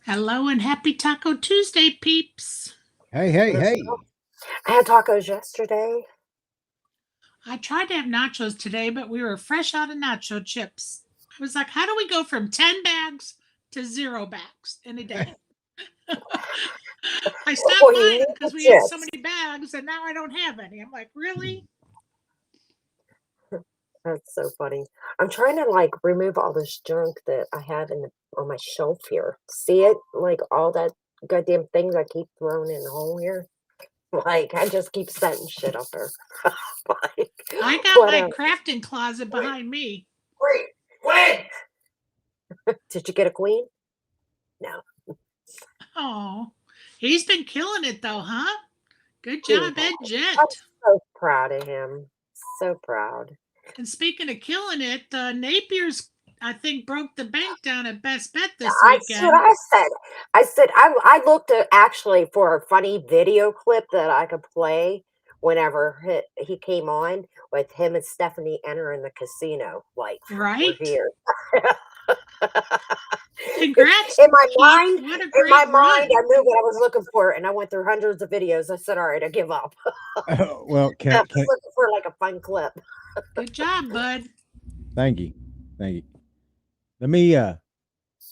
Hello and happy Taco Tuesday, peeps. Hey, hey, Yes. hey. I had tacos yesterday. I tried to have nachos today, but we were fresh out of nacho chips. I was like, how do we go from 10 bags to 0 bags in a day? I stopped Well, you buying need them the because we had so chips. many bags and now I don't have any. I'm like, really? That's so funny. I'm trying to like remove all this junk that I have on my shelf here. See it? Like all that goddamn things I keep throwing in the hole here. Like I just keep setting shit up there. Like I got my whatever. crafting closet behind me. Wait. Did you get a queen? No. Oh, he's been killing it though, huh? Good He job, has. Ed I'm Jet. so proud of him. So proud. And speaking of killing it, Napier's, I think, broke the bank down at Best Bet this That's what weekend. I said. I looked at actually for a funny video clip that I could play whenever he came on with him and Stephanie entering the casino. Like, we're Right? here. Congrats, In my Keith. mind, What a in my great mind, run. I knew what I was looking for, and I went through hundreds of videos. I said, "All right, I give up." Well, I'm just looking for like a fun clip. Good job, bud. thank you. Thank you. Let me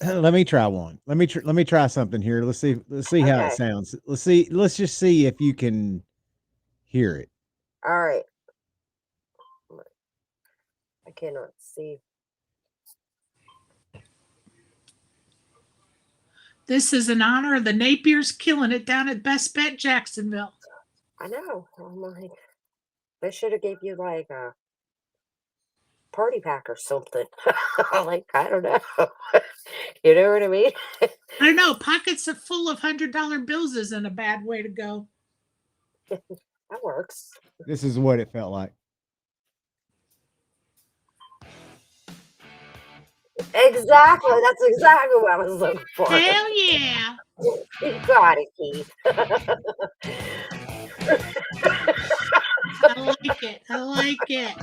let me try one. Let me try something here. Let's see how it Okay. sounds. Let's just see if you can hear it. All right. I cannot see. This is in honor of the Napiers killing it down at Best Bet Jacksonville. I know. I'm like, they should have gave you like a party pack or something. Like, I don't know. You know what I mean? I don't know. Pockets are full of $100 bills isn't a bad way to go. That works. This is what it felt like. Exactly. That's exactly what I was looking for. Hell yeah. You got it, Keith. I like it. I like it.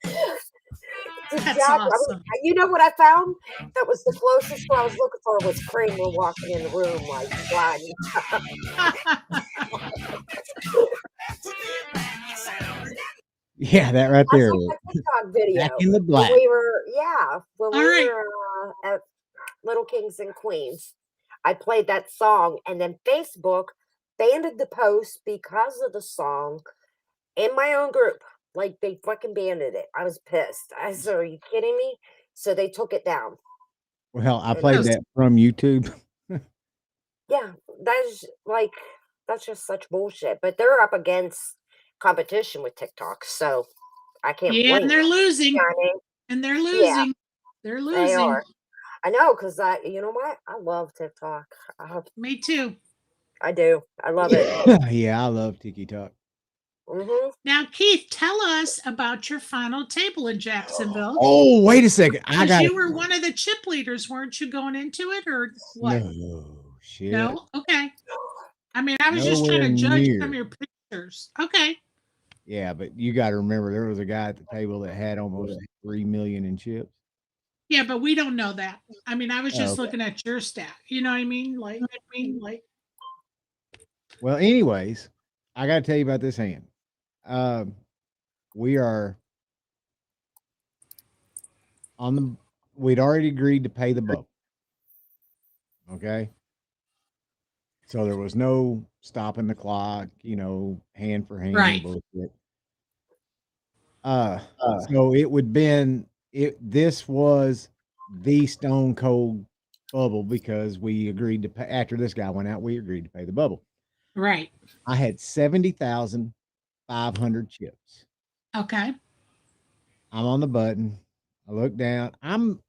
It's That's exactly. awesome. You know what I found? That was the closest what I was looking for was Kramer walking in the room like sliding. Yeah, that right I there. saw my TikTok Back video in the when black. we were, yeah, when All we right. were at Little Kings and Queens. I played that song, and then Facebook banned the post because of the song in my own group. Like they fucking banned it. I was pissed. I said, "Are you kidding me?" So they took it down. Well, I And played that from YouTube. yeah, that's just such bullshit. But they're up against competition with TikTok, so I can't Yeah, blame and them. they're You know losing. what I mean? And they're Yeah, losing. They're they losing. are. I know, cause you know what? I love TikTok. Me too. I do. I love it. Yeah, I love TikTok. Hmm. Now, Keith, tell us about your final table in Jacksonville. Oh, wait a second. I Because got you were one of the chip leaders, weren't you, going into it or what? no shit. No? Okay. I mean, I was just trying Nowhere to judge from near. your pictures. Okay. Yeah, but you got to remember there was a guy at the table that had almost 3 million in chips. Yeah, but we don't know that. I mean, I was Oh, just okay. looking at your stat. You know what I mean? Well, anyways, I got to tell you about this hand. Um, we are on the. We'd already agreed to pay the bubble. Okay, so there was no stopping the clock. Hand for hand right. bullshit. So it would been it. This was the stone cold bubble because we agreed to pay after this guy went out. We agreed to pay the bubble. Right. I had 70,500 chips. Okay. I'm on the button. I look down. I'm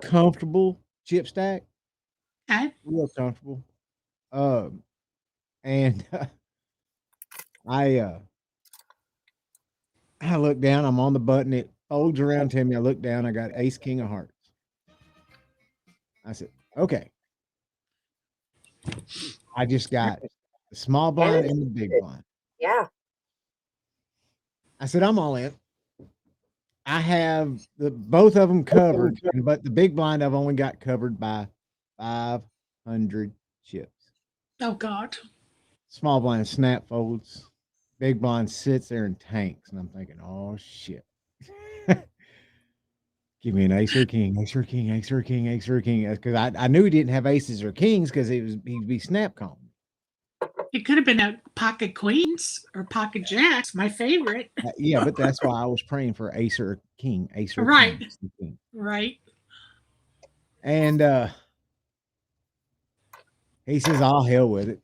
comfortable chip stack, Okay. real comfortable. Um, and I I look down. I'm on the button. It folds around to me. I look down. I got Ace King of Hearts. I said, okay. I just got the small blind and the big blind. Yeah. I said, I'm all in. I have both of them covered, but the big blind I've only got covered by chips. Oh God. Small blind snap folds. Big blind sits there and tanks. And I'm thinking, oh shit. Give me an ace or king, ace or king, ace or king, ace or king. Because I knew he didn't have aces or kings because he'd be snap calling. It could have been a pocket queens or pocket jacks, my favorite. Yeah, but that's why I was praying for ace or king, ace or Right. king, ace or king. Right. And he says, "I'll hell with it."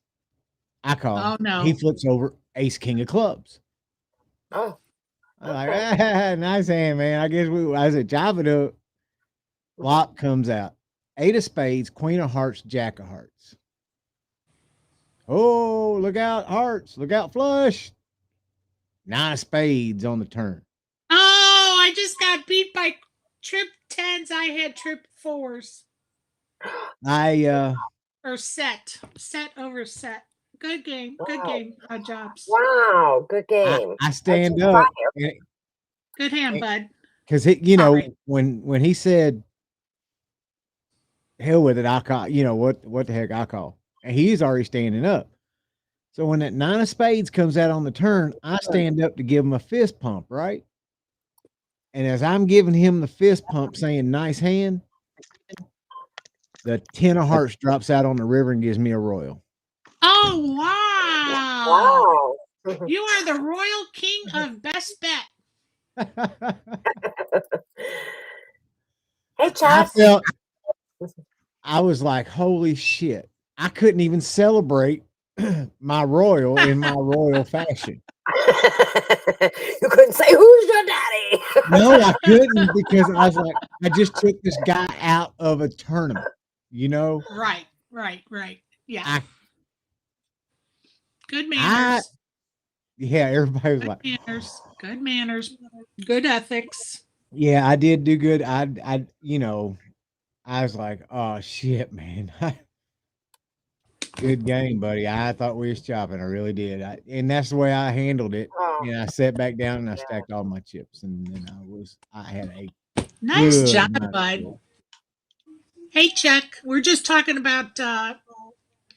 I call. Oh no. He flips over ace king of clubs. Oh, I'm like, nice hand, man. I guess I said, chop it up. Flop comes out. 8 of spades, queen of hearts, jack of hearts. Oh, look out, hearts. Look out, flush. 9 of spades on the turn. Oh, I just got beat by trip 10s. I had trip 4s. Or set over set. Good game. Good Wow. game. Jobs. Wow, good game. I stand up. Good hand, bud. Because Sorry. when he said hell with it, I call, what the heck I call. And he's already standing up. So when that 9 of spades comes out on the turn, I stand up to give him a fist pump, right? And as I'm giving him the fist pump saying nice hand, the 10 of hearts drops out on the river and gives me a royal. Oh, wow. Wow. You are the royal king of best bet. Hey, Chess. I was like, holy shit. I couldn't even celebrate my royal in my royal fashion. You couldn't say, who's your daddy? No, I couldn't because I was like, I just took this guy out of a tournament, Right. Yeah. Good manners. Yeah, everybody was like, good manners, good ethics. Yeah, I did do good. I was like, oh shit, man. Good game, buddy. I thought we was chopping. I really did. And that's the way I handled it. Oh, And I sat back down and I stacked all my chips. And then I had a nice job, bud. Hey, Chuck, we're just talking about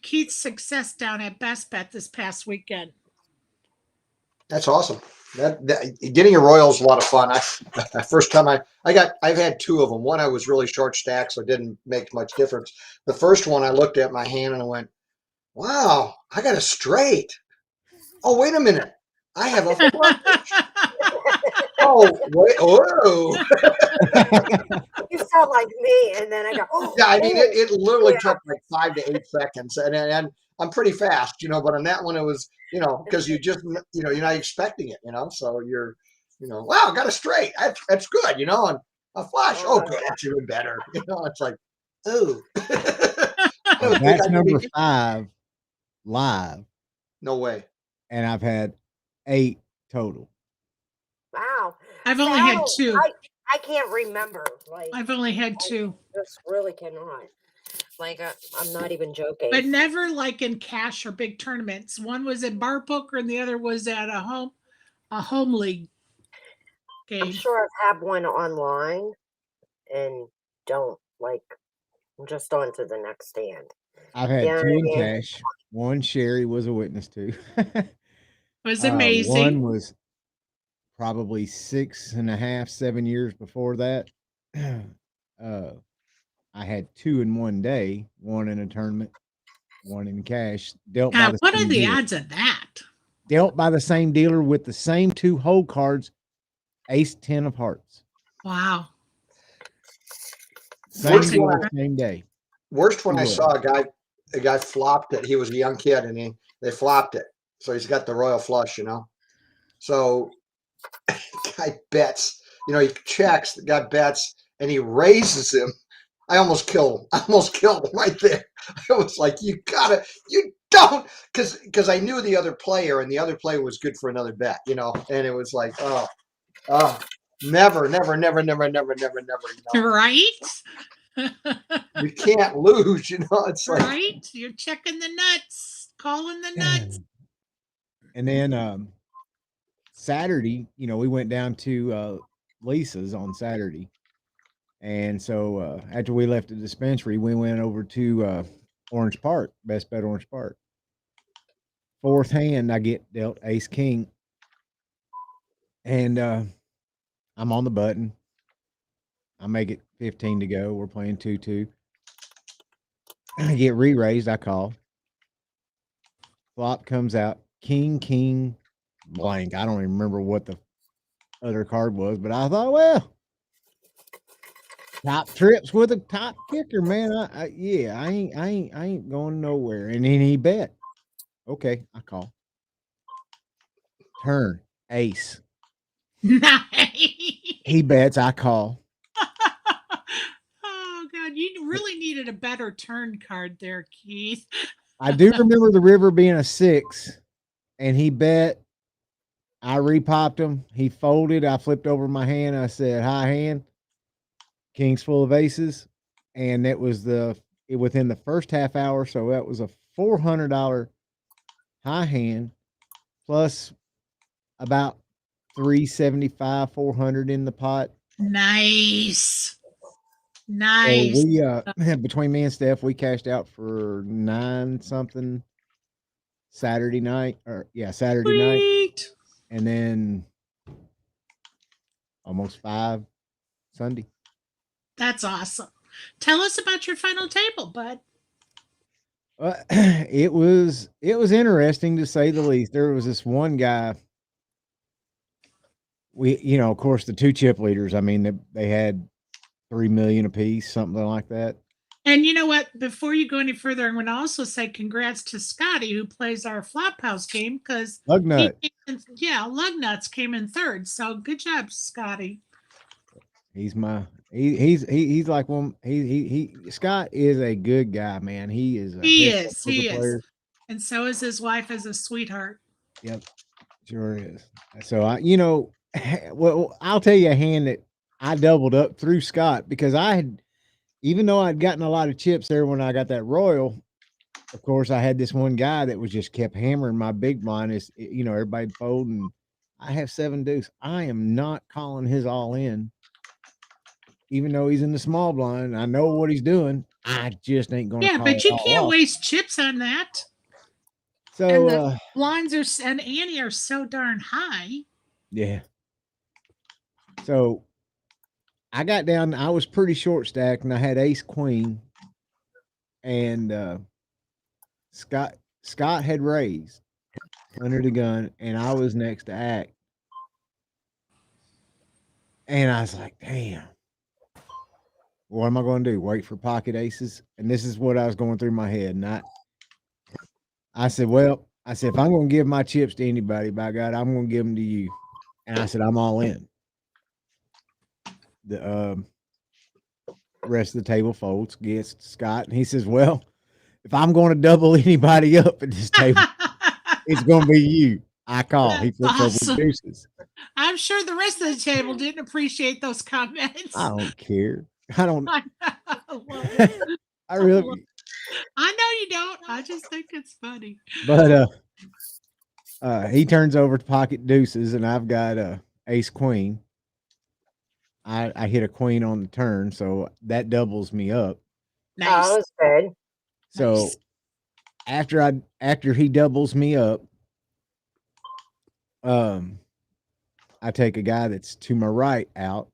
Keith's success down at Best Bet this past weekend. That's awesome. That getting a royal is a lot of fun. First time I've had 2 of them. One I was really short stacked, so it didn't make much difference. The first one I looked at my hand and I went, "Wow, I got a straight. Oh, wait a minute, I have a flush." Oh, wait, whoa! You sound like me, and then I go, oh, yeah. I mean, it literally took like 5 to 8 seconds, and I'm pretty fast, But on that one, it was, because you just, you're not expecting it, So you're, wow, got a straight. That's good, and a flush. Oh, good, that's even better. It's like, oh. That's number 5 live. No way. And I've had 8 total. Wow. I've only had 2. I can't remember. I've only had 2. I just really cannot. I'm not even joking. But never like in cash or big tournaments. One was at bar poker and the other was at a home league game. I'm sure I've had one online and don't I'm just on to the next stand. I've had 2 in cash. One Sherry was a witness to. It was amazing. One was probably 6.5, 7 years before that. I had 2 in one day, one in a tournament, one in cash. What are the odds of that? Dealt by the same dealer with the same 2 hold cards, ace 10 of hearts. Wow. Same day. Worst when I saw a guy flopped it. He was a young kid and they flopped it. So he's got the royal flush, So guy bets, he checks, the guy bets and he raises him. I almost killed him right there. I was like, you don't, because I knew the other player and the other player was good for another bet, and it was like, never. Right? You can't lose, it's like, right? You're checking the nuts, calling the nuts. And then Saturday, we went down to Lisa's on Saturday. And so after we left the dispensary, we went over to Orange Park, best bet Orange Park. Fourth hand, I get dealt ace king, and I'm on the button. I make it 15 to go. We're playing 2-2. I get re-raised. I call. Flop comes out. King, blank. I don't even remember what the other card was, but I thought, well, top trips with a top kicker, man. I ain't going nowhere. And then he bet. Okay, I call. Turn ace. Nice. He bets. I call. Oh God, you really needed a better turn card there, Keith. I do remember the river being a 6, and he bet. I repopped him. He folded. I flipped over my hand. I said, high hand. King's full of aces. And that was within the first half hour. So that was a $400 high hand plus about 375, 400 in the pot. Nice. So Nice. we between me and Steph, we cashed out for 9 something Saturday night Saturday night, Sweet. and then almost 5 Sunday. That's awesome. Tell us about your final table, bud. It was interesting to say the least. There was this one guy. We, of course, the 2 chip leaders. I mean, they had 3 million apiece, something like that. And you know what? Before you go any further, I'm going to also say congrats to Scotty, who plays our Flophouse game, because Lugnut. Lugnuts came in third. So good job, Scotty. He's like one. Scott is a good guy, man. He is. He is. And so is his wife, as a sweetheart. Yep, sure is. So well, I'll tell you a hand that I doubled up through Scott, because even though I'd gotten a lot of chips there when I got that royal, of course, I had this one guy that was just kept hammering my big blind. Everybody folding. I have 7 deuce. I am not calling his all in. Even though he's in the small blind, I know what he's doing. I just ain't going to. Yeah, but you can't waste chips on that. So and the blinds and Annie are so darn high. Yeah. So I got down. I was pretty short stacked, and I had ace queen, and Scott had raised under the gun, and I was next to act, and I was like, damn. What am I going to do? Wait for pocket aces? And this is what I was going through my head. And I said, if I'm going to give my chips to anybody, by God, I'm going to give them to you. And I said, I'm all in. The rest of the table folds, gets Scott. And he says, well, if I'm going to double anybody up at this table, it's going to be you. I call. He flips over deuces. I'm sure the rest of the table didn't appreciate those comments. I don't care. I don't. I really. I know you don't. I just think it's funny. But he turns over to pocket deuces, and I've got ace queen. I hit a queen on the turn, so that doubles me up. Nice. Oh, that's good. So nice. After he doubles me up, I take a guy that's to my right out.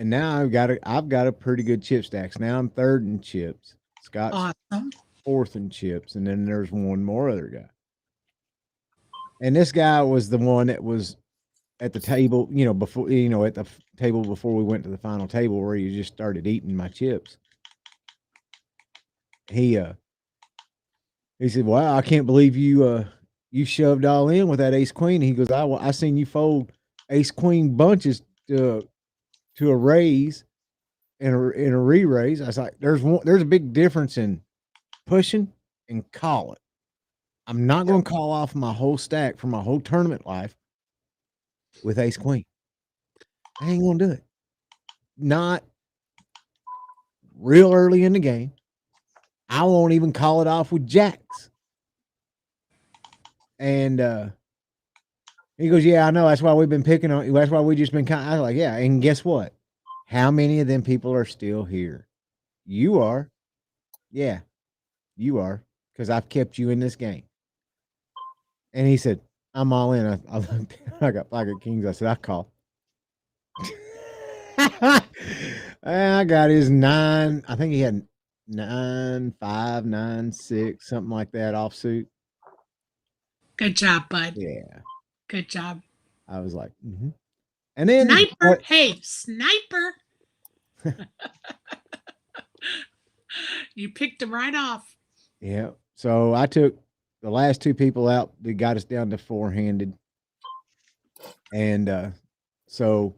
And now I've got a pretty good chip stacks. Now I'm third in chips. Scott's fourth in chips, and then there's one more other guy. And this guy was the one that was at the table, before at the table before we went to the final table, where you just started eating my chips. He said, "Wow, I can't believe you shoved all in with that ace queen." He goes, "I seen you fold ace queen bunches to a raise and a re-raise." I was like, there's a big difference in pushing and call it. I'm not going to call off my whole stack for my whole tournament life with ace queen. I ain't going to do it. Not real early in the game. I won't even call it off with jacks. And he goes, "Yeah, I know. That's why we've been picking on you. That's why we just been I was like, yeah. And guess what? How many of them people are still here? You are. Yeah, you are, because I've kept you in this game. And he said, I'm all in. I looked, I got pocket kings. I said, I call. I got his 9. I think he had 9-5, 9-6, something like that offsuit. Good job, bud. Yeah. Good job. I was like, And then Sniper. Hey, sniper. You picked him right off. Yeah. So I took the last 2 people out that got us down to 4-handed. And so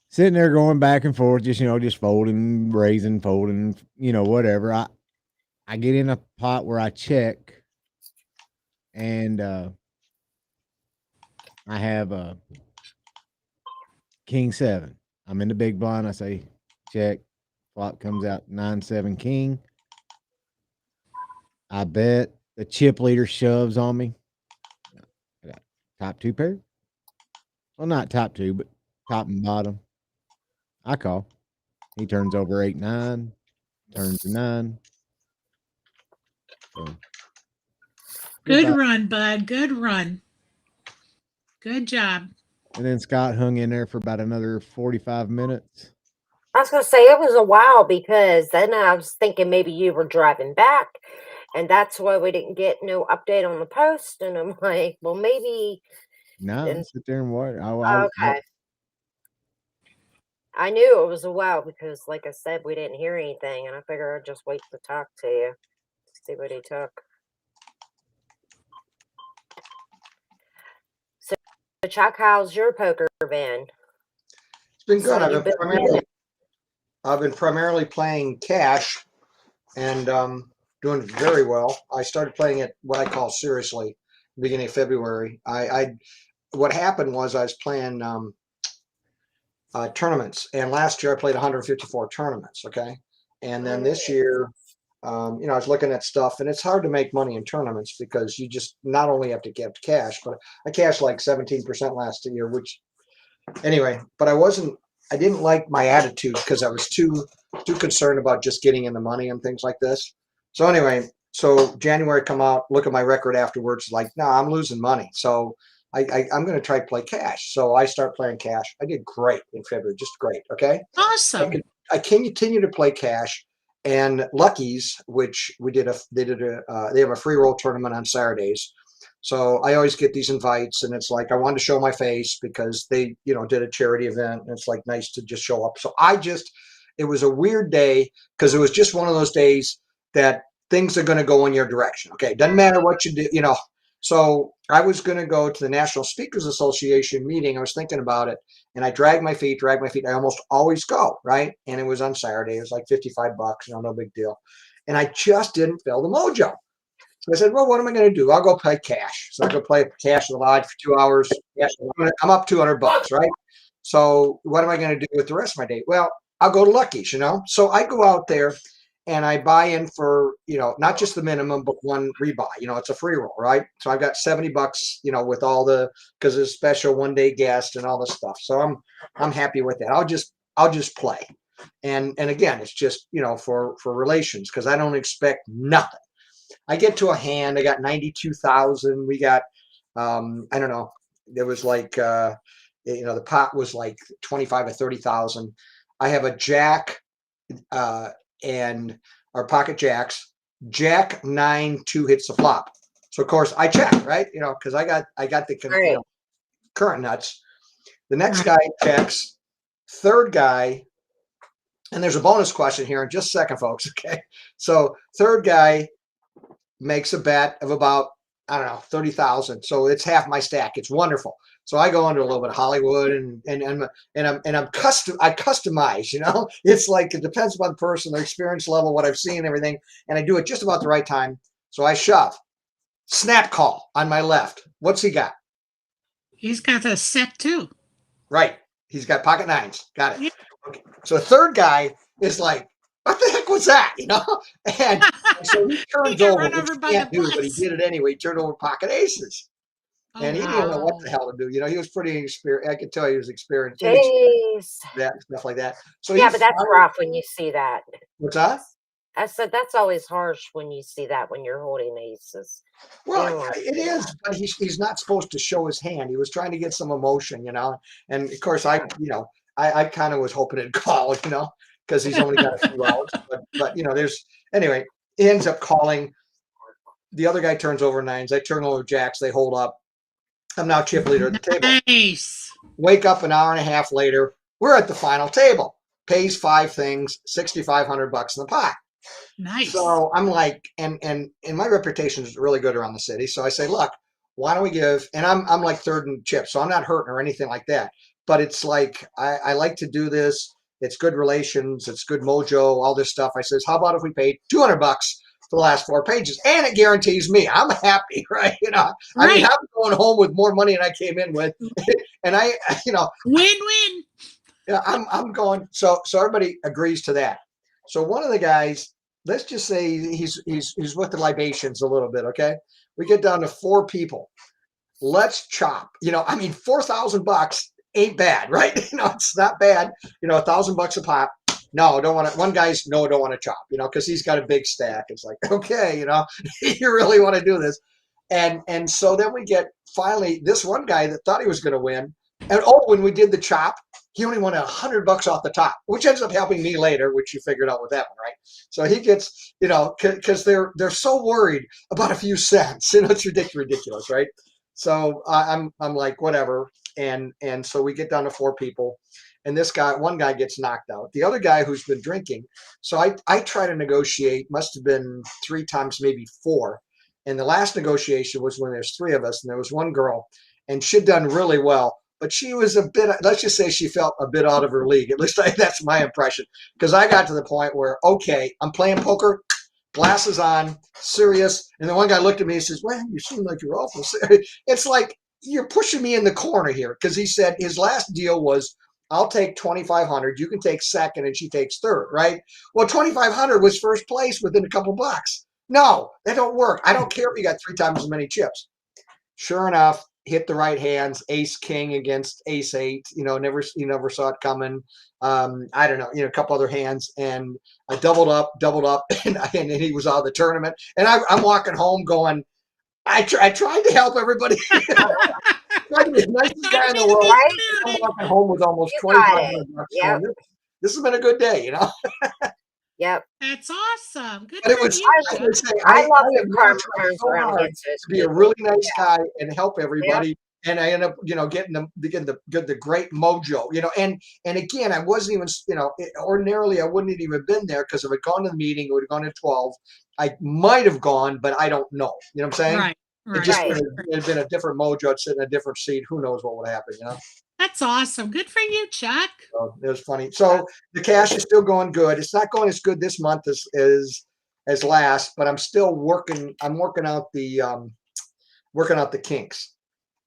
sitting there going back and forth, just folding, raising, folding, whatever. I get in a pot where I check, and I have a king 7. I'm in the big blind. I say check. Flop comes out 9-7 king. I bet the chip leader shoves on me. I got top 2 pair. Well, not top 2, but top and bottom. I call. He turns over 8-9. Turns to 9. So, Good run, bud. Good run. Good job. And then Scott hung in there for about another 45 minutes. I was going to say it was a while, because then I was thinking maybe you were driving back, and that's why we didn't get no update on the post. And I'm like, well, maybe. No, sit there and watch. Okay. I knew it was a while because, like I said, we didn't hear anything, and I figured I'd just wait to talk to you, see what he took. So, Chuck, how's your poker been? It's been good. I've been primarily playing cash and doing very well. I started playing it what I call seriously beginning of February. What happened was I was playing tournaments, and last year I played 154 tournaments. Okay, and then this year, I was looking at stuff, and it's hard to make money in tournaments because you just not only have to get cash, but I cashed like 17% last year, which anyway, but I didn't like my attitude because I was too concerned about just getting in the money and things like this. So anyway, so January come out, look at my record afterwards, like, no, I'm losing money. So I'm going to try to play cash. So I start playing cash. I did great in February, just great. Okay. Awesome. I continue to play cash, and Lucky's, which they have a free roll tournament on Saturdays. So I always get these invites, and it's like I wanted to show my face because they, did a charity event, and it's like nice to just show up. So it was a weird day because it was just one of those days that things are going to go in your direction. Okay, doesn't matter what you do, So I was going to go to the National Speakers Association meeting. I was thinking about it, and I dragged my feet. I almost always go, right? And it was on Saturday. It was like $55, no big deal. And I just didn't feel the mojo. So I said, well, what am I going to do? I'll go play cash. So I go play cash in the lodge for 2 hours. I'm up $200, right? So what am I going to do with the rest of my day? Well, I'll go to Lucky's, So I go out there and I buy in for, not just the minimum, but one rebuy. It's a free roll, right? So I've got $70, with all because it's special one-day guest and all this stuff. So I'm happy with that. I'll just play. And again, it's just, for relations, because I don't expect nothing. I get to a hand, I got 92,000. We got, I don't know. There was like, the pot was like 25 or 30,000. I have a jack, and our pocket jacks. Jack 9-2 hits the flop. So of course I check, right? Because I got the current nuts. The next guy checks. Third guy, and there's a bonus question here in just a second, folks. Okay, so third guy makes a bet of about, I don't know, 30,000. So it's half my stack. It's wonderful. So I go under a little bit of Hollywood, and I customize. It's like it depends upon the person, their experience level, what I've seen, everything, and I do it just about the right time. So I shove, snap call on my left. What's he got? He's got a set too. Right. He's got pocket nines. Got it. Yeah. Okay. So the third guy is like, what the heck was that? And so he turns over, which he can't do, but he did it anyway. He turned over pocket aces. Oh, and he didn't know what wow. the hell to do. You know, he was pretty experienced. I could tell he was experienced, Jeez. that and stuff like that. So Yeah, he but that's finally, rough when you see that. what's that? I said that's always harsh when you see that when you're holding aces. You Well, don't want to it see is, that. but he's not supposed to show his hand. He was trying to get some emotion, you know. And of course, I kind of was hoping it'd call, you know, because he's only got a few rounds. But you know, there's anyway. He ends up calling. The other guy turns over nines. I turn over jacks. They hold up. I'm now chip leader at the table. Nice. Wake up an hour and a half later. We're at the final table. Pays 5 things, $6,500 in the pot. Nice. So I'm like, and my reputation is really good around the city. So I say, look, why don't we give? And I'm like third in chips, so I'm not hurting or anything like that. But it's like I like to do this. It's good relations. It's good mojo. All this stuff. I says, how about if we paid $200 for the last 4 pages, and it guarantees me I'm happy, right? You know, I mean, Right. I'm going home with more money than I came in with, and I, you know, Win-win. yeah, I'm going. So everybody agrees to that. So one of the guys, let's just say he's with the libations a little bit. Okay, we get down to 4 people. Let's chop. You know, I mean, $4,000 ain't bad, right? You know, it's not bad. You know, $1,000 a pop. No, don't want to. One guy's no, don't want to chop. You know, because he's got a big stack. It's like, okay, you know, you really want to do this, and so then we get finally this one guy that thought he was going to win, and oh, when we did the chop, he only won $100 off the top, which ends up helping me later, which you figured out with that one, right? So he gets, you know, because they're so worried about a few cents. You know, it's ridiculous, right? So I'm like whatever, and so we get down to 4 people, and one guy gets knocked out. The other guy who's been drinking, so I try to negotiate. Must have been 3 times, maybe 4. And the last negotiation was when there's 3 of us, and there was one girl, and she'd done really well, but she was a bit. Let's just say she felt a bit out of her league. At least that's my impression, because I got to the point where okay, I'm playing poker. Glasses on, serious. And the one guy looked at me and says, well, you seem like you're awful serious. It's like you're pushing me in the corner here, because he said his last deal was, I'll take 2,500. You can take second and she takes third, right? Well, 2,500 was first place within a couple bucks. No, that don't work. I don't care if you got 3 times as many chips. Sure enough, hit the right hands, ace king against ace 8. You know, you never saw it coming. I don't know, you know, a couple other hands, and I doubled up, and he was out of the tournament. And I'm walking home going, I tried to help everybody. Tried to be the nicest guy in the world. Right? I'm walking home with almost You got it. 2,500 bucks. Yep. This has been a good day, you know. Yep. That's awesome. Good But it for was, you, I Chuck. would say, I love have when never karma tried turns so around hard against those to be a people. really nice guy and help everybody. And I end up, you know, getting the great mojo, you know, and again, I wasn't even, you know, ordinarily I wouldn't have even been there, because if I'd gone to the meeting, it would have gone to 12. I might have gone, but I don't know. You know what I'm saying? Right. It Right. just Right. would have been a different mojo. I'd sit in a different seat. Who knows what would happen, you know? That's awesome. Good for you, Chuck. So it was funny. So the cash is still going good. It's not going as good this month as last, but I'm still working. I'm working out the kinks.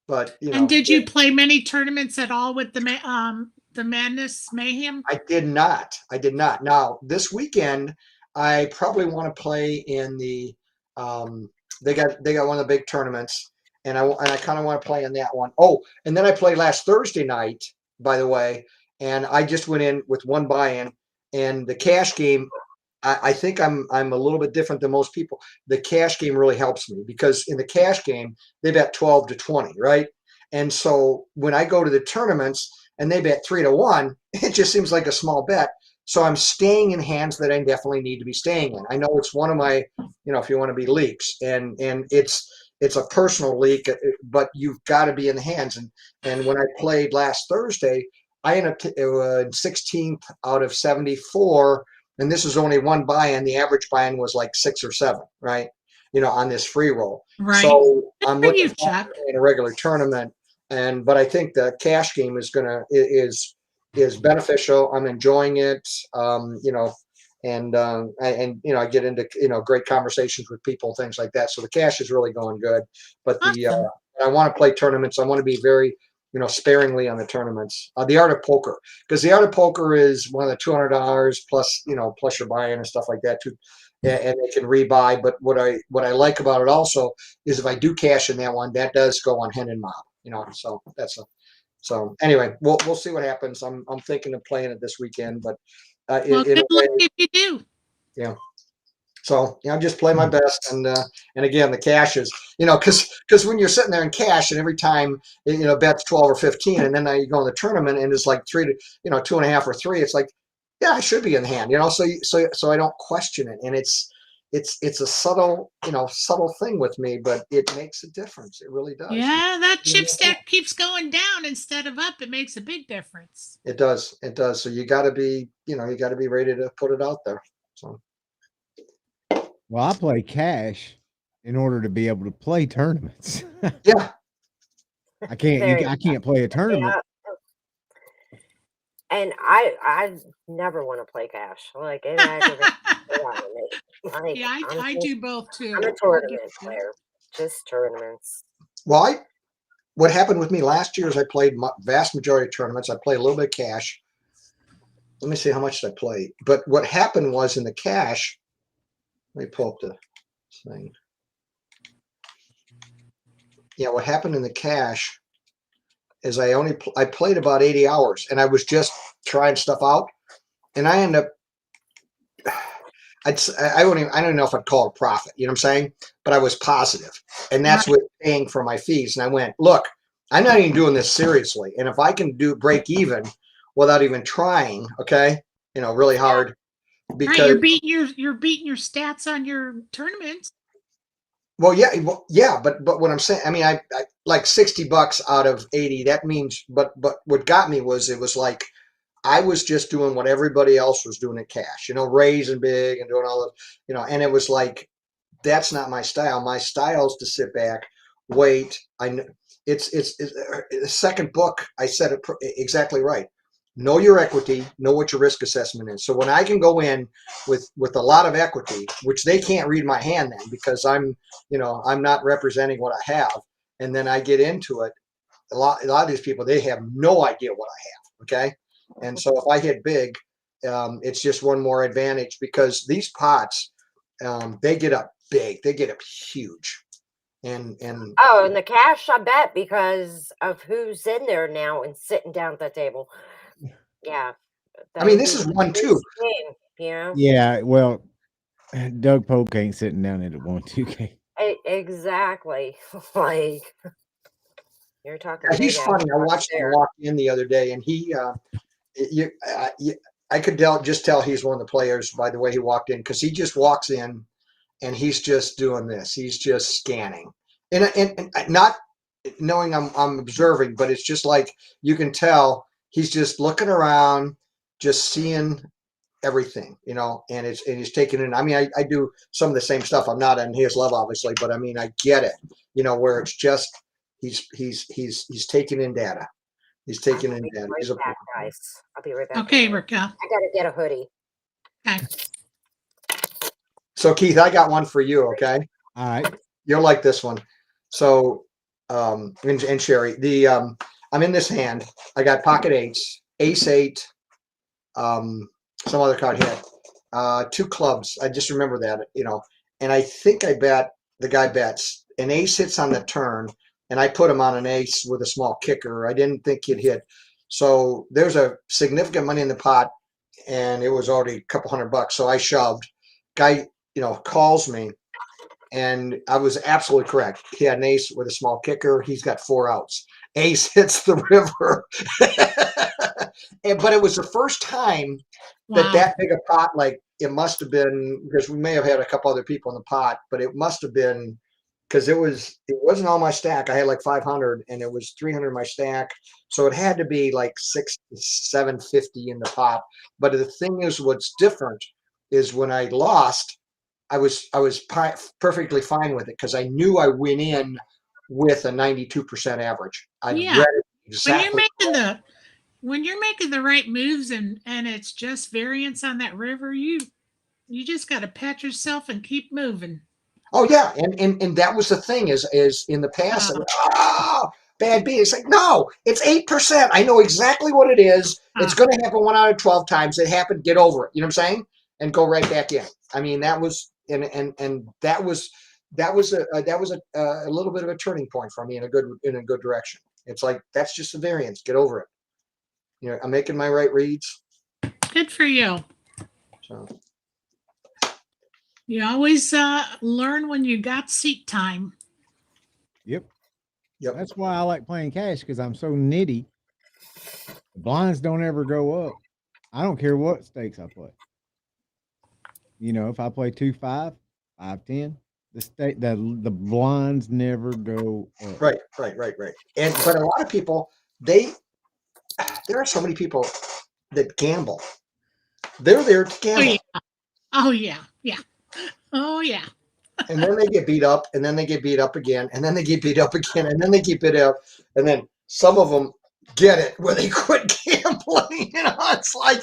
But you know, And did you play many tournaments at all with the Madness Mayhem? I did not. I did not. Now this weekend, I probably want to play in the. They got one of the big tournaments, and I kind of want to play in that one. Oh, and then I played last Thursday night, by the way, and I just went in with 1 buy-in, and the cash game. I think I'm a little bit different than most people. The cash game really helps me, because in the cash game they bet 12 to 20, right? And so when I go to the tournaments and they bet 3 to 1, it just seems like a small bet. So I'm staying in hands that I definitely need to be staying in. I know it's one of my, you know, if you want to be leaks, and it's a personal leak, but you've got to be in the hands. And when I played last Thursday, I ended up 16th out of 74. And this is only 1 buy-in. The average buy-in was like 6 or 7, right? You know, on this free roll. Right. So Good I'm for looking you, forward Chuck. to in a regular tournament, but I think the cash game is beneficial. I'm enjoying it, you know, and you know, I get into, you know, great conversations with people, things like that. So the cash is really going good. But Awesome. I want to play tournaments. I want to be very sparingly on the tournaments. The Art of Poker, because the Art of Poker is one of the $200 plus, plus your buy-in and stuff like that too, and they can rebuy. But what I like about it also is if I do cash in that one, that does go on Hen and Mob, so that's so anyway, we'll see what happens. I'm thinking of playing it this weekend, but Well, good luck if you do. Yeah. So just play my best, and again, the cash is, because when you're sitting there in cash, and every time bet's 12 or 15, and then you go in the tournament and it's like 2.5 or 3, it's like, yeah, I should be in the hand, so I don't question it, and it's a subtle thing with me, but it makes a difference. It really does. Yeah, that chip stack keeps going down instead of up. It makes a big difference. It does. So you got to be, ready to put it out there. So. Well, I play cash in order to be able to play tournaments. Yeah. I can't play a tournament. Yeah. And I never want to play cash. Like it aggravates me. Yeah, I do both too. I'm a tournament player. Just tournaments. Well, what happened with me last year is I played vast majority of tournaments. I played a little bit of cash. Let me see how much I played. But what happened was in the cash, let me pull up the thing. Yeah, what happened in the cash is I played about 80 hours, and I was just trying stuff out, and I ended up I don't know if I'd call it profit, you know what I'm saying? But I was positive, and that's what paying for my fees. And I went, look, I'm not even doing this seriously, and if I can break even without even trying, okay, really hard. Because you're beating your stats on your tournaments. Well, yeah, but what I'm saying, I mean, I like $60 out of 80. That means, but what got me was it was like I was just doing what everybody else was doing at cash, raising big and doing all of, and it was like that's not my style. My style is to sit back, wait. It's the second book. I said it exactly right. Know your equity, know what your risk assessment is. So when I can go in with a lot of equity, which they can't read my hand then because I'm not representing what I have, and then I get into it, a lot of these people, they have no idea what I have, okay? And so if I hit big, it's just one more advantage because these pots, they get up big, they get up huge. And the cash, I bet, because of who's in there now and sitting down at the table. Yeah. I mean, this is 1-2. Yeah, well, Doug Polk ain't sitting down at a 1-2 Exactly. Like you're talking. He's funny. I watched him walk in the other day, and he, I could just tell he's one of the players by the way he walked in, because he just walks in, and he's just doing this. He's just scanning, and not knowing I'm observing, but it's just like you can tell. He's just looking around, just seeing everything, and he's taking in. I mean, I do some of the same stuff. I'm not on his level, obviously, but I mean, I get it, where it's just, he's taking in data. He's taking in data. Right back, guys. I'll be right back. Okay, Raquel. I got to get a hoodie. Okay. So Keith, I got one for you. Okay. All right. You'll like this one. So, and Sherry, I'm in this hand. I got pocket eights, ace 8, some other card hit, 2 clubs. I just remember that, and I think the guy bets, an ace hits on the turn, and I put him on an ace with a small kicker. I didn't think he'd hit. So there's a significant money in the pot, and it was already a couple $100. So I shoved. Guy, calls me, and I was absolutely correct. He had an ace with a small kicker. He's got 4 outs. Ace hits the river. But it was the first time that big a pot, like it must have been, because we may have had a couple other people in the pot, but it must have been, because it wasn't all my stack. I had like 500, and it was 300 in my stack. So it had to be like 6 to 750 in the pot. But the thing is, what's different is when I lost, I was perfectly fine with it because I knew I went in with a 92% average. I read it exactly. When you're making the right moves and it's just variance on that river, you just got to pat yourself and keep moving. Oh yeah, and that was the thing is in the past, bad beat. It's like, no, it's 8%. I know exactly what it is. It's going to happen 1 out of 12 times. It happened. Get over it. You know what I'm saying? And go right back in. I mean, that was and that was a little bit of a turning point for me in a good direction. It's like, that's just a variance. Get over it. You know, I'm making my right reads. Good for you. So You always learn when you got seat time. Yep. Yep. That's why I like playing cash, because I'm so nitty. The blinds don't ever go up. I don't care what stakes I play. You know, if I play 2-5, 5-10, the blinds never go up. Right. And but a lot of people, there are so many people that gamble. They're there to gamble. Oh yeah. Oh yeah. And then they get beat up, and then they get beat up again, and then they get beat up again, and then they get beat up, and then some of them get it where they quit gambling. You know, it's like,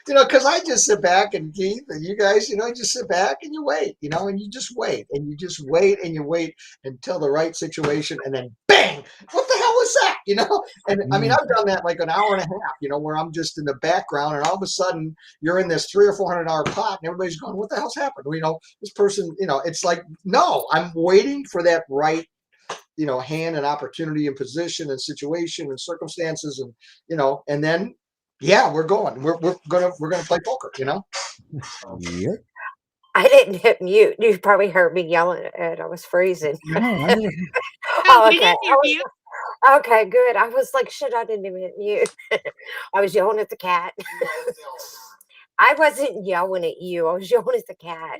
you know, because I just sit back, and Keith and you guys, you know, just sit back and you wait, you know, and you just wait, and you just wait, and you wait until the right situation, and then bang, what the hell was that? You know, and I mean, I've done that like an hour and a half, you know, where I'm just in the background, and all of a sudden you're in this $300 or $400 pot, and everybody's going, what the hell's happened? You know, this person, you know, it's like, no, I'm waiting for that right, you know, hand and opportunity and position and situation and circumstances, and, you know, and then, yeah, we're going, we're gonna play poker, you know. Yep. I didn't hit mute. You probably heard me yelling at it. I was freezing. No, I never. Oh, we okay. didn't hear you. Okay, good. I was like, shit, I didn't even hit mute. I was yelling at the cat. I wasn't yelling at you. I was yelling at the cat.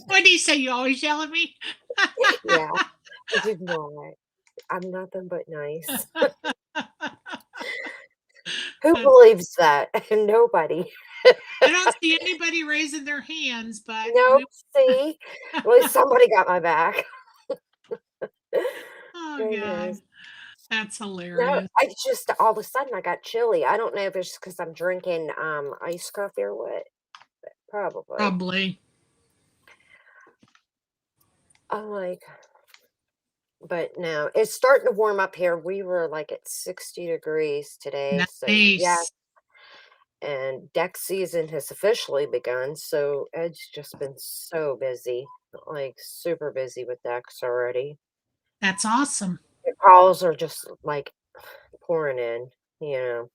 What do you say? You always yell at me? Yeah, I did not. I'm nothing but nice. Who believes that? Nobody. I don't see anybody raising their hands, but No, see? At least somebody got my back. oh Very god, nice. that's No, hilarious. I just all of a sudden I got chilly. I don't know if it's because I'm drinking iced coffee or what. But probably. Probably. I'm like, but no, it's starting to warm up here. We were like at 60 degrees today. So yeah, Nice. and deck season has officially begun. So Ed's just been so busy, like super busy with decks already. That's awesome. The calls are just like pouring in, you know.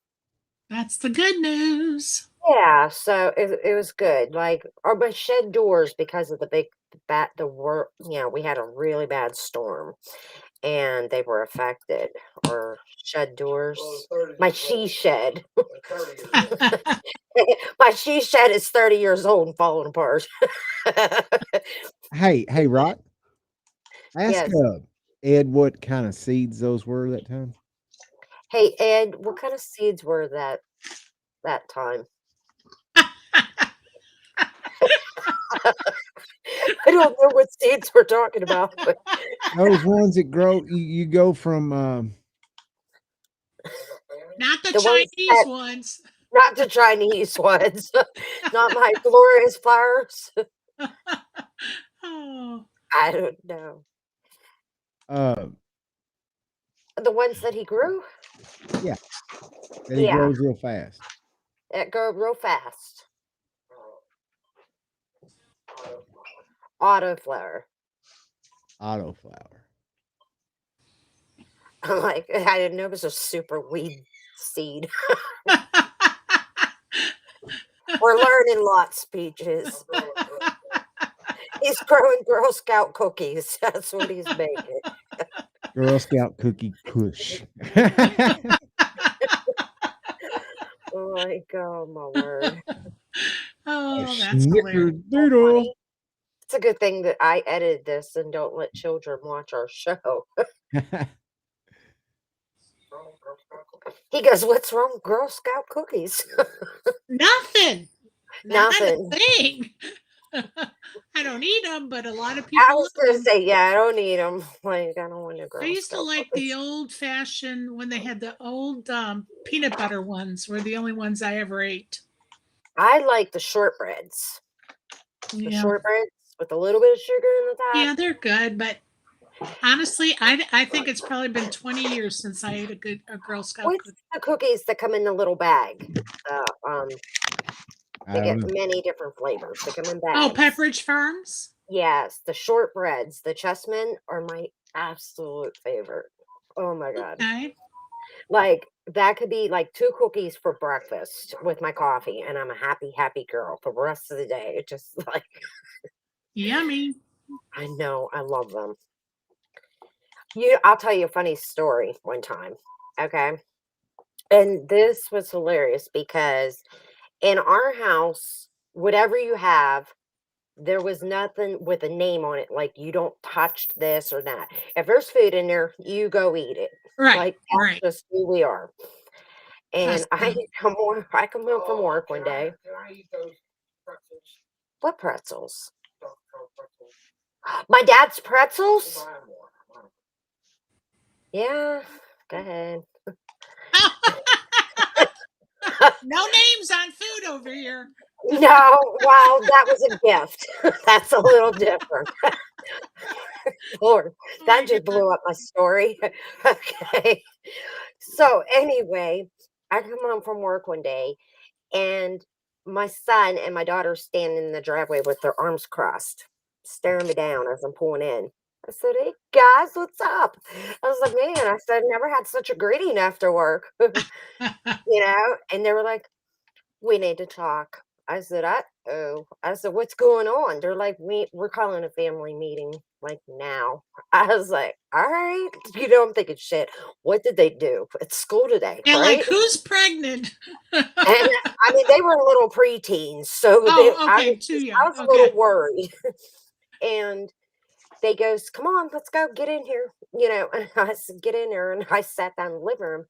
That's the good news. Yeah, so it was good. Like our shed doors because of the big we had a really bad storm and they were affected. Our shed doors. My she shed. My she shed is 30 years old and falling apart. Hey, Rock. Ask Yes. Ed what kind of seeds those were that time. Hey Ed, what kind of seeds were that time? I don't know what seeds we're talking about, but Those ones that grow, you go from Not the The ones Chinese that- ones. not the Chinese ones, not my glorious flowers. Oh, I don't know. The ones that he grew that he Yeah. grows real fast. that grow real fast. Autoflower. Autoflower. I'm like, I didn't know it was a super weed seed. We're learning lots, Peaches. He's growing Girl Scout cookies. That's what he's making. Girl Scout cookie push. Like, oh my word. oh, that's hilarious. Snickerdoodle. It's a good thing that I edited this and don't let children watch our show. He goes, "What's wrong with Girl Scout cookies?" Nothing. Not Nothing. a thing. I don't eat them, but a lot of people. I was love gonna 'em. say, yeah, I don't eat them. Like, I don't want to Girl I used to Scout like cookies. the old fashioned when they had the old peanut butter ones. Were the only ones I ever ate. I like the shortbreads. The Yeah, shortbreads with a little bit of sugar in the top. yeah, they're good, but Honestly, I think it's probably been 20 years since I ate a Girl Scout What's cookie. the cookies that come in the little bag? I They don't get know. many different flavors. They come in Oh, bags. Pepperidge Farms. Yes, the shortbreads, the chessmen are my absolute favorite. Oh my god. Okay. Like that could be like 2 cookies for breakfast with my coffee and I'm a happy, happy girl for the rest of the day. It just like Yummy. I know, I love them. I'll tell you a funny story one time. Okay. And this was hilarious because in our house, whatever you have, there was nothing with a name on it, like you don't touch this or that. If there's food in there, you go eat it. Right. Like Right. that's just who we are. And Us too. I come home from work one day. What pretzels? My dad's pretzels? Yeah, go ahead. No names on food over here. No, well, that was a gift. That's a little different. Lord, Oh that my just God. blew up my story. Okay. So anyway, I come home from work one day and my son and my daughter stand in the driveway with their arms crossed, staring me down as I'm pulling in. I said, "Hey guys, what's up?" I was like, "Man," I said, "never had such a greeting after work." And they were like, "We need to talk." I said, "Uh-oh." I said, "What's going on?" They're like, "We're calling a family meeting like now." I was like, "All right." I'm thinking, shit, what did they do at school today, Yeah, like right? who's pregnant? And I mean, they were little preteens, so Oh, okay, too I young. was a Okay. little worried. And they goes, "Come on, let's go, get in here." And I said, "Get in there." And I sat down in the living room.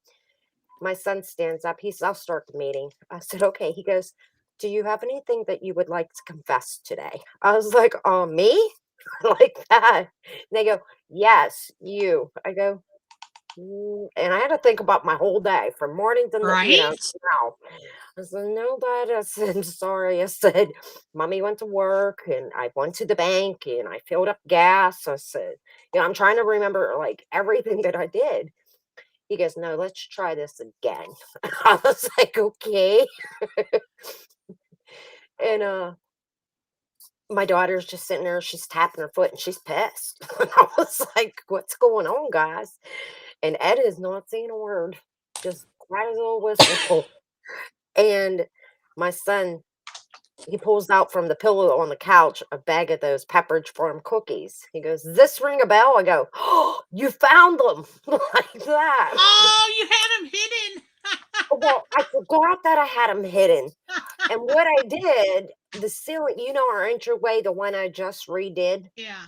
My son stands up. He says, "I'll start the meeting." I said, "Okay." He goes, "Do you have anything that you would like to confess today?" I was like, "Oh, me?" Like that. And they go, "Yes, you." I go, and I had to think about my whole day from morning to, Right? to now. I said, "No, Dad." I said, "I'm sorry." I said, "Mommy went to work and I went to the bank and I filled up gas." I said, "I'm trying to remember like everything that I did." He goes, "No, let's try this again." I was like, "Okay." And my daughter's just sitting there, she's tapping her foot and she's pissed. I was like, "What's going on, guys?" And Ed is not saying a word, just quiet as a little whistle. And my son, he pulls out from the pillow on the couch a bag of those Pepperidge Farm cookies. He goes, "Does this ring a bell?" I go, "Oh, you found them." Like that. Oh, you had them hidden. Well, I forgot that I had them hidden. And what I did, the ceiling, our entryway, the one I just redid. Yeah.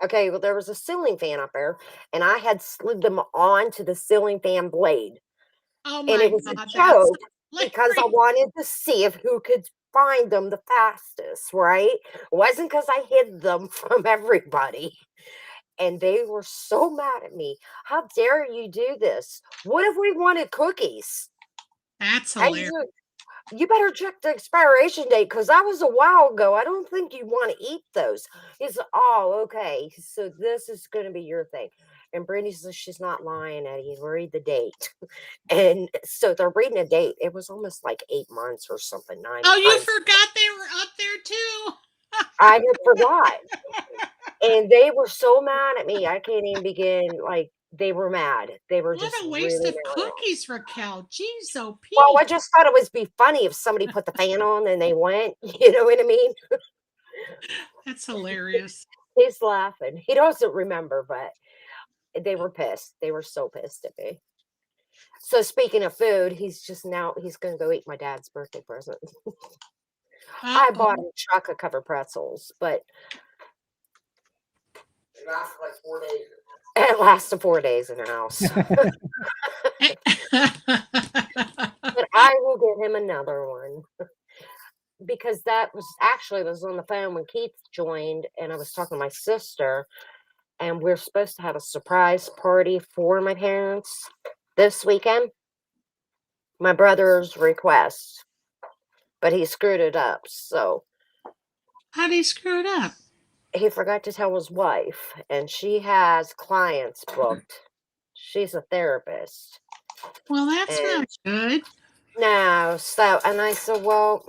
Okay, well, there was a ceiling fan up there, and I had slid them onto the ceiling fan blade. Oh And it my was a God, that's joke because I hilarious. wanted to see if who could find them the fastest, right? It wasn't because I hid them from everybody. And they were so mad at me. "How dare you do this? What if we wanted cookies?" That's I hilarious. said, "You better check the expiration date because that was a while ago. I don't think you want to eat those." He said, "Oh, okay. So this is going to be your thing." And Brittany says, "She's not lying, Eddie. Read the date." And so they're reading a date. It was almost like 8 months or something, Oh, you nine. forgot they were up there too. I had forgot. And they were so mad at me. I can't even begin. Like, they were mad. They were What just a waste really of mad. cookies, Raquel. Jeez, oh Well, I Pete. just thought it would be funny if somebody put the fan on and they went. You know what I mean? That's hilarious. He's laughing. He doesn't remember, but they were pissed. They were so pissed at me. So speaking of food, he's gonna go eat my dad's birthday present. I bought Uh-oh. a truck of covered pretzels, but It lasted like 4 days. it lasted 4 days in the house. But I will get him another one because that was on the phone when Keith joined, and I was talking to my sister, and we're supposed to have a surprise party for my parents this weekend. My brother's request, but he screwed it up. So How'd he screw it up? he forgot to tell his wife, and she has clients booked. She's a therapist. Well, that's And not good. no, so, and I said, well,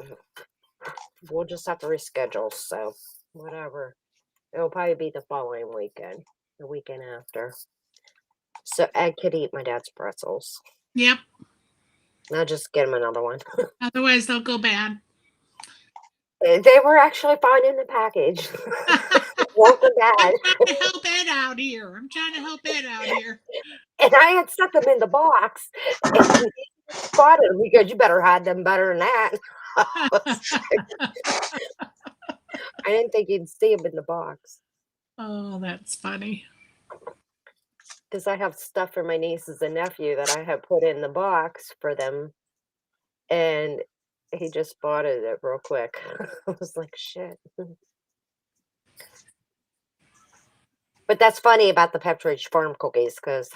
we'll just have to reschedule. So, whatever. It'll probably be the following weekend, the weekend after. So, Ed could eat my dad's pretzels. Yep. I'll just get him another one. Otherwise, they'll go bad. They were actually fine in the package. Welcome I'm back. trying to help Ed out here. And I had stuck them in the box. And he spotted them. He goes, you better hide them better than that. I didn't think you'd see them in the box. Oh, that's funny. Because I have stuff for my nieces and nephew that I have put in the box for them. And he just spotted it real quick. I was like, shit. But that's funny about the Pepperidge Farm cookies because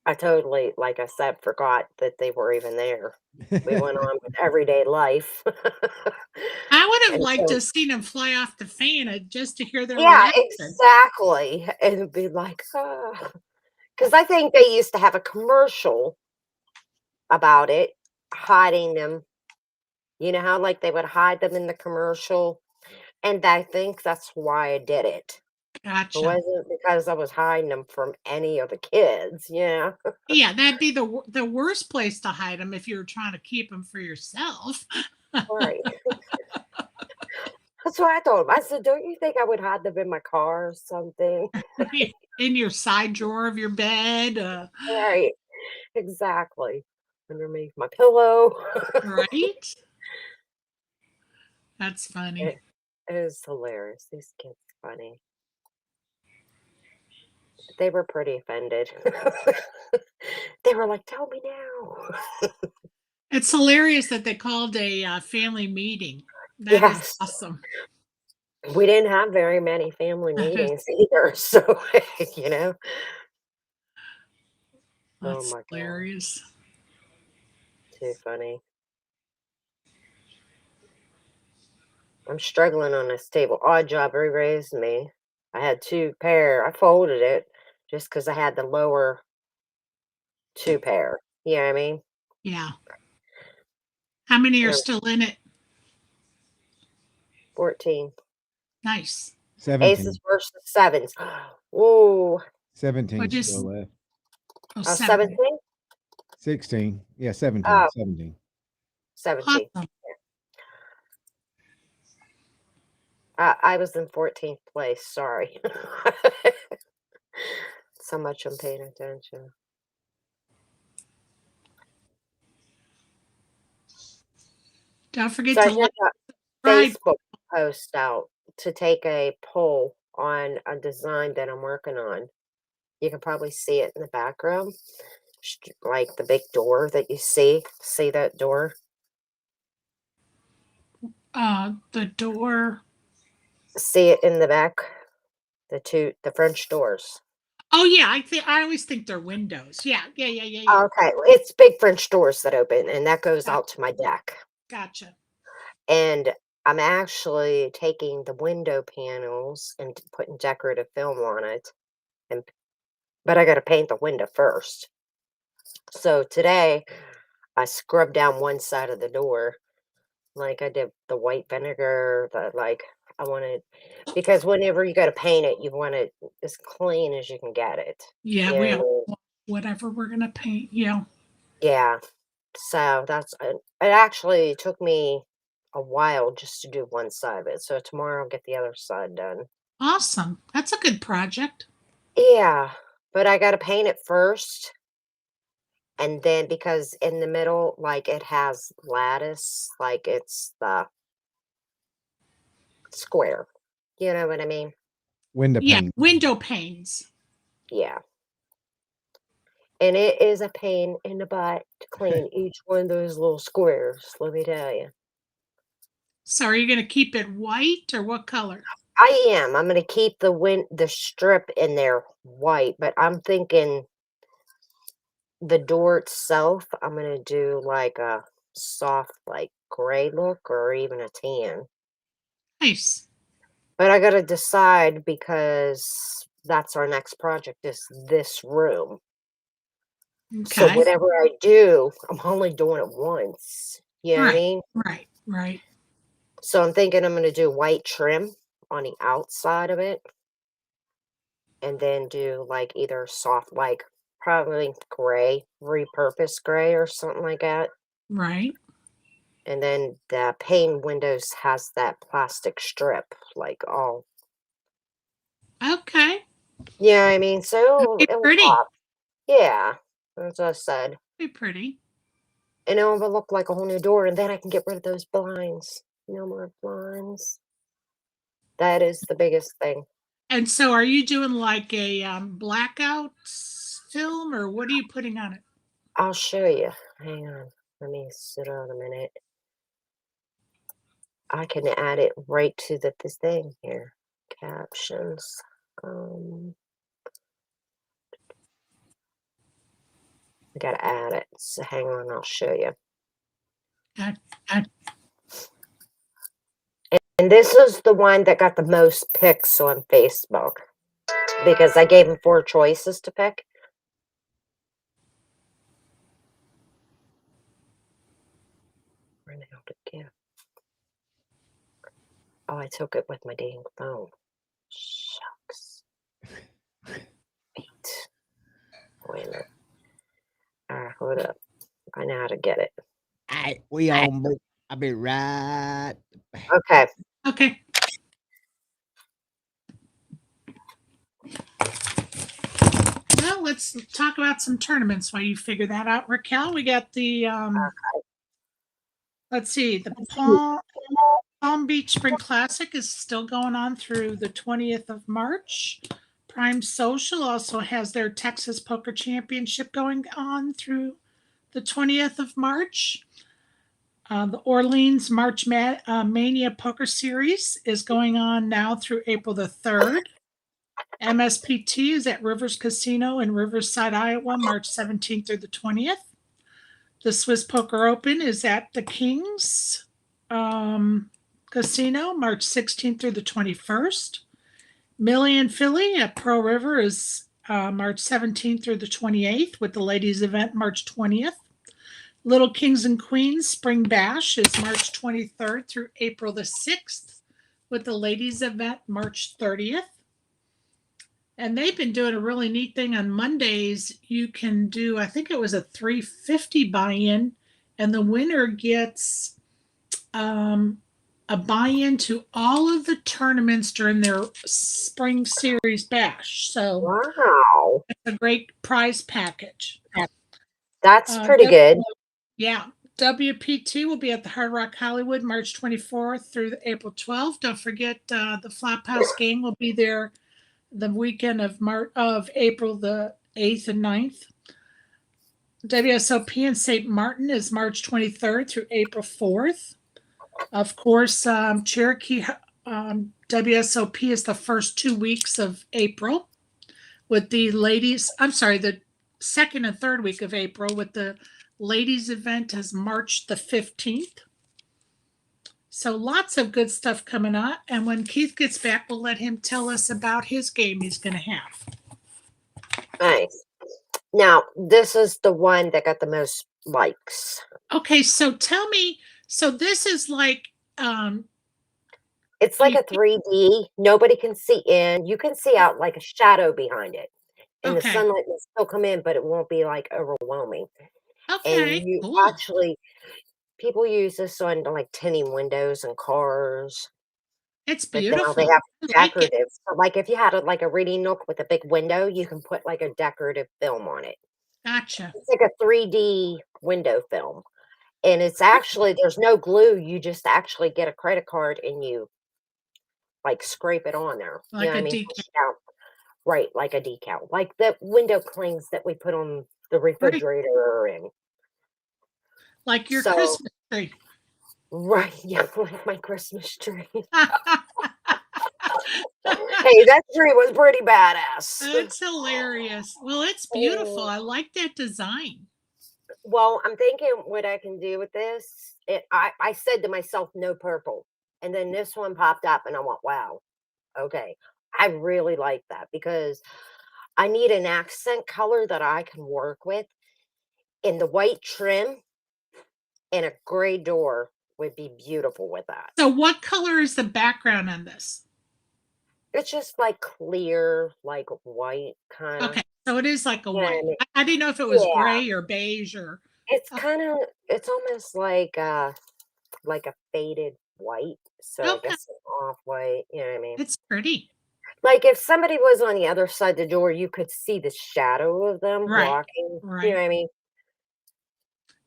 I totally, like I said, forgot that they were even there. We went on with everyday life. I would have And liked so, to see them fly off the fan just to hear their yeah, reaction. exactly. And it'd be like, because I think they used to have a commercial about it, hiding them. You know how like they would hide them in the commercial? And I think that's why I did it. It Gotcha. wasn't because I was hiding them from any of the kids, yeah. Yeah, that'd be the worst place to hide them if you were trying to keep them for yourself. Right. That's what I told him. I said, don't you think I would hide them in my car or something? In your side drawer of your bed. Right. Exactly. Underneath my pillow. Right? That's funny. It is hilarious. These kids are funny. They were pretty offended. They were like, tell me now. It's hilarious that they called a family meeting. That is Yes. awesome. We didn't have very many family That is- meetings either. So, you know. Oh That's my God. hilarious. Too funny. I'm struggling on this table. Odd job re-raised me. I had two pair. I folded it just because I had the lower two pair. You know what I mean? Yeah. How many are Yeah. still in it? 14. Nice. 17. Aces versus sevens. Ooh. 17 What'd you still s- left. Oh, 17? 16. Yeah, 17. Oh. 17. 17. Awesome. I was in 14th place. Sorry. So much I'm paying attention. Don't forget So I to did like, a subscribe. Facebook post out to take a poll on a design that I'm working on. You can probably see it in the background, like the big door that you see. See that door? The door. See it in the back? The French doors. Oh yeah, I always think they're windows. Yeah. Okay, it's big French doors that open, and that goes Gotcha. out to my deck. Gotcha. And I'm actually taking the window panels and putting decorative film on it, but I got to paint the window first. So today, I scrubbed down one side of the door, like I did the white vinegar. I wanted because whenever you got to paint it, you want it as clean as you can get it. Yeah, You know we what I all mean? want whatever we're gonna paint. Yeah. Yeah. So it actually took me a while just to do one side of it. So tomorrow I'll get the other side done. Awesome. That's a good project. Yeah, but I got to paint it first. And then because in the middle, like it has lattice, like it's the square. You know what I mean? Window Yeah, pane. window panes. Yeah. And it is a pain in the butt to clean each one of those little squares, let me tell you. So are you gonna keep it white or what color? I am. I'm gonna keep the strip in there white, but I'm thinking the door itself, I'm gonna do like a soft, like gray look or even a tan. Nice. But I gotta decide because that's our next project is this room. So Okay. whatever I do, I'm only doing it once. You know what I Right. mean? Right. Right. So I'm thinking I'm gonna do white trim on the outside of it and then do like either soft like probably gray, repurposed gray or something like that. Right. And then the pane windows has that plastic strip, like all Okay. yeah, I mean, so Be it'll pretty. pop. Yeah, as I said. Be pretty. And it'll look like a whole new door, and then I can get rid of those blinds. No more blinds. That is the biggest thing. And so, are you doing like a blackout film, or what are you putting on it? I'll show you. Hang on. Let me sit down a minute. I can add it right to this thing here. Captions. I gotta add it. So hang on, I'll show you. Uh, uh, And this is the one that got the most picks on Facebook because I gave him 4 choices to pick. Where the hell did it go? Oh, I took it with my dang phone. Shucks. Wait. Wait a minute. Hold up. I know how to get it. We on. I'll be right. Okay. okay. Well, let's talk about some tournaments while you figure that out, Raquel. We got the let's see, the Palm Beach Spring Classic is still going on through the 20th of March. Prime Social also has their Texas Poker Championship going on through the 20th of March. The Orleans March Mania Poker Series is going on now through April the 3rd. MSPT is at Rivers Casino in Riverside, Iowa, March 17th through the 20th. The Swiss Poker Open is at the Kings Casino, March 16th through the 21st. Million Philly at Pearl River is March 17th through the 28th, with the ladies' event March 20th. Little Kings and Queens Spring Bash is March 23rd through April the 6th, with the ladies' event March 30th. And they've been doing a really neat thing on Mondays. You can do, I think it was a $350 buy-in, and the winner gets a buy-in to all of the tournaments during their spring series bash. So Wow. it's a great prize package. That's pretty good. Yeah. WPT will be at the Hard Rock Hollywood March 24th through April 12th. Don't forget the Flophouse Gang will be there the weekend of April the 8th and 9th. WSOP in St. Martin is March 23rd through April 4th. Of course, Cherokee WSOP is the first 2 weeks of April, with the the second and third week of April, with the ladies event is March the 15th. So lots of good stuff coming up. And when Keith gets back, we'll let him tell us about his game he's going to have. Nice. Now, this is the one that got the most likes. Okay, so tell me, so this is like it's like a 3D. Nobody can see in. You can see out like a shadow behind it. And the sunlight will still come in, but it won't be like overwhelming. Okay, And you cool. actually people use this on like tinting windows and cars. It's But beautiful. now they have Like decorative. So like if you had like a reading nook with a big window, you can put like a decorative film on it. Gotcha. It's like a 3D window film. And it's actually there's no glue. You just actually get a credit card and you like scrape it on there. You Like know what a I mean? decal. Right, like a decal. Like the window clings that we put on the Right. refrigerator and Like your so Christmas tree. right, yeah, like my Christmas tree. Hey, that tree was pretty badass. It's hilarious. Well, it's beautiful. I like that design. Well, I'm thinking what I can do with this. I said to myself, no purple. And then this one popped up and I went, wow. Okay. I really like that because I need an accent color that I can work with. And the white trim and a gray door would be beautiful with that. So what color is the background on this? It's just like clear, like white kind of. Okay, so it is like a You know what I white. mean? I didn't know if it was Yeah. gray or beige or. It's Oh, kind of, it's almost like a faded white. So I okay, guess an off white. You know what I mean? it's pretty. Like if somebody was on the other side of the door, you could see the shadow of them Right, walking. You know right. what I mean?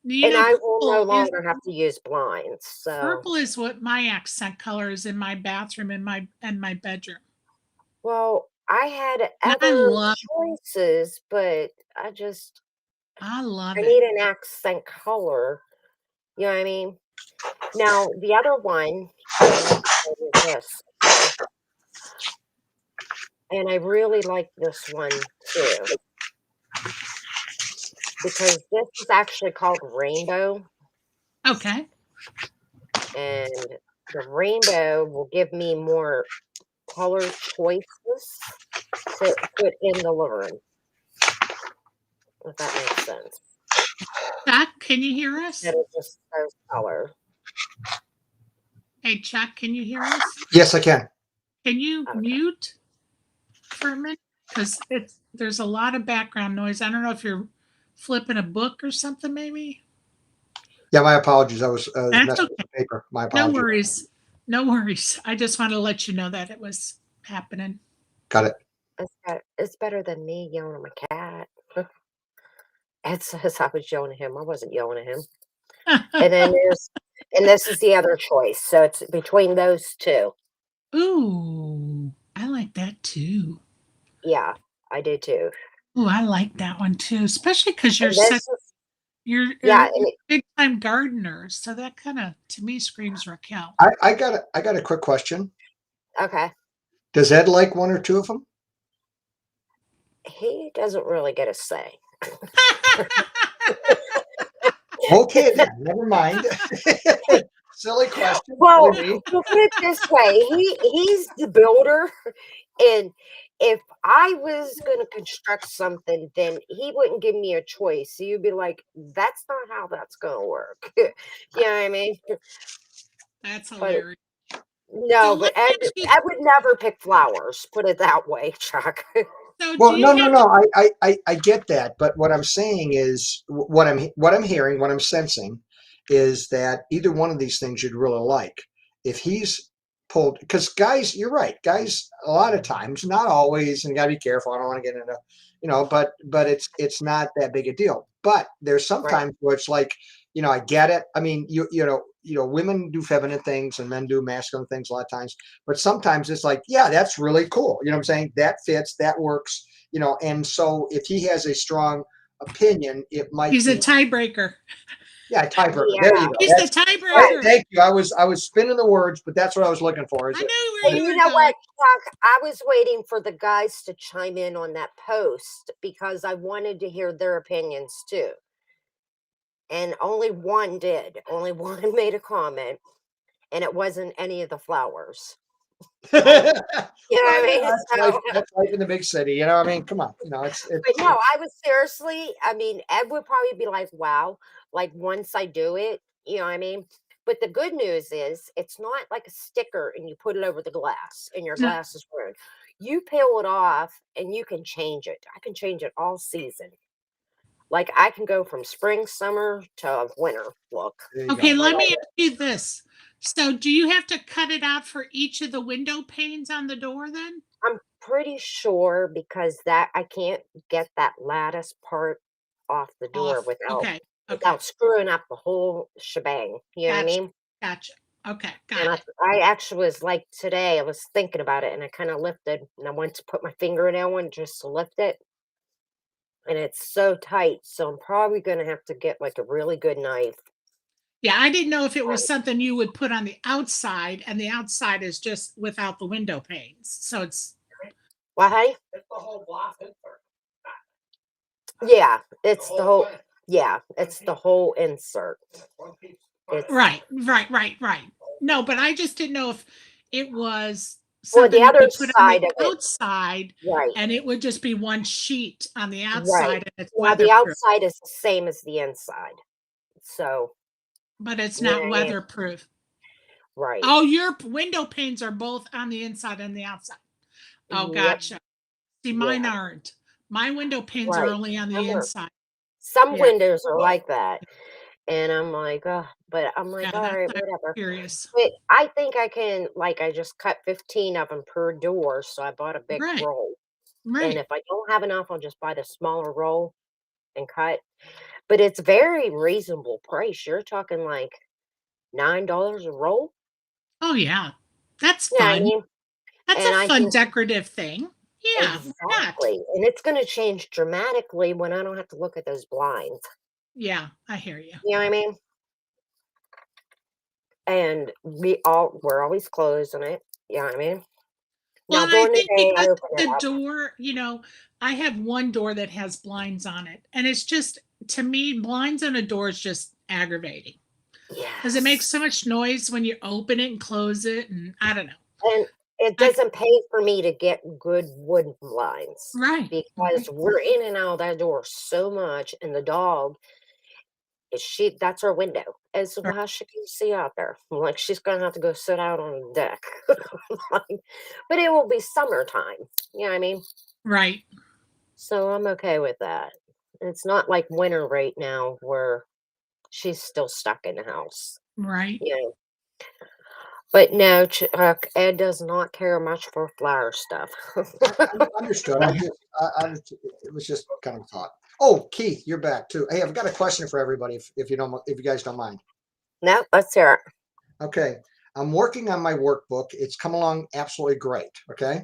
You And know, I will no purple is longer have to use blinds. So, what my accent color is in my bathroom in my bedroom. well, I had And other choices, but I love I it. need an accent color. You know what I mean? Now, the other one is this. And I really like this one too, because this is actually called Rainbow. Okay. And the rainbow will give me more color choices to put in the living room, if that makes sense. Chuck, can you hear us? Instead of just those color. Hey, Chuck, can you hear us? Yes, I can. Can you Okay. mute for a minute? Because there's a lot of background noise. I don't know if you're flipping a book or something, maybe. Yeah, my apologies. I was That's messing okay. with the paper. My No apologies. worries. No worries. I just want to let you know that it was happening. Got it. It's better than me yelling at my cat. Ed says I was yelling at him. I wasn't yelling at him. And then this is the other choice. So it's between those two. Ooh, I like that too. Yeah, I do too. Ooh, I like that one too, especially because And this is, you're yeah, a big time gardener. So that kind of to me screams Raquel. I got a quick question. okay. Does Ed like one or two of them? He doesn't really get a say. Okay, then, never mind. Silly question. Well, silly me. we'll put it this way. He's the builder, and if I was gonna construct something, then he wouldn't give me a choice. So you'd be like, "That's not how that's gonna work." You know what I mean? That's But hilarious. no, So but let me ask you. Ed would never pick flowers. Put it that way, Chuck. So do Well, you no, have no. I get that, but what I'm saying is what I'm hearing, what I'm sensing, is that either one of these things you'd really like. If he's pulled, because guys, you're right. Guys, a lot of times, not always, and you gotta be careful. I don't want to get into, but it's not that big a deal. But there's Right. sometimes where it's like, I get it. I mean, women do feminine things and men do masculine things a lot of times. But sometimes it's like, yeah, that's really cool. You know what I'm saying? That fits, that works, and so if he has a strong opinion, it might he's a be, tiebreaker. yeah, tiebreaker. Yeah. There you go. He's That's, the tiebreaker. thank you. I was spinning the words, but that's what I was looking for. Is I it? knew where And you you were know going. what, Chuck? I was waiting for the guys to chime in on that post because I wanted to hear their opinions too. And only one did. Only one made a comment, and it wasn't any of the flowers. You know what I mean? That's life in the big city. I mean, come on. It's But no, I was seriously, I mean, Ed would probably be like, wow, like once I do it, you know what I mean? But the good news is it's not like a sticker and you put it over the glass and your No. glass is ruined. You peel it off and you can change it. I can change it all season. Like I can go from spring, summer to winter look. there you Okay, go. let me ask you this. So do you have to cut it out for each of the window panes on the door then? I'm pretty sure because that I can't get that lattice part off the door Off. without Okay. Okay. without screwing up the whole shebang. You know what I Gotcha. mean? Gotcha. Okay. And Got it. I actually was like today, I was thinking about it and I kind of lifted and I went to put my finger in that one just to lift it. And it's so tight. So I'm probably going to have to get like a really good knife. Yeah, I didn't know if it was something you would put on the outside, and the outside is just without the window panes. So it's Well, hey? It's the whole block. Yeah, it's the whole, yeah, it's the whole insert. It's right. No, but I just didn't know if it was something the that other we put on side the of it, outside, right, and it would just be one sheet on the right. outside, and it's Now the weatherproof, outside is the same as the inside. So, but it's you know not what I mean? weatherproof. Right. Oh, your window panes are both on the inside and the outside. Oh, Yep. gotcha. See, Yeah. mine aren't. My window panes are Right. only on the Some are, inside. some Yeah, windows are like that. And I'm like, oh, but I'm like, yeah, all that's right, I'm whatever. curious. But I think I can, like, I just cut 15 of them per door. So I bought a big Right, roll. And right. if I don't have enough, I'll just buy the smaller roll and cut. But it's very reasonable price. You're talking like $9 a roll. Oh, yeah. That's Yeah, I fun. mean, That's and a I fun can decorative thing. Yeah, why not? exactly. And it's going to change dramatically when I don't have to look at those blinds. Yeah, I hear you. You know what I mean? And we're always closing it. You know what I mean? Well, Now and I during the think day, I because open it the up. door, I have one door that has blinds on it, and it's just, to me, blinds on a door is just aggravating because it makes Yes. so much noise when you open it and close it, and I don't know. And it I doesn't pay for me to get good wood blinds Right, because right, we're in and out of that door so much. And the dog, that's her window. As right, well as she can see out there. I'm like, she's gonna have to go sit out on the deck. Like, but it will be summertime. You know what I mean? right, So I'm okay with that. It's not like winter right now where she's still stuck in the house. right. You know. But no, Ed does not care much for flower stuff. Understood. It was just kind of a thought. Oh, Keith, you're back too. Hey, I've got a question for everybody, if you don't, if you guys don't mind. No, let's hear it. Okay, I'm working on my workbook. It's come along absolutely great. Okay.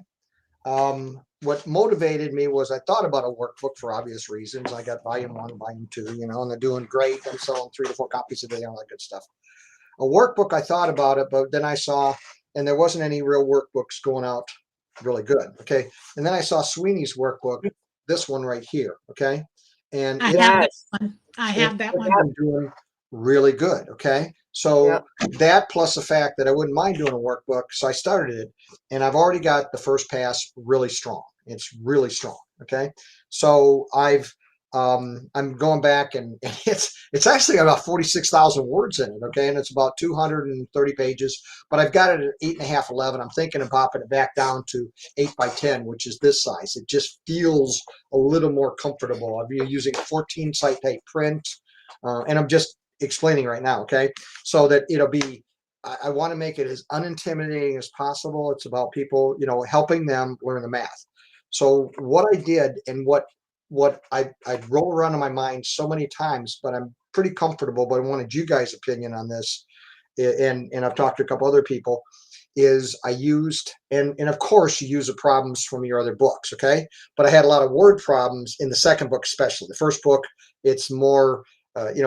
What motivated me was I thought about a workbook for obvious reasons. I got volume 1, volume 2, and they're doing great. I'm selling 3 to 4 copies a day, all that good stuff. A workbook, I thought about it, but then I saw, and there wasn't any real workbooks going out really good. Okay. And then I saw Sweeney's workbook, this one right here. Okay. And I it's have that Yes. one. I it's have that one. been doing really good. Okay. So Yep. that plus the fact that I wouldn't mind doing a workbook. So I started it and I've already got the first pass really strong. It's really strong. Okay. So I'm going back and it's actually about 46,000 words in it. Okay. And it's about 230 pages, but I've got it at 8.5, 11. I'm thinking of popping it back down to 8 by 10, which is this size. It just feels a little more comfortable. I'll be using a 14 site type print. And I'm just explaining right now. Okay. So that it'll be, I want to make it as unintimidating as possible. It's about people, helping them learn the math. So what I did and what I'd roll around in my mind so many times, but I'm pretty comfortable. But I wanted you guys' opinion on this, and I've talked to a couple other people. Is I used and of course you use the problems from your other books, okay? But I had a lot of word problems in the second book, especially the first book. It's more,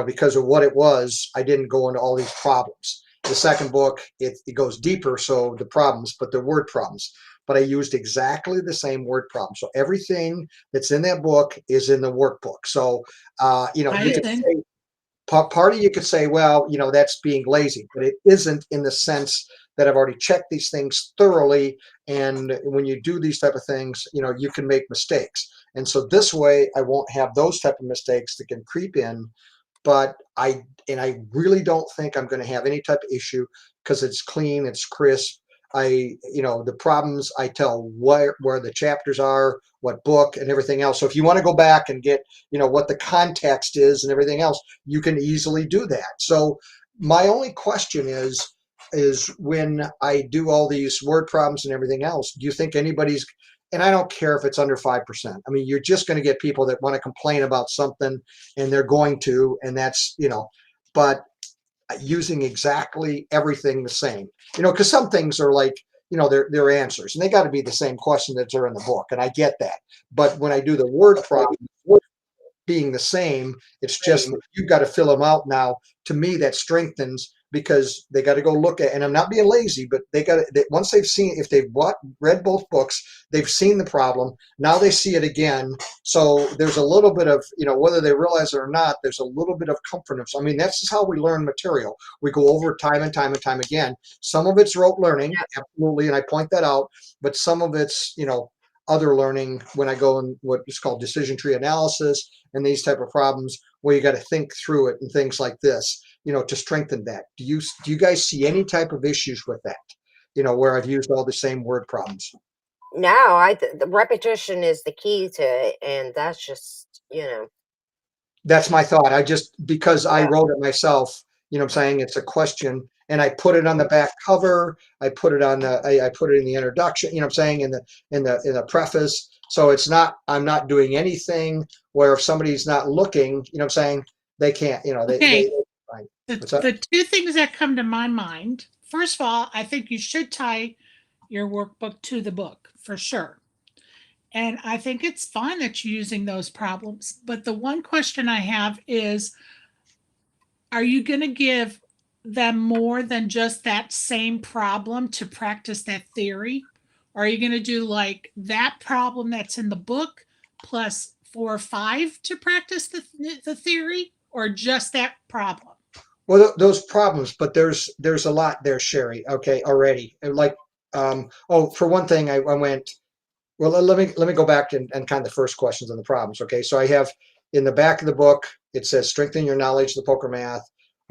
because of what it was. I didn't go into all these problems. The second book, it goes deeper, so the problems, but the word problems. But I used exactly the same word problem. So everything that's in that book is in the workbook. So, you I could think. say, part of you could say, well, that's being lazy, but it isn't in the sense that I've already checked these things thoroughly. And when you do these type of things, you can make mistakes. And so this way I won't have those type of mistakes that can creep in. But I really don't think I'm going to have any type of issue because it's clean, it's crisp. The problems I tell where the chapters are, what book and everything else. So if you want to go back and get, what the context is and everything else, you can easily do that. So my only question is when I do all these word problems and everything else, do you think anybody's, and I don't care if it's under 5%. I mean, you're just going to get people that want to complain about something and they're going to, and that's, but using exactly everything the same, because some things are like, they're answers and they got to be the same question that are in the book. And I get that. But when I do the word problem being the same, it's just that you've got to fill them out now. To me, that strengthens because they got to go look at, and I'm not being lazy, but once they've seen, if they've read both books, they've seen the problem. Now they see it again. So there's a little bit of, whether they realize it or not, there's a little bit of comfort. I mean, that's just how we learn material. We go over it time and time and time again. Some of it's rote learning, absolutely, and I point that out, but some of it's, other learning when I go in what is called decision tree analysis and these type of problems where you got to think through it and things like this, to strengthen that. Do you guys see any type of issues with that? Where I've used all the same word problems? No, the repetition is the key to it, and that's just, That's my thought. Because I wrote it myself, I'm saying, it's a question, and I put it on the back cover. I put it on I put it in the introduction, I'm saying, in the preface. So it's not, I'm not doing anything where if somebody's not looking, I'm saying, they can't, Okay. they The two things that come to my mind, first of all, I think you should tie your workbook to the book for sure. And I think it's fine that you're using those problems. But the one question I have is, are you going to give them more than just that same problem to practice that theory? Or are you going to do like that problem that's in the book plus 4 or 5 to practice the theory, or just that problem? Well, those problems, but there's a lot there, Sherry. Okay, already. Like, for one thing, I went. Well, let me go back and kind of the first questions on the problems. Okay, so I have in the back of the book, it says strengthen your knowledge of the poker math.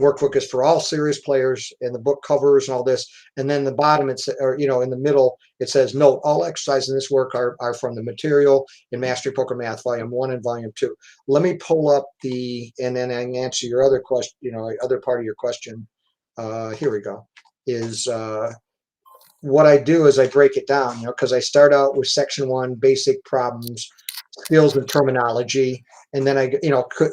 Workbook is for all serious players, and the book covers and all this. And then the bottom, in the middle, it says note all exercises in this work are from the material in Mastery Poker Math, Volume 1 and Volume 2. Let me pull up and then I can answer your other question. Other part of your question. Here we go. Is what I do is I break it down, because I start out with section 1, basic problems, skills and terminology. And then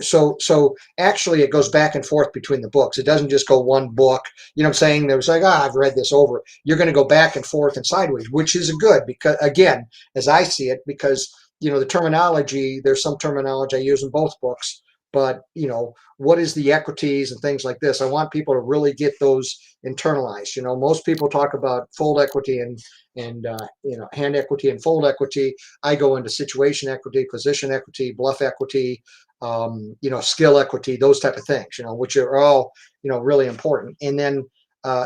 so actually it goes back and forth between the books. It doesn't just go one book, I'm saying. There's like, I've read this over. You're going to go back and forth and sideways, which is good because, again, as I see it, because, the terminology, there's some terminology I use in both books, but, what is the equities and things like this? I want people to really get those internalized. Most people talk about fold equity and hand equity and fold equity. I go into situation equity, position equity, bluff equity, skill equity, those type of things, which are all, really important. And then,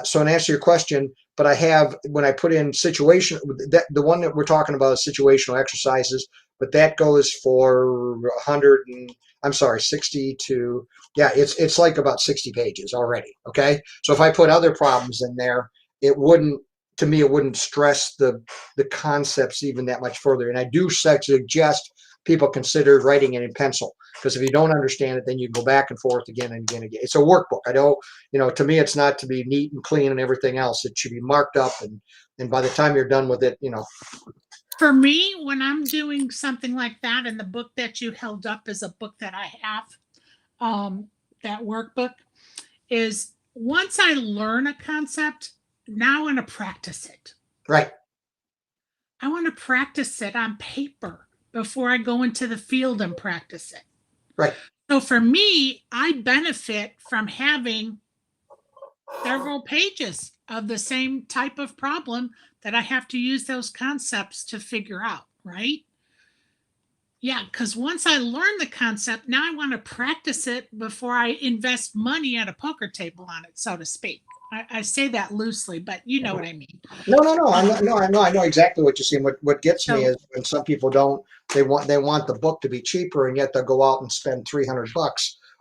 so in answer to your question, but I have, when I put in situation, the one that we're talking about is situational exercises, but that goes for 60 to, it's like about 60 pages already. Okay. So if I put other problems in there, it wouldn't stress the concepts even that much further. And I do suggest people consider writing it in pencil, because if you don't understand it, then you go back and forth again and again and again. It's a workbook. I don't, to me, it's not to be neat and clean and everything else. It should be marked up, and by the time you're done with it, For me, when I'm doing something like that, and the book that you held up is a book that I have, that workbook, is once I learn a concept, now I want to practice it. Right. I want to practice it on paper before I go into the field and practice it. Right. So for me, I benefit from having several pages of the same type of problem that I have to use those concepts to figure out, right? Yeah, because once I learn the concept, now I want to practice it before I invest money at a poker table on it, so to speak. I say that loosely, but you know what I mean. No. I know exactly what you're saying. What gets me is when some people they want the book to be cheaper, and yet they'll go out and spend $300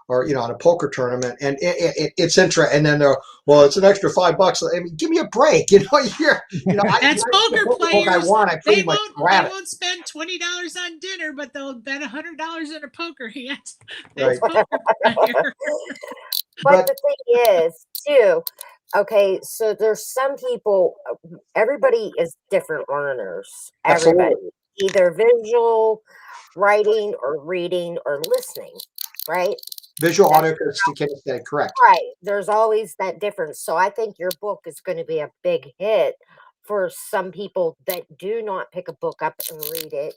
or on a poker tournament, and it's interesting. And then it's an extra $5. I mean, give me a break. That's poker players. I won't spend $20 on dinner, but they'll bet $100 in a poker hand. That's right. Poker player. But the thing is, too, okay, so there's some people, everybody is different learners. Everybody, either visual, writing, or reading, or listening, right? Visual, audio, kinesthetic, correct. Right. There's always that difference. So I think your book is going to be a big hit for some people that do not pick a book up and read it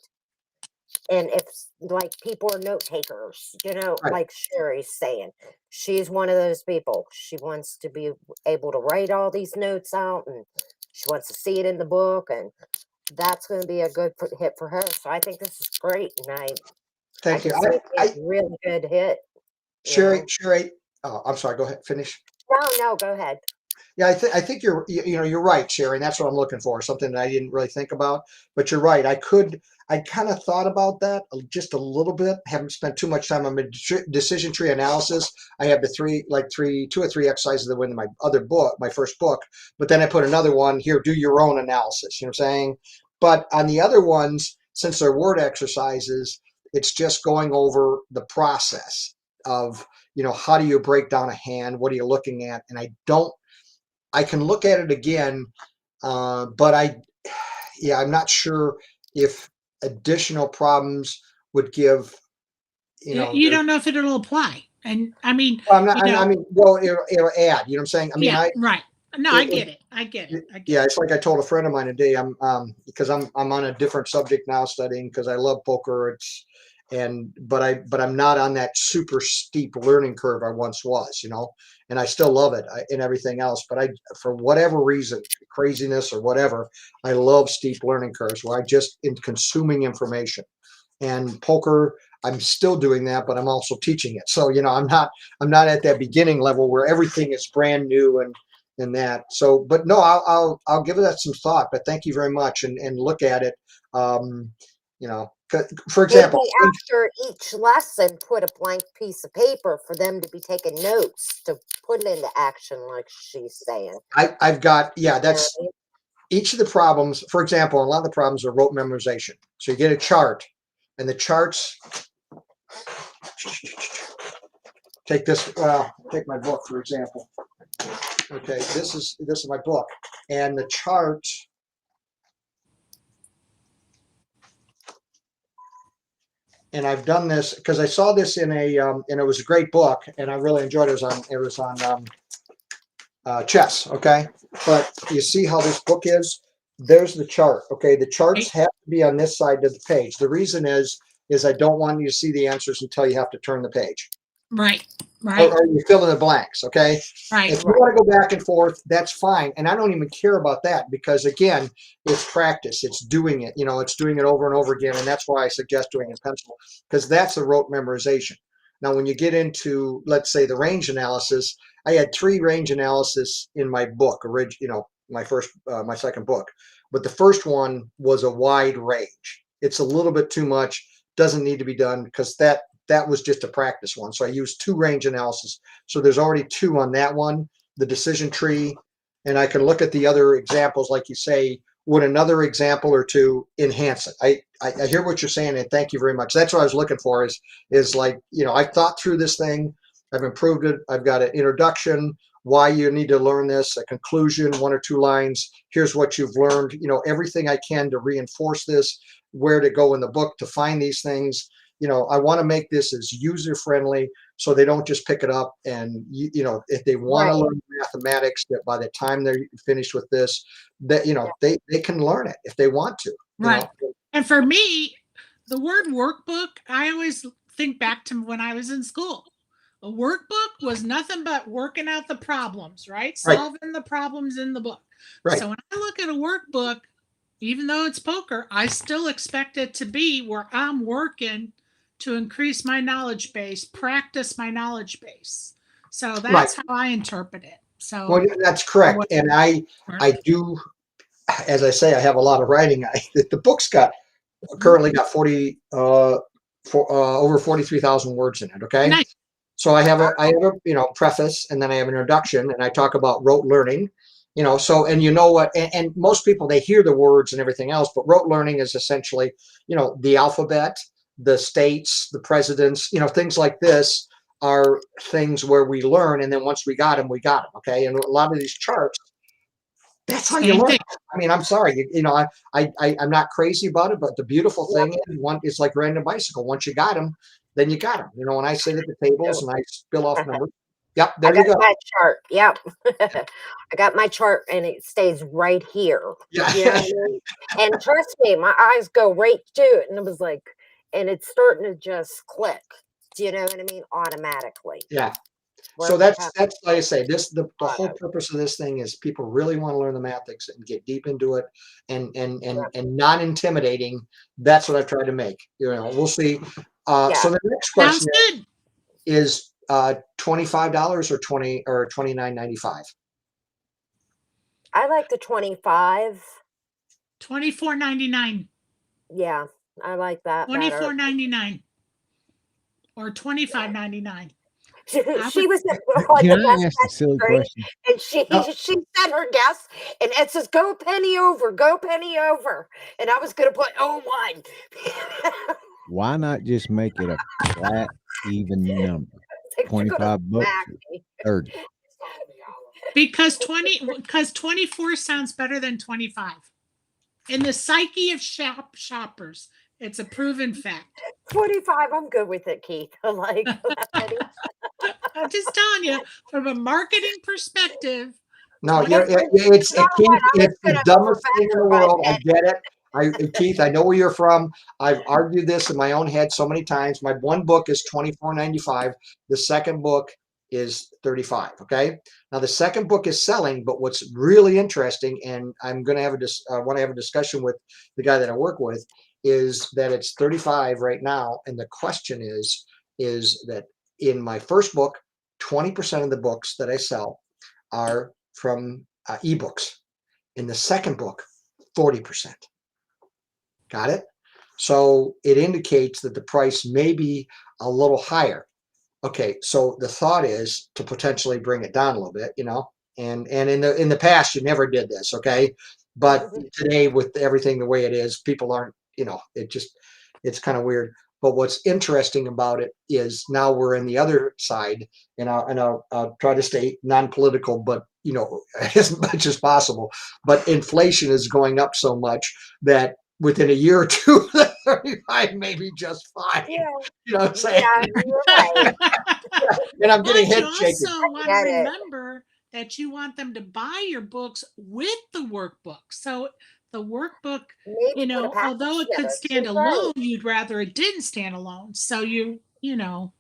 And if like people are note takers, Right. like Sherry's saying, she's one of those people. She wants to be able to write all these notes out, and she wants to see it in the book, and that's going to be a good hit for her. So I think this is great, and I Thank you. can see it being I a really good hit. Sherry. Oh, I'm sorry. Go ahead. Finish. No, go ahead. Yeah, I think you're right, Sherry. And that's what I'm looking for. Something that I didn't really think about, but you're right. I kind of thought about that just a little bit. Haven't spent too much time on decision tree analysis. I have the two or three exercises that went in my other book, my first book. But then I put another one here. Do your own analysis. You know what I'm saying? But on the other ones, since they're word exercises, it's just going over the process of how do you break down a hand? What are you looking at? And I can look at it again, but I'm not sure if additional problems would give, You don't know if it'll apply. And I mean, well, I'm not, you know, I mean, well, it'll add, you know what I'm saying? I mean, yeah, right. No, I it- get it. I get it. I get yeah, it. it's like I told a friend of mine today, because I'm on a different subject now studying because I love poker. But I'm not on that super steep learning curve I once was, and I still love it and everything else. But for whatever reason, craziness or whatever, I love steep learning curves where I just in consuming information. And poker, I'm still doing that, but I'm also teaching it. So I'm not at that beginning level where everything is brand new and that. So, but no, I'll give that some thought. But thank you very much, and look at it. For example, Maybe after each lesson, put a blank piece of paper for them to be taking notes to put it into action, like she's saying. I've got that's Right? each of the problems. For example, a lot of the problems are rote memorization. So you get a chart, and the charts. Take this. Take my book for example. Okay, this is my book, and the chart. And I've done this because I saw this in and it was a great book, and I really enjoyed it. It was on chess. Okay, but you see how this book is? There's the chart. Okay, the charts have to be on this side of the page. The reason is I don't want you to see the answers until you have to turn the page. Right. Right. Or you fill in the blanks. Okay. Right. If you want to go back and forth, that's fine. And I don't even care about that because, again, it's practice. It's doing it. It's doing it over and over again. And that's why I suggest doing it in pencil, because that's a rote memorization. Now, when you get into, let's say, the range analysis, I had 3 range analysis in my book, my second book. But the first one was a wide range. It's a little bit too much. Doesn't need to be done because that was just a practice one. So I used 2 range analysis. So there's already 2 on that one, the decision tree. And I can look at the other examples, like you say, would another example or 2 enhance it? I hear what you're saying, and thank you very much. That's what I was looking for is like, I thought through this thing. I've improved it. I've got an introduction, why you need to learn this, a conclusion, 1 or 2 lines. Here's what you've learned, everything I can to reinforce this, where to go in the book to find these things. I want to make this as user friendly so they don't just pick it up and if they want to learn mathematics, that by the time they're finished with this, that they can learn it if they want to. Right. And for me, the word workbook, I always think back to when I was in school. A workbook was nothing but working out the problems, right? Solving the problems in the book. Right. So when I look at a workbook, even though it's poker, I still expect it to be where I'm working to increase my knowledge base, practice my knowledge base. So that's how I interpret it. So well, that's correct. And I do, as I say, I have a lot of writing. The book's currently got over 43,000 words in it. Okay. Nice. So I have a preface, and then I have an introduction, and I talk about rote learning. So, and what, and most people, they hear the words and everything else, but rote learning is essentially, the alphabet, the states, the presidents, things like this are things where we learn. And then once we got them, we got them. Okay. And a lot of these charts, that's how you learn. I mean, I'm sorry, I'm not crazy about it, but the beautiful thing is like riding a bicycle. Once you got them, then you got them. When I sit at the tables and I spill off numbers. Yep, there you go. My chart. Yep. I got my chart and it stays right here. Yeah. You know what I mean? And trust me, my eyes go right to it. And it was like, and it's starting to just click. Do you know what I mean? Automatically. Yeah. Where So we have that's like I say, the whole auto. purpose of this thing is people really want to learn the mathematics and get deep into it and not intimidating. That's what I've tried to make. You know, we'll see. So the next Sounds question good. is $25 or $29.95. I like the 25. $24.99. Yeah, I like that better. $24.99 or $25.99. She would- was at Can the I best ask a silly friend, question? and she No. she said her guess, and it says go penny over, and I was gonna put 01. Why not just make it a flat, even number? Like, you're gonna 25 bucks, smack me. 30. Because 24 sounds better than 25. In the psyche of shoppers, it's a proven fact. 25, I'm good with it, Keith. I'm like, I'm just telling you, from a marketing perspective, No, You know it's what? I was the gonna dumbest go thing in the back world. to I get it. Keith, I know where you're from. I've argued this in my own head so many times. My one book is $24.95. The second book is $35. Okay. Now the second book is selling, but what's really interesting, and I'm going to have want to have a discussion with the guy that I work with, is that it's $35 right now. And the question is that in my first book, 20% of the books that I sell are from ebooks. In the second book, 40%. Got it? So it indicates that the price may be a little higher. Okay, so the thought is to potentially bring it down a little bit, you know. And in the past, you never did this, okay? But today, with everything the way it is, people aren't, you know, it's kind of weird. But what's interesting about it is now we're in the other side, and I'll try to stay non-political, but you know, as much as possible. But inflation is going up so much that within a year or two, the 35 may be just fine. Yeah. You know what I'm saying? Yeah, you're right. And I'm getting but head you shaking. also want to Get it. remember that you want them to buy your books with the workbook. So the workbook, Maybe you put a know, package although it together. could stand She's right. alone, you'd rather it didn't stand alone. So you know,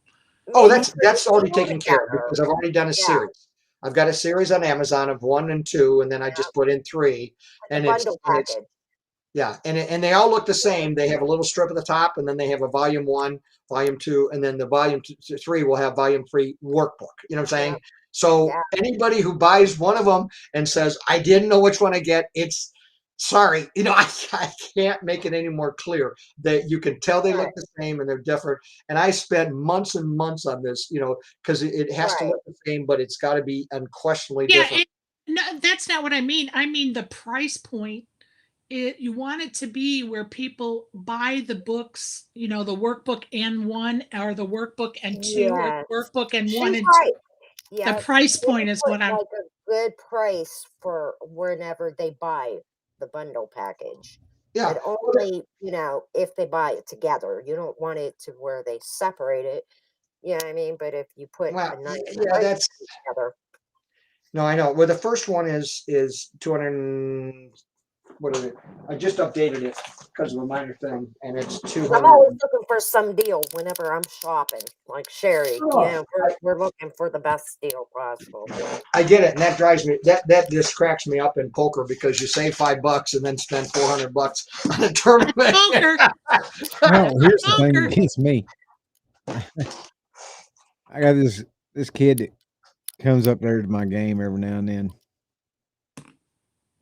Oh, Maybe put that's a already deal taken care of together. because I've already done a Yeah. series. I've got a series on Amazon of 1 and 2, and then I just put in 3. The And bundle it's package. yeah, and they all look the same. They have a little strip at the top, and then they have a volume 1, volume 2, and then the volume 3 will have volume 3 workbook. You know what I'm saying? Yeah. So Yeah. anybody who buys one of them and says, I didn't know which one I get, it's sorry. You know, I can't make it any more clear that you can tell they look the same and they're different. And I spent months and months on this, you know, because it has to Right. look the same, but it's got to be unquestionably yeah, different. no, that's not what I mean. I mean the price point. You want it to be where people buy the books, you know, the workbook and 1, or the workbook and 2, or Yes. the workbook and She's 1 and right. 2. Yeah. The price Maybe point is put what I'm. like a good price for whenever they buy the bundle package. Yeah. But only, you know, if they buy it together. You don't want it to where they separate it. You know what I mean? But if you put Well, a nice yeah, price that's together. no, I know. Well, the first one is 200. What is it? I just updated it because of a minor thing, and it's 'Cause 200. I'm always looking for some deal whenever I'm shopping. Like Sherry, Oh, you know, we're looking for the best deal possible. I get it, and that drives me. That just cracks me up in poker because you save $5 and then spend $400 on a tournament. Poker. No, here's the thing Poker. that gets me. I got this kid that comes up there to my game every now and then.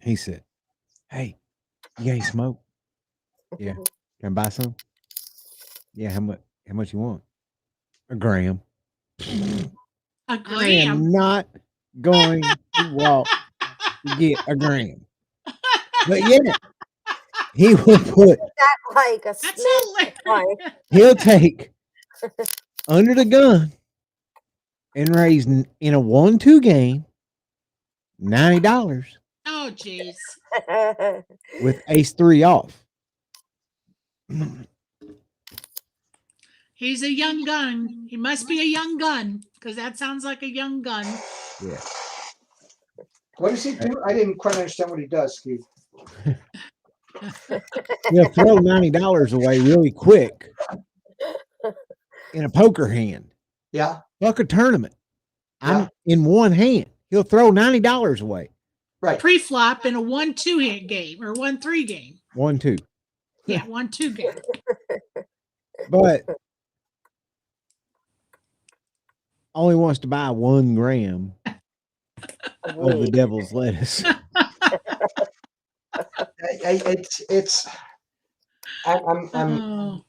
He said, "Hey, you got any smoke? Yeah. Can I buy some? Yeah. How much you want? A gram. A I gram. am not going to walk to get a gram." But yeah, he will put. That like a That's snake. hilarious. He'll take under the gun and raise in a 1-2 game $90 Oh, jeez. with ace 3 off. He's a young gun. He must be a young gun because that sounds like a young gun. Yeah. What does he do? I didn't quite understand what he does, Steve. He'll throw $90 away really quick in a poker hand. Yeah. Fuck a tournament. I'm Yeah. in one hand. He'll throw $90 away. Right. Pre-flop in a 1-2 hand game or 1-3 game. 1-2. Yeah, 1-2 game. But only wants to buy 1 gram of the Weed. devil's lettuce. I'm Oh,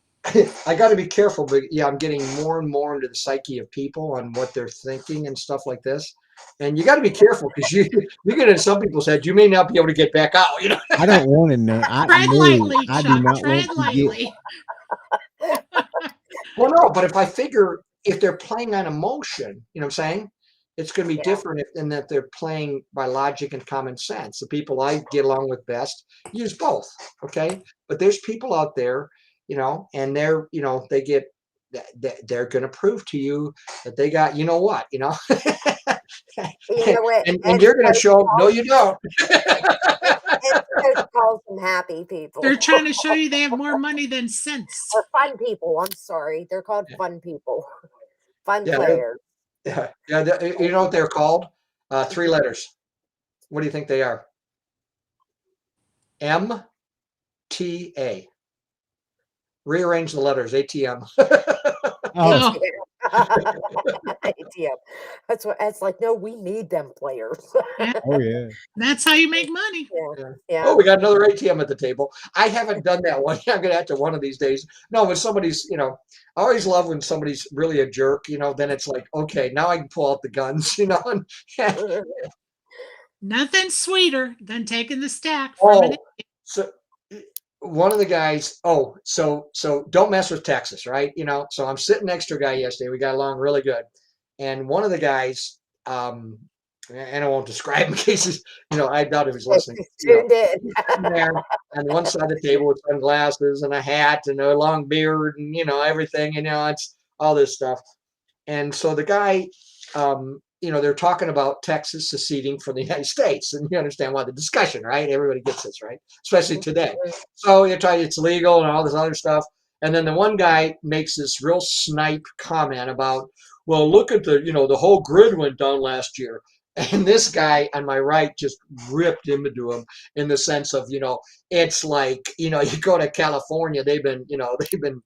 I got to be careful, but yeah, I'm getting more and more into the psyche of people and what they're thinking and stuff like this. And you got to be careful because you get in some people's head, you may not be able to get back out. You know. I don't want to know. tread lightly, I do Chuck. not Tread want to get. lightly. Well, no, but if I figure if they're playing on emotion, you know what I'm saying? It's going to be Yeah. different in that they're playing by logic and common sense. The people I get along with best use both. Okay. But there's people out there, you know, and they're, you know, they get, they're going to prove to you that they got, you know what, you know, You know what? and you're going to show, no, you don't. Coach calls them happy people. They're trying to show you they have more money than sense. Or fun people. I'm sorry. They're called fun people. Fun Yeah, players. Yeah. You know what they're called? 3 letters. What do you think they are? MTA. Rearrange the letters. ATM. Oh, ATM. That's like, no, we need them players. oh yeah. That's how you make money. Yeah. Oh, we got another ATM at the table. I haven't done that one. I'm going to have to one of these days. No, when somebody's, you know, I always love when somebody's really a jerk, you know, then it's like, okay, now I can pull out the guns, you know. And, Nothing sweeter than taking the stack from an so one of the guys, so don't mess with Texas, right? You know, so I'm sitting next to a guy yesterday. We got along really good. And one of the guys, and I won't describe him in case he's, you know, I doubt he was listening. Tuned in. There on one side of the table with sunglasses and a hat and a long beard and, you know, everything, you know, it's all this stuff. And so the guy, you know, they're talking about Texas seceding from the United States, and you understand why the discussion, right? Everybody gets this, right? Especially today. So you try it's legal and all this other stuff. And then the one guy makes this real snipe comment about, well, look at the, you know, the whole grid went down last year. And this guy on my right just ripped into him in the sense of, you know, it's like, you know, you go to California, they've been doing,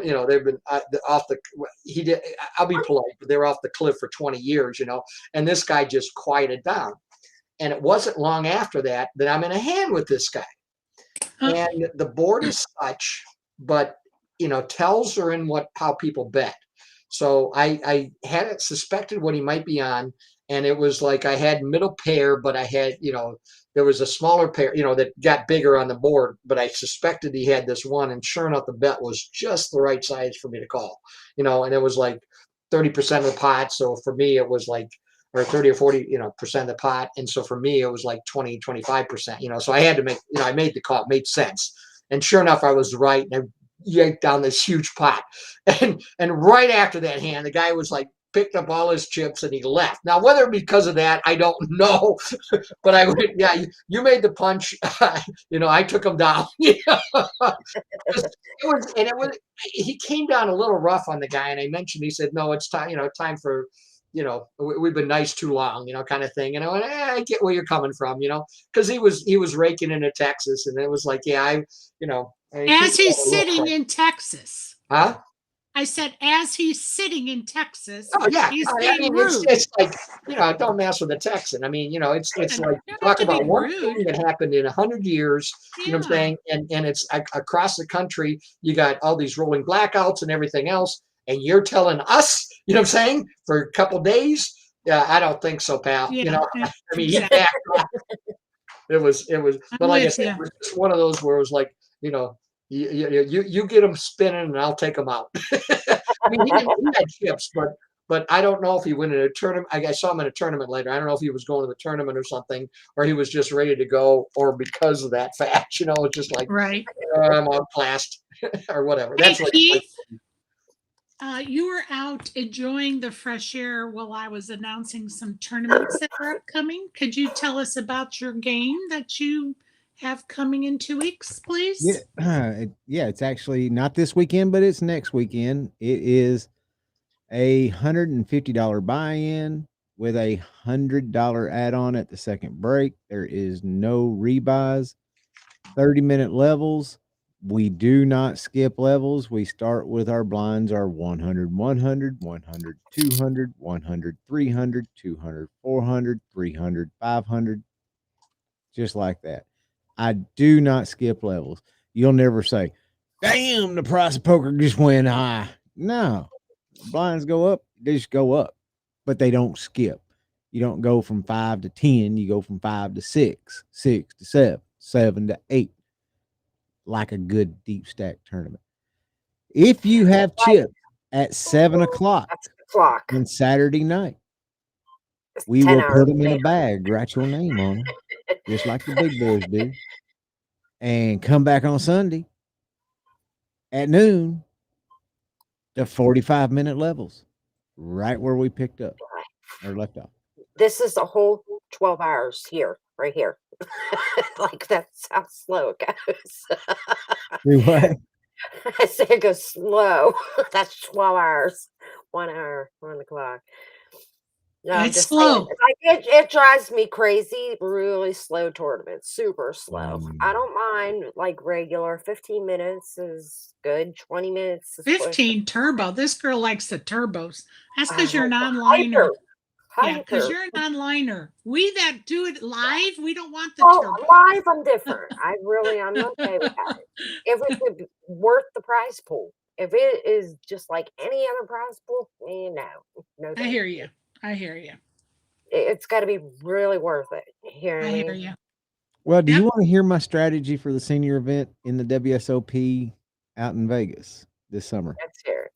you know, they've been off the, I'll be polite, but they're off the cliff for 20 years, you know, and this guy just quieted down. And it wasn't long after that I'm in a hand with this guy. And the board is such, but, you know, tells are in how people bet. So I hadn't suspected what he might be on. And it was like I had middle pair, but I had, you know, there was a smaller pair, you know, that got bigger on the board, but I suspected he had this one. And sure enough, the bet was just the right size for me to call, you know, and it was like 30% of the pot. So for me, it was like, or 30 or 40, you know, percent of the pot. And so for me, it was like 20, 25%, you know, so I had to make, you know, I made the call, it made sense. And sure enough, I was right. And I yanked down this huge pot. And right after that hand, the guy was like, picked up all his chips and he left. Now, whether because of that, I don't know. But I went, yeah, you made the punch. You know, I took him down. You know? He came down a little rough on the guy. And I mentioned, he said, no, it's time, you know, time for, you know, we've been nice too long, you know, kind of thing. And I went, I get where you're coming from, you know, because he was raking into Texas. And it was like, yeah, you know. As he's sitting in Texas. Huh? I said, as he's sitting in Texas, oh yeah, he's I being mean, rude. it's like, you know, don't mess with the Texan. I mean, you know, it's like talk about one thing that happened in 100 years. You know what I'm saying? And it's across the country. You got all these rolling blackouts and everything else, and you're telling us, you know what I'm saying, for a couple of days. Yeah, I don't think so, pal. Yeah, you know, I mean, exactly. it was. But like I said, you. it was just one of those where it was like, you know. You get them spinning and I'll take them out. I mean, he had chips, but I don't know if he went in a tournament. I saw him in a tournament later. I don't know if he was going to the tournament or something, or he was just ready to go, or because of that fact, you know, it's just like, right. I'm outclassed or whatever. Hey, That's what Keith, you were out enjoying the fresh air while I was announcing some tournaments that are upcoming. Could you tell us about your game that you have coming in 2 weeks, please? Yeah, yeah, it's actually not this weekend, but it's next weekend. It is a $150 buy-in with a $100 add-on at the second break. There is no rebuys. 30-minute levels. We do not skip levels. We start with our blinds are 100, 100, 100, 200, 100, 300, 200, 400, 300, 500, just like that. I do not skip levels. You'll never say, damn, the price of poker just went high. No, blinds go up, they just go up, but they don't skip. You don't go from 5 to 10, you go from 5 to 6, 6 to 7, 7 to 8, like a good deep stack tournament. If you have chips at 7 o'clock That's the clock. on Saturday night, It's we 10 will hours put them in a later. bag, write your name on them, just like the big boys do, and come back on Sunday at noon to 45-minute levels, right where we picked up or left off. This is a whole 12 hours here, right here. Like that's how slow it goes. Do what? I say it goes slow. That's 12 hours. 1 hour on the clock. No, I'm It's just slow. saying. Like it drives me crazy. Really slow tournaments, super slow. I don't mind like regular. 15 minutes is good. 20 minutes is 15 turbo. This girl likes the turbos. That's because you're an hyper, onliner. Yeah, because hyper. you're an onliner. We that do it live, we don't want the Oh, turbo. live, I'm different. I'm okay with that. If it's worth the prize pool. If it is just like any other prize pool, no. I thank hear you. I hear you. It's got to be really worth it. You hear I me? hear you. Well, do you Yep. want to hear my strategy for the senior event in the WSOP out in Vegas this summer? Let's hear it.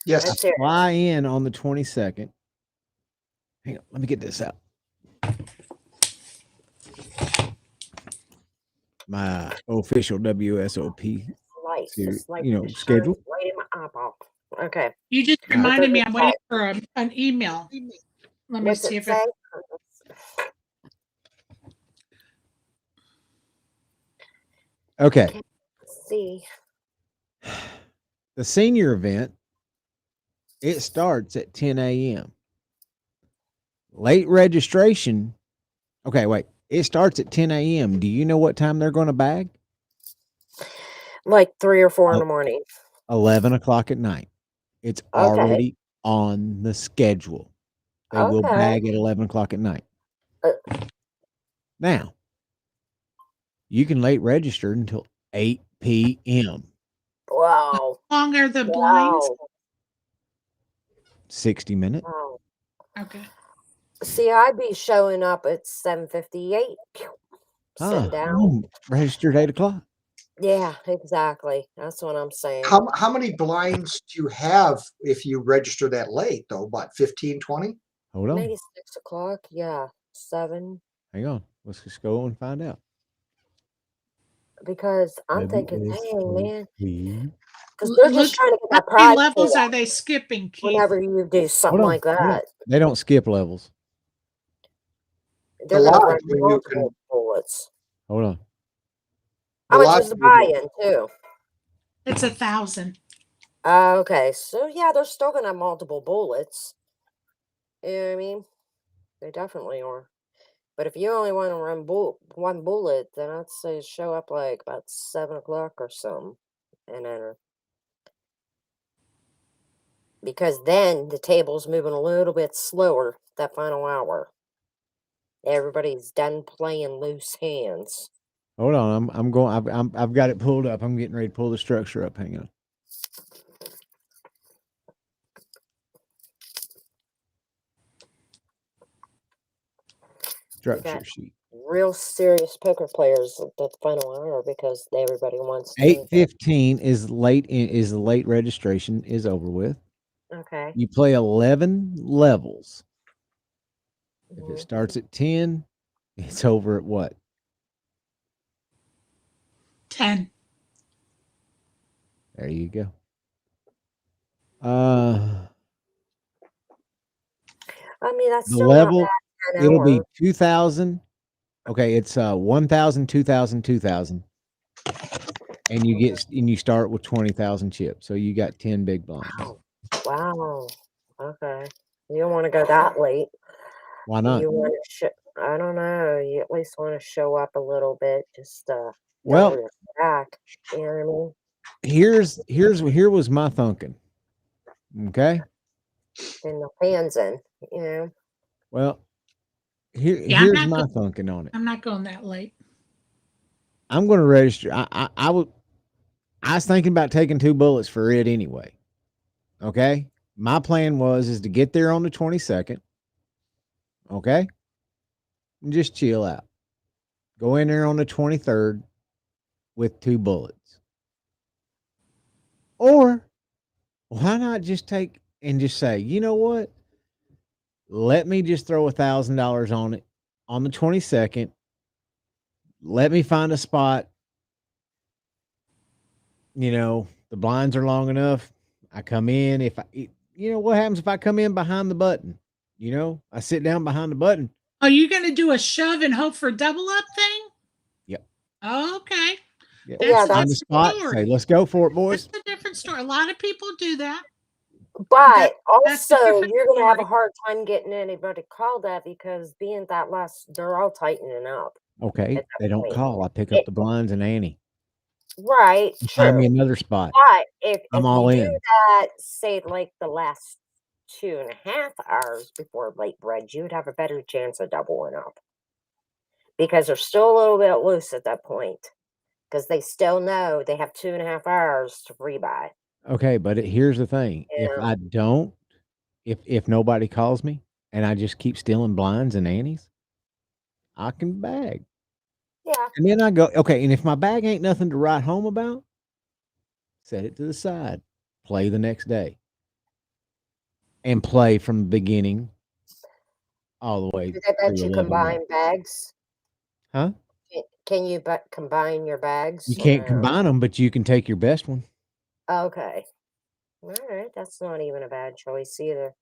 Yes. Let's hear it. Fly in on the 22nd. Hang on, let me get this out. My official WSOP Light, series, just like you know, the schedule. shine right in my eyeball. Okay. You just Yeah. reminded me. What I'm does it waiting for an email. Let me What's see it if say? it. Okay. Let's see. The senior event, it starts at 10 a.m. Late registration. Okay, wait. It starts at 10 a.m. Do you know what time they're going to bag? Like 3 or 4 in Oh. the morning. 11 o'clock at night. It's Okay. already on the schedule. They will Okay. bag at 11 o'clock at night. Now, you can late register until 8 p.m. Wow. How long are the blinds? Wow. 60 minutes. Wow. Okay. See, I'd be showing up at 7:58. Sitting down. I'm registered 8 o'clock. Yeah, exactly. That's what I'm saying. How many blinds do you have if you register that late though? About 15, 20? Hold on. Maybe 6 o'clock. Yeah, 7. Hang on. Let's just go and find out. Because I'm thinking, dang, man. Because they're just trying to get How that many prize levels pool are they skipping, Keith? whenever you do something Hold on, like hold on. that. They don't skip levels. They're The going to lodge, run when you multiple bullets. Hold on. How The much lodge is the will do- buy-in, too? It's 1,000. Okay, so yeah, they're still going to have multiple bullets. You know what I mean? They definitely are. But if you only want to run one bullet, then I'd say show up like about 7 o'clock or something and enter. Because then the table's moving a little bit slower that final hour. Everybody's done playing loose hands. Hold on. I'm going. I've got it pulled up. I'm getting ready to pull the structure up. Hang on. Structure sheet. Real serious poker players at the final hour because everybody wants to. 8:15 is late. Is the late registration is over with. Okay. You play 11 levels. If Mhm. it starts at 10, it's over at what? 10. There you go. I mean, that's The still level, not bad. 10 it'll be hours. 2,000 Okay, it's 1,000, 2,000, 2,000. And you start with 20,000 chips. So you got 10 big blinds. Wow. Okay. You don't want to go that late. Why not? You want to I don't know. You at least want to show up a little bit, just Well, double your back. You know what I mean? here was my thinking. Okay. And the fans in, you know. Well, Yeah, here's my thinking on it. I'm not going that late. I'm going to register. I was thinking about taking 2 bullets for it anyway. Okay. My plan is to get there on the 22nd. Okay. And just chill out. Go in there on the 23rd with 2 bullets. Or why not just take and just say, you know what? Let me just throw $1,000 on it on the 22nd. Let me find a spot. You know, the blinds are long enough. I come in. What happens if I come in behind the button? You know, I sit down behind the button. Are you going to do a shove and hope for double up thing? Yep. Okay. Yep. Yeah, Find a spot. Say, let's go for it, boys. That's a different story. A lot of people do that. But that's a also, different you're going to have a story. hard time getting anybody called at because being that they're all tightening up. Okay. at that They don't point. call. I pick up the blinds and Annie. Right. Find me True. another spot. But if I'm all you do in. that, say like the last 2.5 hours before late bread, you'd have a better chance of doubling up because they're still a little bit loose at that point because they still know they have 2.5 hours to rebuy. Okay, but here's the thing. If Yeah. I don't, if nobody calls me and I just keep stealing blinds and Annies, I can bag. Yeah. And then I go, okay, and if my bag ain't nothing to write home about, set it to the side. Play the next day. And play from the beginning all the way. Do they let through you 11 combine bags? Huh? Can you combine your bags? You can't combine them, but you can take your best one. Okay. All right. That's not even a bad choice either.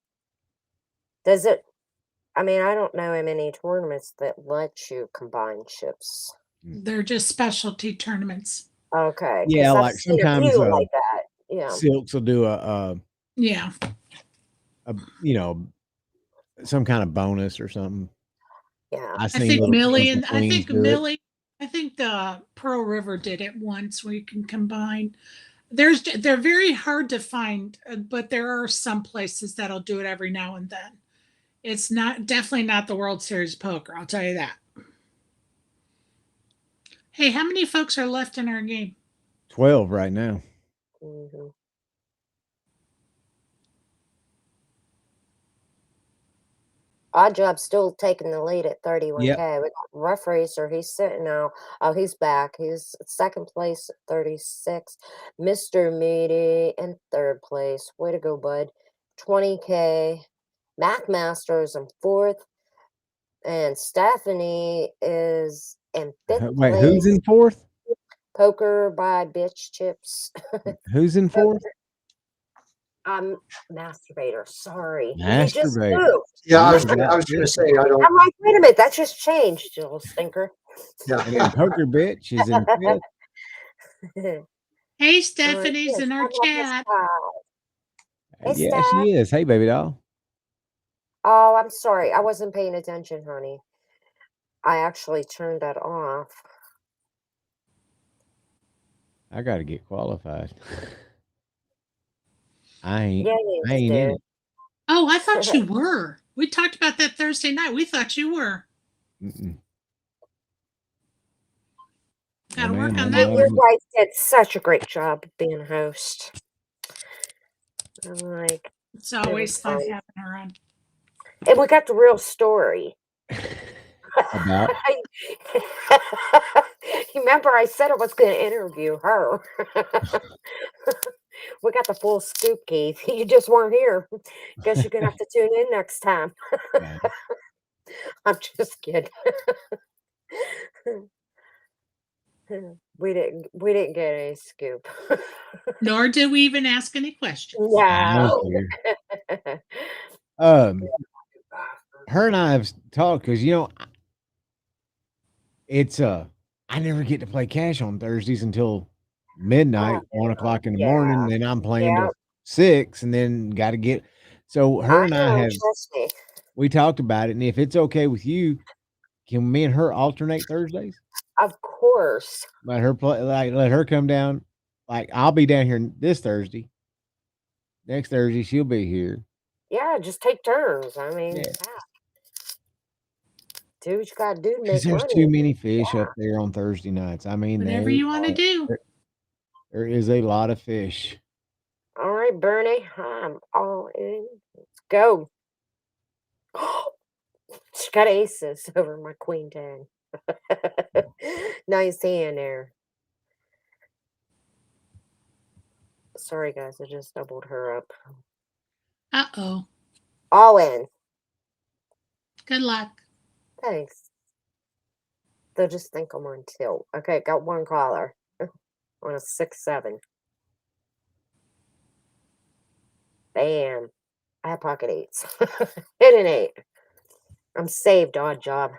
Does it? I mean, I don't know many tournaments that let you combine chips. They're just specialty tournaments. Okay. Yeah, I've like seen a sometimes few like that. Yeah. Silks will do a Yeah. some kind of bonus or something. Yeah. I I think little Millie kings and I queens think do it. Millie, I think the Pearl River did it once where you can combine. They're very hard to find, but there are some places that'll do it every now and then. It's definitely not the World Series of Poker, I'll tell you that. Hey, how many folks are left in our game? 12 right now. Mm-hmm. Odd Job still taking the lead at 31K. Yep. We got Rough Racer. He's sitting now. Oh, he's back. He's second place at 36. Mr. Meaty in third place. Way to go, bud. 20K. Mac Masters in fourth. And Stephanie is in fifth Wait, place. who's in fourth? Poker by Bitch Chips. Who's in fourth? Masturbator. Sorry. He just Masturbator. moved. Yeah, I You was forgot going to say I don't. I'm like, wait a minute, that just changed, you little stinker. And then Poker Bitch is in fifth. Hey, Stephanie's in our chat. Hey, Yeah, Steph. she is. Hey, baby doll. Oh, I'm sorry. I wasn't paying attention, honey. I actually turned that off. I got to get qualified. I ain't Yeah, you in do. it. Oh, I thought you were. We talked about that Thursday night. We thought you were. Mm-mm. Got to No, work ma'am, on no, that And one. you guys did such a great job being host. I'm like, It's always fun fun. having her on. and we got the real story. About? You remember I said I was going to interview her. We got the full scoop, Keith. You just weren't here. Guess you're going to have to tune in next time. Yeah. I'm just kidding. We didn't get any scoop. Nor did we even ask any questions. No. Her and I have talked because it's I never get to play cash on Thursdays until midnight, 1 o'clock in the morning. Then I'm playing Yeah. till 6, and then got to get. So her I and I know, have trust me. we talked about it, and if it's okay with you, can me and her alternate Thursdays? Of course. Let her play, like let her come down. Like I'll be down here this Thursday. Next Thursday she'll be here. Yeah, just take turns. I mean, Yeah. do what you got to do to Because make there's money. too many fish up there on Thursday nights. I mean, Whatever you want to do. there is a lot of fish. All right, Bernie, I'm all in. Let's go. She got aces over my queen 10. Nice hand there. Sorry, guys, I just doubled her up. Uh-oh. All in. Good luck. Thanks. They'll just think I'm on tilt. Okay, got one caller on a 6-7. Bam. I have pocket eights. Hit an 8. I'm saved, odd job.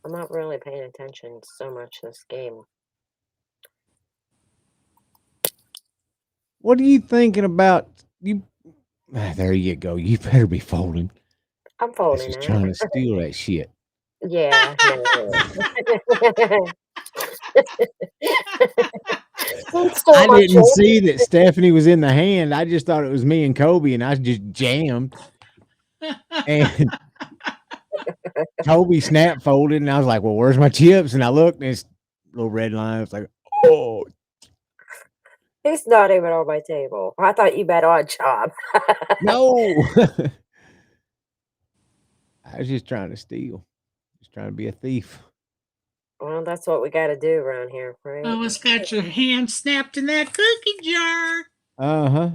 I'm not really paying attention so much this game. What are you thinking about? You there you go. You better be folding. I'm That's folding just it. trying to steal that shit. Yeah. No. He stole I my didn't see champion. that Stephanie was in the hand. I just thought it was me and Kobe, and I just jammed. And Kobe snap folded, and I was like, "Well, where's my chips?" And I looked, and it's little red line. It's like, "Oh, He's not even on my table. I thought you bet odd job. no!" I was just trying to steal, just trying to be a thief. Well, that's what we got to do around here, right? Almost got your hand snapped in that cookie jar. Uh-huh.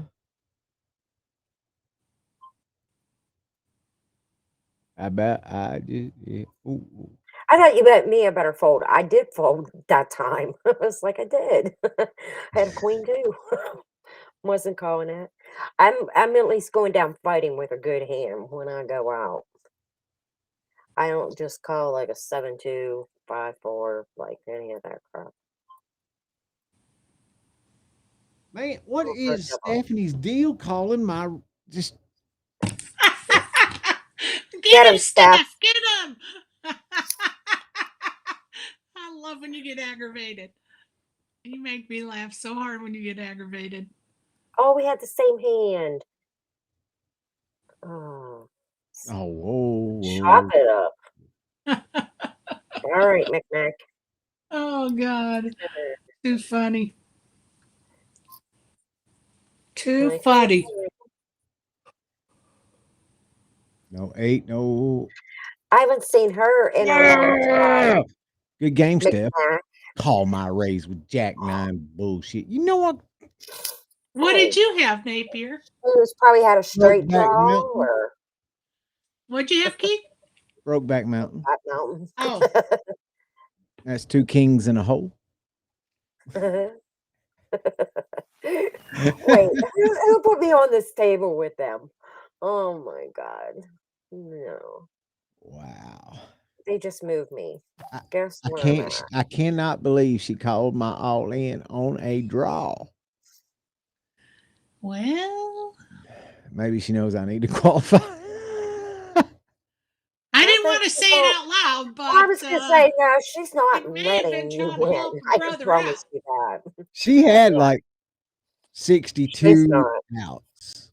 I bet I just yeah. Ooh. I thought you bet me a better fold. I did fold that time. I was like, I did. I had a queen too. Wasn't calling it. I'm at least going down fighting with a good hand when I go out. I don't just call like a 7-2, 5-4, like any of that crap. Man, what Oh, is first of all. Stephanie's deal calling my just Get him, Steph. Steph. Get him. I love when you get aggravated. You make me laugh so hard when you get aggravated. Oh, we had the same hand. Oh, whoa. chop it up. All right, Mick. Oh, God. Too funny. Too Like, funny. No 8, no. I haven't seen her in a long time. Good game, Mick Steph. Mac. Call my raise with Jack 9 bullshit. You know what? What did you have, Napier? Who's probably had a straight Brokeback draw Mountain. or What'd you have, Keith? Brokeback Mountain. Black Mountain. Oh, That's 2 kings in a hole. Wait, who put me on this table with them? Oh my God. No. Wow. They just moved me. I- Guess where I'm at. I cannot believe she called my all in on a draw. well, Maybe she knows I need to qualify. I didn't want to say it out loud, but I was going to say, no, she's not it may have been letting you trying to win. help I her can brother promise out. you that. She had like She's 62 not. outs.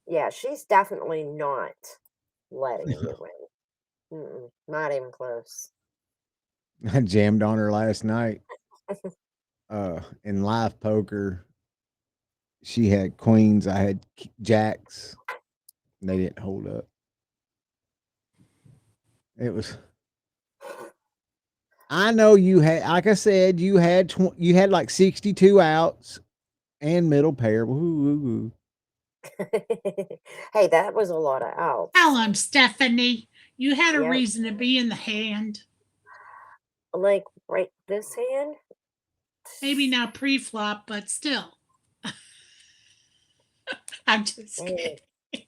Yeah, she's definitely not letting you win. Not even close. I jammed on her last night. In live poker, she had queens. I had jacks. And they didn't hold up. It was. I know you had, like I said, you had like 62 outs and middle pair. Woo. Hey, that was a lot of outs. Tell him, Stephanie. You had a Yep. reason to be in the hand. Like right this hand, Maybe not pre-flop, but still. I'm just Dang kidding. it.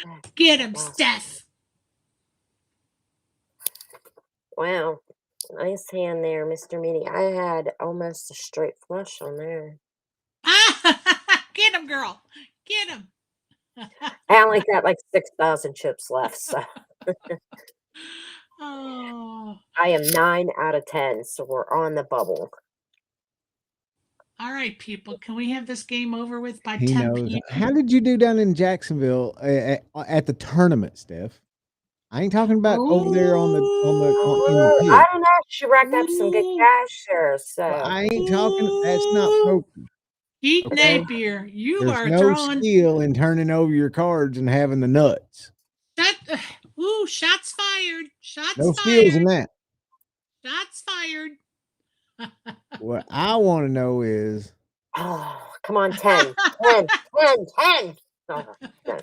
Wow. Get him, Wow. Steph. Wow. Nice hand there, Mr. Meaty. I had almost a straight flush on there. Get him, girl. Get him. I only got like 6,000 chips left, so Oh, I am 9 out of 10, so we're on the bubble. all right, people. Can we have this game over with by He 10 knows. p.m.? How did you do down in Jacksonville at the tournament, Steph? I ain't talking about over there in the pit. I don't know. She racked up some good cash there, Well, so I ain't talking. That's not poker. Heat Okay. Napier, you There's are no throwing skill in turning over your cards and having the nuts. that. Ooh, shots fired. Shots No skills in fired. that. Shots fired. What I want to know is, oh, come on, 10, 10, 10, 10. Oh, 10.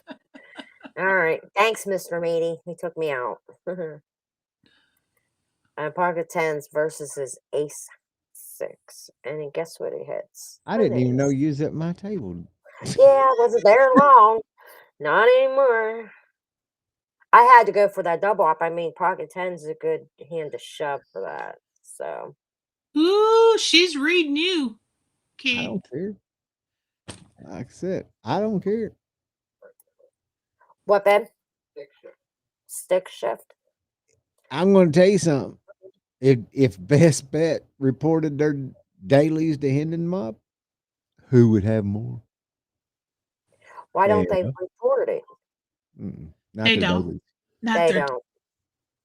All right. Thanks, Mr. Meaty. He took me out. Pocket tens versus his ace 6. And then guess what he hits? I An didn't even know ace. you was at my table. Yeah, I wasn't there long. Not anymore. I had to go for that double up. I mean, pocket tens is a good hand to shove for that. So Ooh, she's reading you, I Keith. don't care. Like I said, I don't care. what, Ben? Stick shift. I'm going to tell you something. If Best Bet reported their dailies to Hendon Mob, who would have more? Why don't they Yeah. report it? Not They their don't. dailies. Not They their. don't.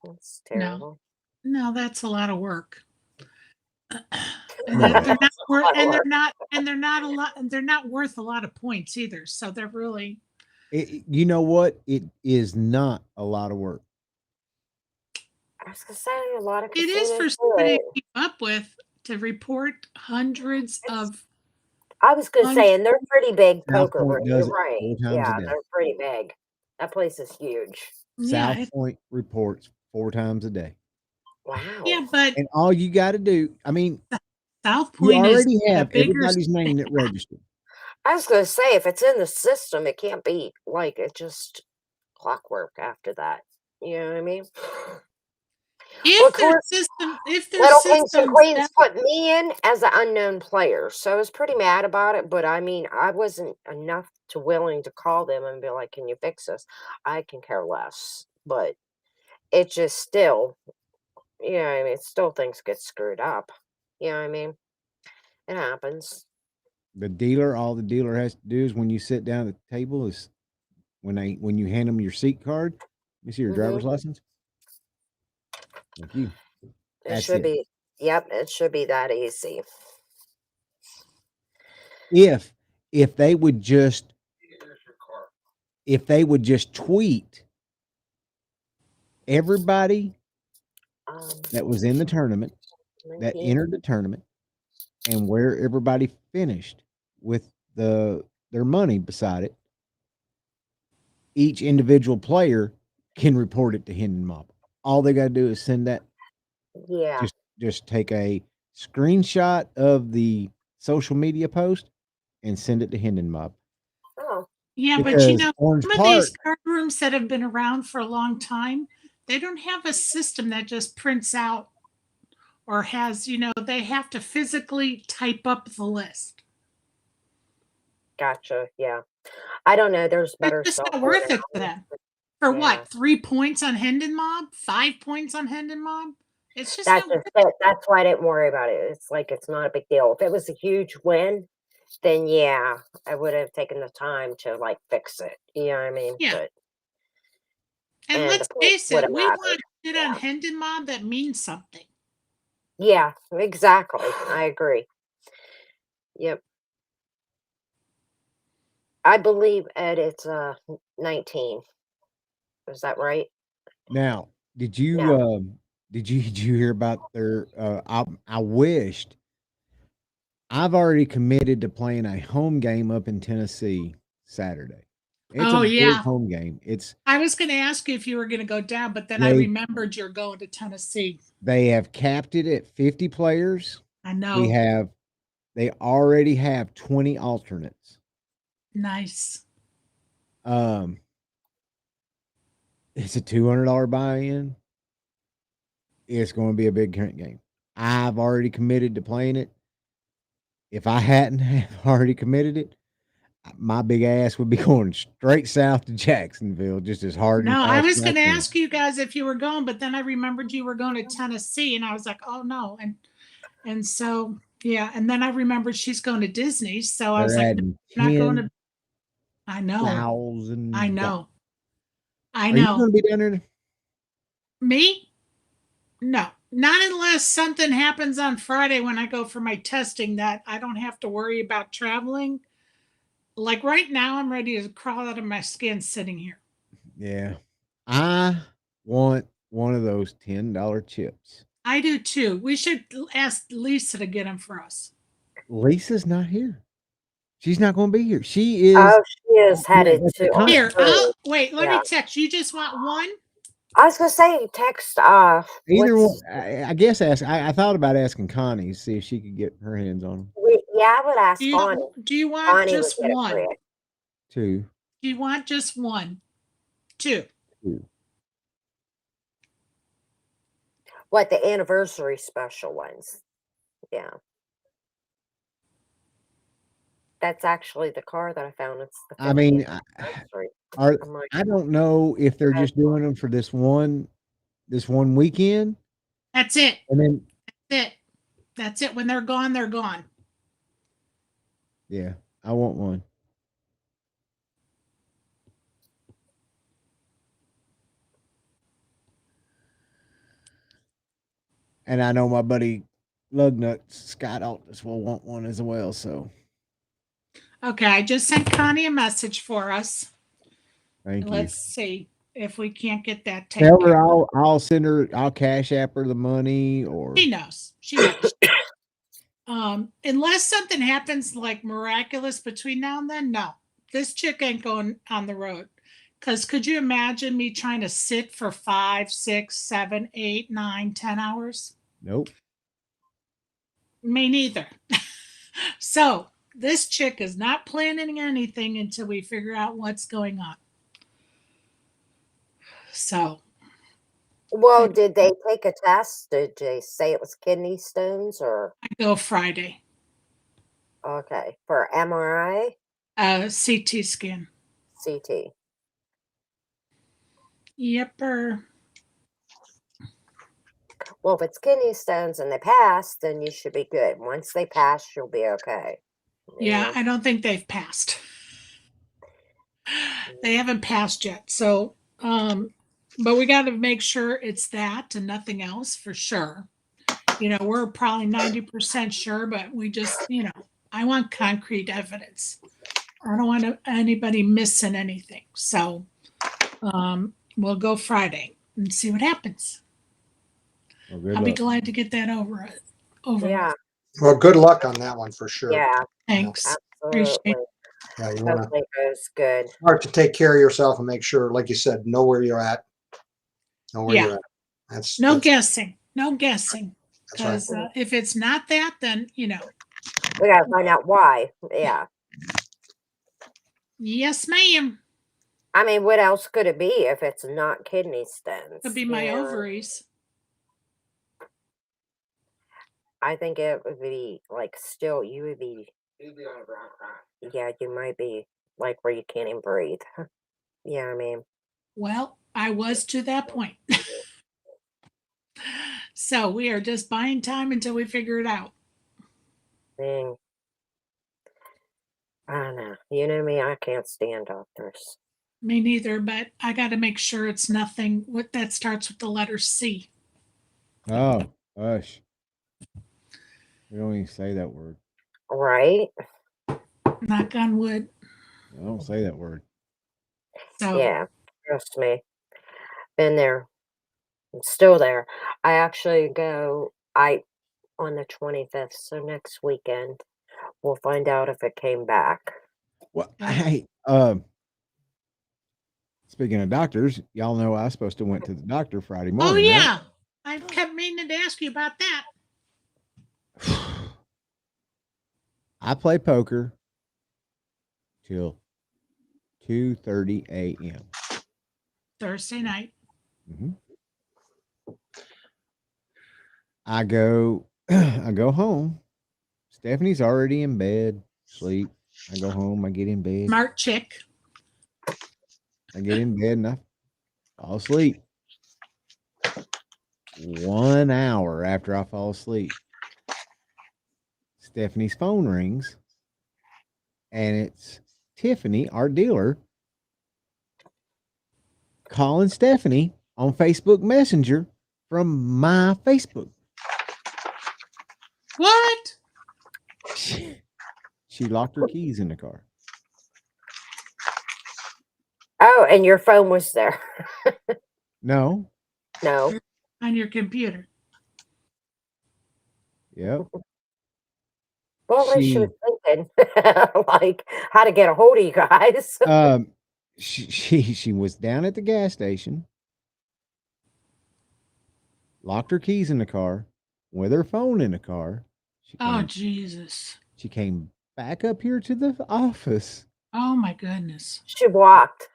That's terrible. No, that's a lot of work. And No. they're not worth, lot of and they're work. not, and they're not a lot, and they're not worth a lot of points either. So they're really. You know what? It is not a lot of work. I was gonna say a lot of It is for casinos do somebody it. to keep up with to report hundreds of. I was gonna say, and they're pretty big South poker. Point Right? does You're it right. 4 times a Yeah, day. they're pretty big. That place is huge. Yeah, South Point reports 4 times a day. Wow. yeah, but And all you got to do, I mean, South you Point is already a have bigger. everybody's name that registered. I was gonna say, if it's in the system, it can't be like it just clockwork after that. You know what I mean? Well, of If their course, system, if their Little Kings and system, Queens put me in as an unknown player, so I was pretty mad about it. But I mean, I wasn't enough to willing to call them and be like, "Can you fix this?" I can care less, but it just still, you know, what I mean, still things get screwed up. You know what I mean? It happens. All the dealer has to do is when you sit down at the table is when you hand them your seat card, let me see your Mhm. driver's license. Thank you. It That's should it. be. Yep, it should be that easy. If they would just tweet everybody that was in the tournament, that 19. entered the tournament, and where everybody finished with their money beside it, each individual player can report it to Hendon Mob. All they got to do is send that. Yeah. Just take a screenshot of the social media post and send it to Hendon Mob. Oh. yeah, but Because you know, Orange some of Park, these card rooms that have been around for a long time, they don't have a system that just prints out or has, you know, they have to physically type up the list. Gotcha. Yeah. I don't know. There's better It's just not software worth it now. for them. For Yeah. what? 3 points on Hendon Mob? 5 points on Hendon Mob? It's just That's not just it. That's why I didn't worry about it. It's like it's not a big deal. If it was a huge win, then yeah, I would have taken the time to like fix it. You know what I mean? Yeah. But And and let's the points face would it, have we mattered. want shit on Yeah. Hendon Mob that means something. Yeah, exactly. I agree. Yep. I believe Ed, it's 19. Is that right? now, did you No. did you hear about their I wished I've already committed to playing a home game up in Tennessee Saturday. It's Oh, a big yeah. home game. I was going to ask you if you were going to go down, but then I They- remembered you're going to Tennessee. They have capped it at 50 players. I know. They already have 20 alternates. Nice. It's a $200 buy-in. It's going to be a big game. I've already committed to playing it. If I hadn't have already committed it, my big ass would be going straight south to Jacksonville just as hard. No, and I fast was as going to can. ask you guys if you were going, but then I remembered you were going to Tennessee, and I was like, oh no. And so, yeah. And then I remembered she's going to Disney. So I was They're like, no, adding I'm not going to. 10,000. I know. I Are you know. going to be down there? Me? No, not unless something happens on Friday when I go for my testing that I don't have to worry about traveling. Like right now, I'm ready to crawl out of my skin sitting here. Yeah. I want one of those $10 chips. I do too. We should ask Lisa to get them for us. Lisa's not here. She's not going to be here. She is. Oh, she is headed that's the to. con- Here, Australia. wait, let Yeah. me text. You just want one? I was gonna say text. Either what's- one. I guess I thought about asking Connie, see if she could get her hands on them Yeah, I would ask Bonnie. Do you want Bonnie just would get it one? for you. too. Do you want just one? Two. What, the anniversary special ones? Yeah. That's actually the car that I found. It's the I mean, 50th anniversary. are I'm like, I don't know if they're just doing them for this one weekend, That's it. and then That's it. When they're gone, they're gone. yeah, I want one. And I know my buddy Lugnut Scott Altus will want one as well. So Okay, I just sent Connie a message for us. thank you. Let's see if we can't get that taken. Tell her I'll send her. I'll cash app her the money, or She knows. She knows. Unless something happens like miraculous between now and then, no. This chick ain't going on the road. Because could you imagine me trying to sit for 5, 6, 7, 8, 9, 10 hours? nope. Me neither. So this chick is not planning anything until we figure out what's going on. So well, did they take a test? Did they say it was kidney stones or I go Friday. okay for MRI, CT scan. CT? Yepper. Well, if it's kidney stones and they pass, then you should be good. Once they pass, you'll be okay. You Yeah, know? I don't think they've passed. They haven't passed yet. So, but we got to make sure it's that and nothing else for sure. You know, we're probably 90% sure, but we just, you know, I want concrete evidence. I don't want anybody missing anything. So, we'll go Friday and see what happens. Well, good I'll be luck. glad to get that over. Yeah, Well, good luck on that one for sure. yeah, Thanks. absolutely. Yeah, you want to Hopefully it goes good. start to take care of yourself and make sure, like you said, know where you're at. Know where Yeah. you're at. That's No that's, guessing. No guessing. that's right. Because if it's not that, then, you know, We gotta find out why. Yeah. yes, ma'am. I mean, what else could it be if it's not kidney stones? Could be my you know? ovaries. I think it would be like still you would be yeah, you might be like where you can't even breathe. Yeah, I mean, Well, I was to that point. So we are just buying time until we figure it out. dang. I don't know. You know me, I can't stand doctors. Me neither, but I got to make sure it's nothing what that starts with the letter C. Oh, hush. We don't even say that word. Right? Knock on wood. I don't say that word. So Yeah, trust me. Been there. I'm still there. I actually go on the 25th, so next weekend we'll find out if it came back. Well, hey, speaking of doctors, y'all know I was supposed to went to the doctor Friday morning. oh right? yeah. I kept meaning to ask you about that. I play poker till 2:30 a.m. Thursday night. Mhm. I go I go home. Stephanie's already in bed, sleep. I go home, I get in bed. Smart chick. I get in bed and I fall asleep. 1 hour after I fall asleep, Stephanie's phone rings and it's Tiffany, our dealer, calling Stephanie on Facebook Messenger from my Facebook. What? She locked her keys in the car. Oh, and your phone was there. No. No. On your computer. Yep. Well, at least she was She thinking, like, how to get a hold of you guys. she was down at the gas station, locked her keys in the car, with her phone in the car. Oh, Jesus. She came back up here to the office. Oh, my goodness. She walked.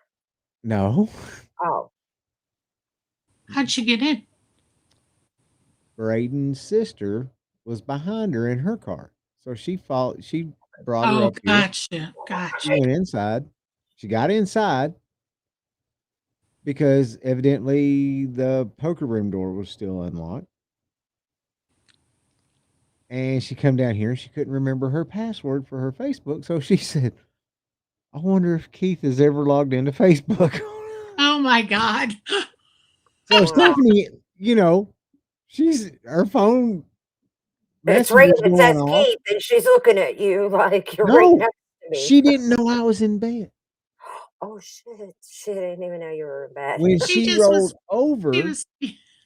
No. Oh, How'd she get in? Braden's sister was behind her in her car. So she brought her Oh, up here. gotcha. Gotcha. She went inside. She got inside because evidently the poker room door was still unlocked. And she come down here and she couldn't remember her password for her Facebook. So she said, I wonder if Keith has ever logged into Facebook. Oh, my God. So Stephanie, she's her phone it's ringing. messenger's It going says off. Keith, and she's looking at you like you're right No, next to me. she didn't know I was in bed. Oh, shit. She didn't even know you were in bed. When She she just rolled He over, was,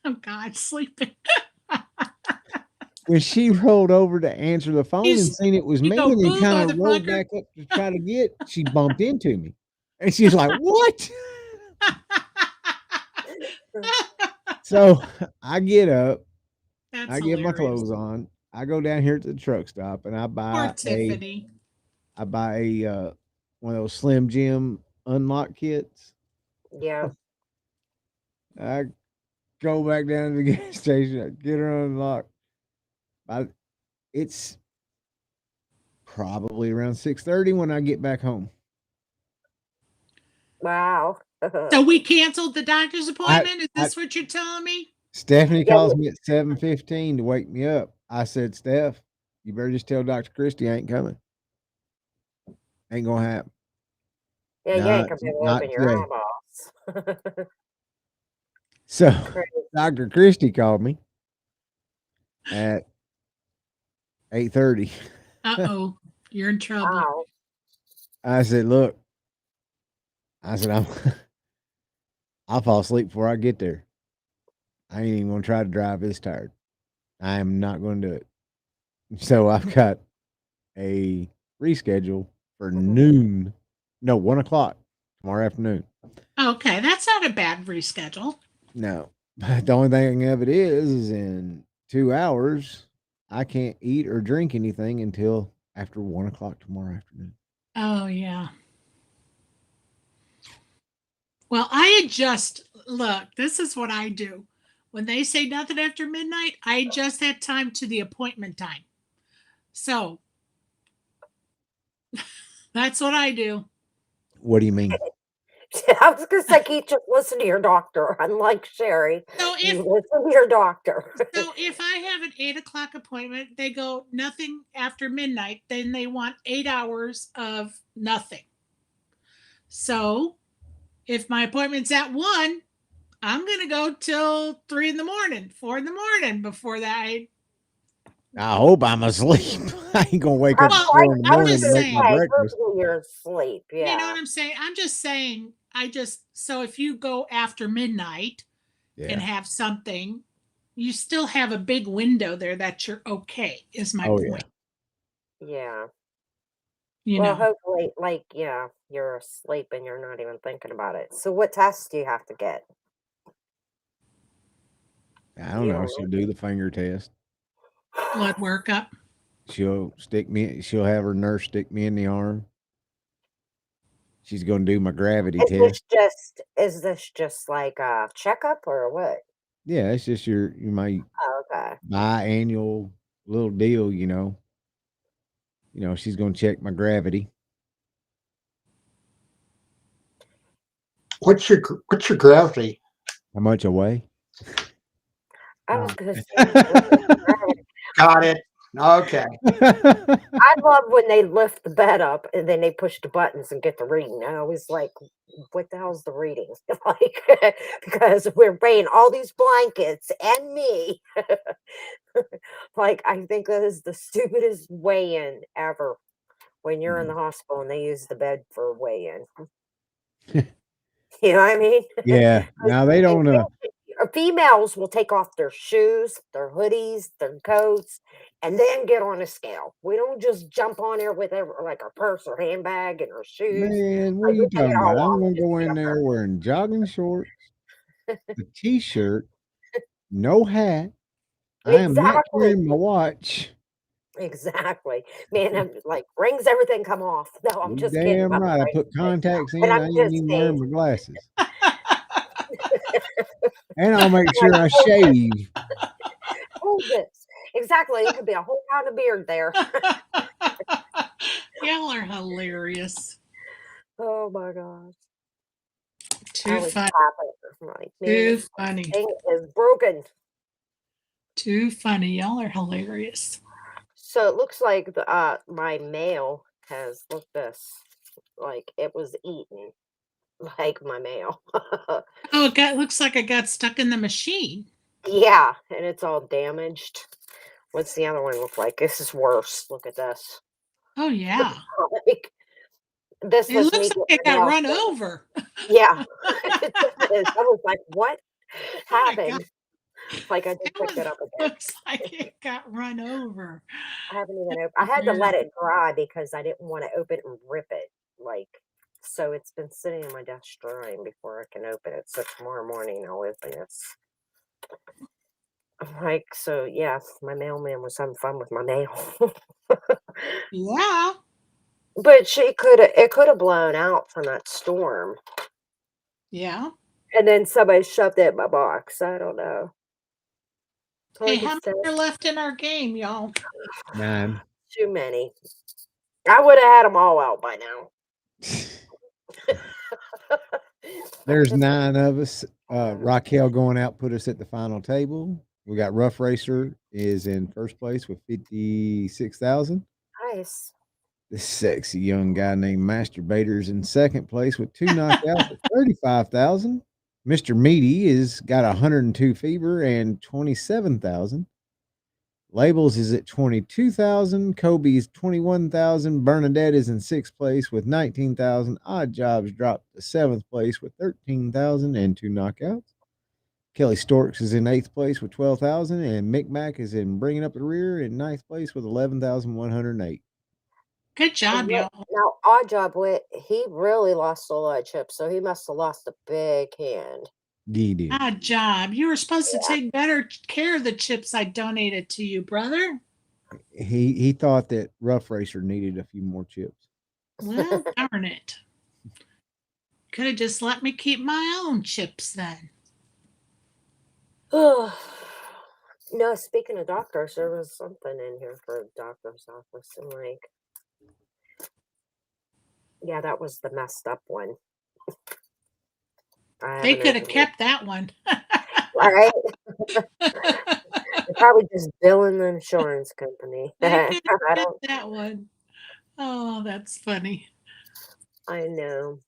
oh, God, sleeping. when she rolled over to answer the phone and He's- seen it was you me go, and then "Boo, kind of rolled motherfucker." back up to try to get, she bumped into me. And she's like, what? So I get up, That's I get my hilarious. clothes on, I go down here to the truck stop and I Poor buy Tiffany. one of those Slim Jim unlock kits. Yeah. I go back down to the gas station, I get her unlocked. It's probably around 6:30 when I get back home. Wow. So we canceled the doctor's appointment? Is this what you're telling me? Stephanie Yeah, calls me at 7:15 to wake me up. I said, Steph, you better just tell Dr. Christie I ain't coming. Ain't gonna happen. Yeah, you ain't gonna be able to Not open your today. eyeballs. So Crazy. Dr. Christie called me at 8:30. Uh-oh. You're in trouble. Wow. I said, look, I'll fall asleep before I get there. I ain't even gonna try to drive this tired. I am not gonna do it. So I've got a reschedule for noon. No, 1:00 tomorrow afternoon. Okay, that's not a bad reschedule. No. But the only thing of it is in 2 hours, I can't eat or drink anything until after 1:00 tomorrow afternoon. Oh, yeah. Well, I adjust. Look, this is what I do. When they say nothing after midnight, I adjust that time to the appointment time. So that's what I do. What do you mean? I was gonna say, Keith, just listen to your doctor. Unlike Sherry, So you if listen to your doctor. so if I have an 8 o'clock appointment, they go nothing after midnight, then they want 8 hours of nothing. So if my appointment's at 1, I'm gonna go till 3 in the morning, 4 in the morning before that. I hope I'm asleep. I ain't gonna wake up I'm at 4 in the I'm morning just to make my saying. breakfast. Hopefully you're asleep. You know Yeah. what I'm saying? I'm just saying, so if you go after midnight and Yeah. have something, you still have a big window there that you're okay, is my Oh yeah. point. Yeah. You Well, know, hopefully, like, yeah, you're asleep and you're not even thinking about it. So, what tests do you have to get? I don't You know. don't She'll know. do the finger test. blood workup. She'll have her nurse stick me in the arm. She's going to do my gravity test. Is this just like a checkup or what? Yeah, it's just my Oh, okay. biannual little deal, she's going to check my gravity. What's your gravity? How much I weigh? I was gonna say, Got it. Okay. I love when they lift the bed up and then they push the buttons and get the reading. I always like, what the hell's the reading? Like, because we're weighing all these blankets and me. Like, I think that is the stupidest weigh-in ever when you're in the hospital and they use the bed for weigh-in. You know what I mean? Yeah. Now they don't. Females will take off their shoes, their hoodies, their coats, and then get on a scale. We don't just jump on there with like our purse or handbag and our shoes. Man, what are Like, you we take talking it all about? I'm off going to and go get in up there there. wearing jogging shorts, a t-shirt, no hat. I am not Exactly. carrying my watch. Exactly. Man, I'm like, rings, everything come off. No, I'm You just kidding damn about the right. I rings. put contacts And in. I'm I ain't just even saying, wearing my glasses. And I'll make sure like, I shave. hold this. Exactly. It could be a whole pound of beard there. Y'all are hilarious. Oh my gosh. I Too was funny. laughing. Like, man, Too this funny. thing is broken. Too funny. Y'all are hilarious. So it looks like my mail has look this like it was eaten, like my mail. Oh, looks like it got stuck in the machine. Yeah, and it's all damaged. What's the other one look like? This is worse. Look at this. Oh, yeah. Like, this It was me looks like it getting got my mail. run over. Yeah, it does. I was like, what Oh my God. happened? Like, I just picked it up again. Looks like it got run over. I haven't even opened. I had to let it dry because I didn't want to open it and rip it. Like, so it's been sitting on my desk drying before I can open it. So tomorrow morning I'll open this. Like, so yeah, my mailman was having fun with my mail. Yeah. But it could have blown out from that storm. Yeah. And then somebody shoved it in my box. I don't know. Hey, Hard to how say. many are left in our game, y'all? 9. Too many. I would have had them all out by now. There's 9 of us. Raquel going out put us at the final table. We got Rough Racer is in first place with 56,000. Nice. This sexy young guy named Masturbator's in second place with 2 knockouts at 35,000. Mr. Meaty is got 102 fever and 27,000. Labels is at 22,000. Kobe is 21,000. Bernadette is in sixth place with 19,000. Odd Jobs dropped to seventh place with 13,000 and 2 knockouts. Kelly Storks is in eighth place with 12,000. And Mick Mac is in bringing up the rear in ninth place with 11,108. Good job, y'all. Now, Odd Job he really lost a lot of chips, so he must have lost a big hand. He did. Good job. You were supposed to take better care of the chips I donated to you, brother. He thought that Rough Racer needed a few more chips. Well, darn it. Could have just let me keep my own chips then. No, speaking of doctors, there was something in here for a doctor's office, and like, yeah, that was the messed up one. They could have kept that one. Right? They're probably just billing the insurance company. They could have kept that one. Oh, that's funny. I know.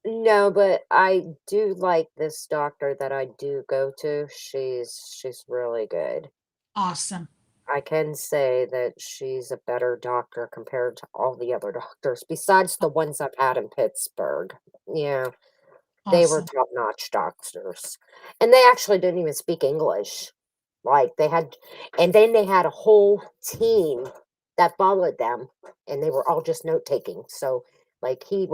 No, but I do like this doctor that I do go to. She's really good. Awesome. I can say that she's a better doctor compared to all the other doctors, besides the ones I've had in Pittsburgh. Yeah, they were Awesome. top-notch doctors. And they actually didn't even speak English. Like and then they had a whole team that followed them, and they were all just note-taking. So, like, you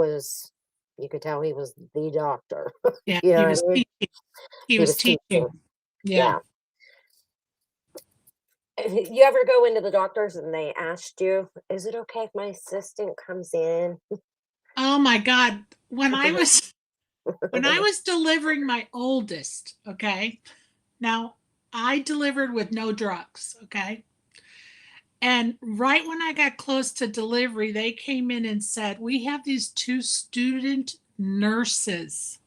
could tell he was the doctor. Yeah, You know he what was I mean? teaching. He He was was teaching. teaching. Yeah. You ever go into the doctors and they asked you, "Is it okay if my assistant comes in?" Oh my God. When I was delivering my oldest, okay? Now, I delivered with no drugs, okay? And right when I got close to delivery, they came in and said, "We have these two student nurses.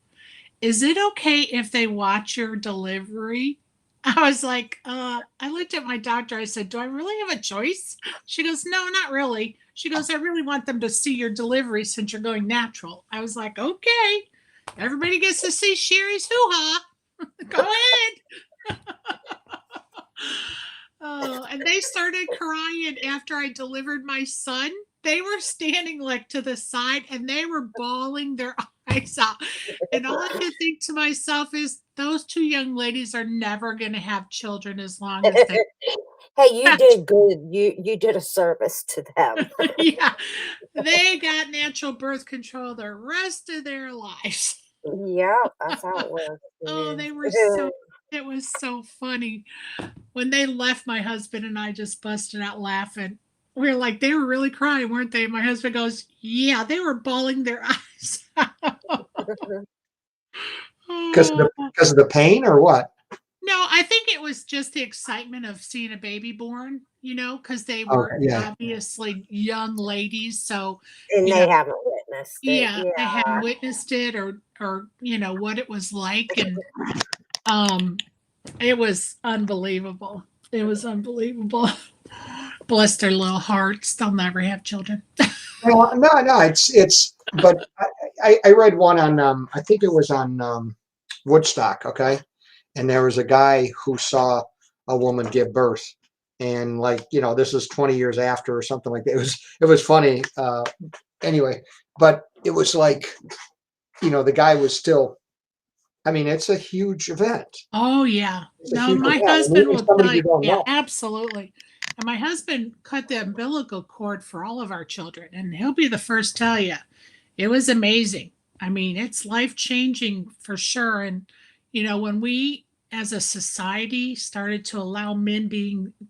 Is it okay if they watch your delivery?" I was like, I looked at my doctor. I said, "Do I really have a choice?" She goes, "No, not really." She goes, "I really want them to see your delivery since you're going natural." I was like, "Okay. Everybody gets to see Sherry's hoo ha. Go ahead." Oh, and they started crying after I delivered my son. They were standing like to the side and they were bawling their eyes out. And all I could think to myself is those two young ladies are never going to have children as long as they Hey, you have. did good. You did a service to them. Yeah, they got natural birth control the rest of their lives. Yeah, that's how it works. Oh, they were Mhm. it was so funny. When they left, my husband and I just busted out laughing. We were like, they were really crying, weren't they? My husband goes, "Yeah, they were bawling their eyes out." Because of the Oh. because of the pain or what? No, I think it was just the excitement of seeing a baby born, because they Okay, were yeah. obviously young ladies. So, And you know, they haven't witnessed it. yeah, they hadn't Yeah. witnessed it or what it was like. And um it was unbelievable. It was unbelievable. Bless their little hearts. They'll never have children. Well, no, but I read one on, I think it was on Woodstock, okay? And there was a guy who saw a woman give birth. And like, this is 20 years after or something like that. It was funny. Anyway, but it was like, the guy was still, I mean, it's a huge event. Oh, yeah. It's a No, huge my event. And husband meeting will somebody tell you. you don't Yeah, know. absolutely. And my husband cut the umbilical cord for all of our children, and he'll be the first to tell you it was amazing. I mean, it's life changing for sure. And, when we as a society started to allow men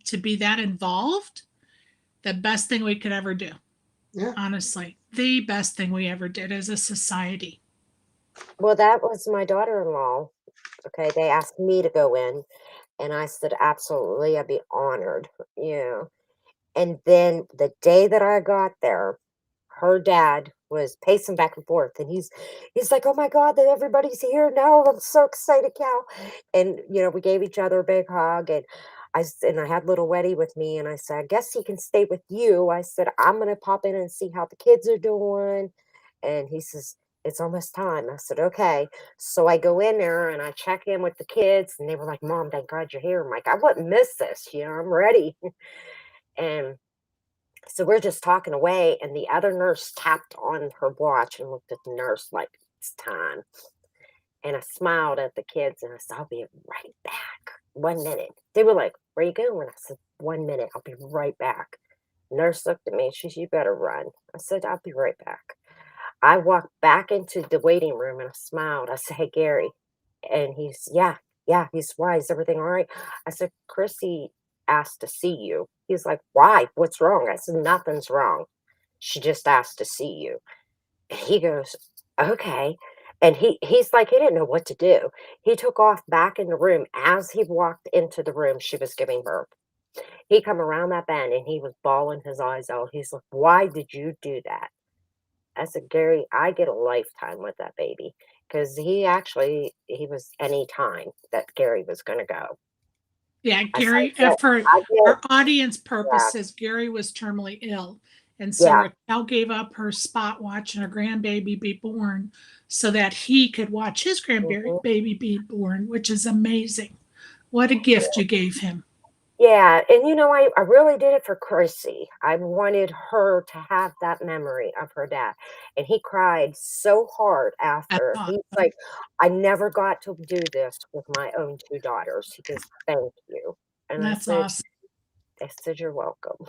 to be that involved, the best thing we could ever do. Yeah. Honestly, the best thing we ever did as a society. Well, that was my daughter-in-law. Okay, they asked me to go in, and I said, "Absolutely, I'd be honored." Yeah. And then the day that I got there, her dad was pacing back and forth, and he's like, "Oh my god, that everybody's here now. I'm so excited, Cal." And we gave each other a big hug, and I had little Weddy with me, and I said, "I guess he can stay with you." I said, "I'm gonna pop in and see how the kids are doing." And he says, "It's almost time." I said, "Okay." So I go in there and I check in with the kids, and they were like, "Mom, thank God you're here." I'm like, "I wouldn't miss this. I'm ready." And so we're just talking away, and the other nurse tapped on her watch and looked at the nurse like, "It's time." And I smiled at the kids and I said, "I'll be right back. 1 minute." They were like, "Where you going?" I said, "1 minute. I'll be right back." Nurse looked at me. She said, "You better run." I said, "I'll be right back." I walked back into the waiting room and I smiled. I said, "Hey, Gary." And he's, "Yeah, yeah." He's, "Why? Is everything all right?" I said, "Chrissy asked to see you." He's like, "Why? What's wrong?" I said, "Nothing's wrong. She just asked to see you." And he goes, "Okay." And he's like, he didn't know what to do. He took off back in the room. As he walked into the room, she was giving birth. He come around that bend and he was bawling his eyes out. He's like, "Why did you do that?" I said, "Gary, I get a lifetime with that baby." Because he was any time that Gary was going to go. Yeah, I said, Gary, I get, for audience yeah, purposes, Gary was terminally ill. And so yeah. Raquel gave up her spot watching her grandbaby be born so that he could watch his Mhm. grandbaby be born, which is amazing. What a gift you gave him. Yeah, and I really did it for Chrissy. I wanted her to have that memory of her dad. And he cried so hard That's after. He's awesome. like, "I never got to do this with my own two daughters." He goes, "Thank you." And That's awesome. I said, "You're welcome."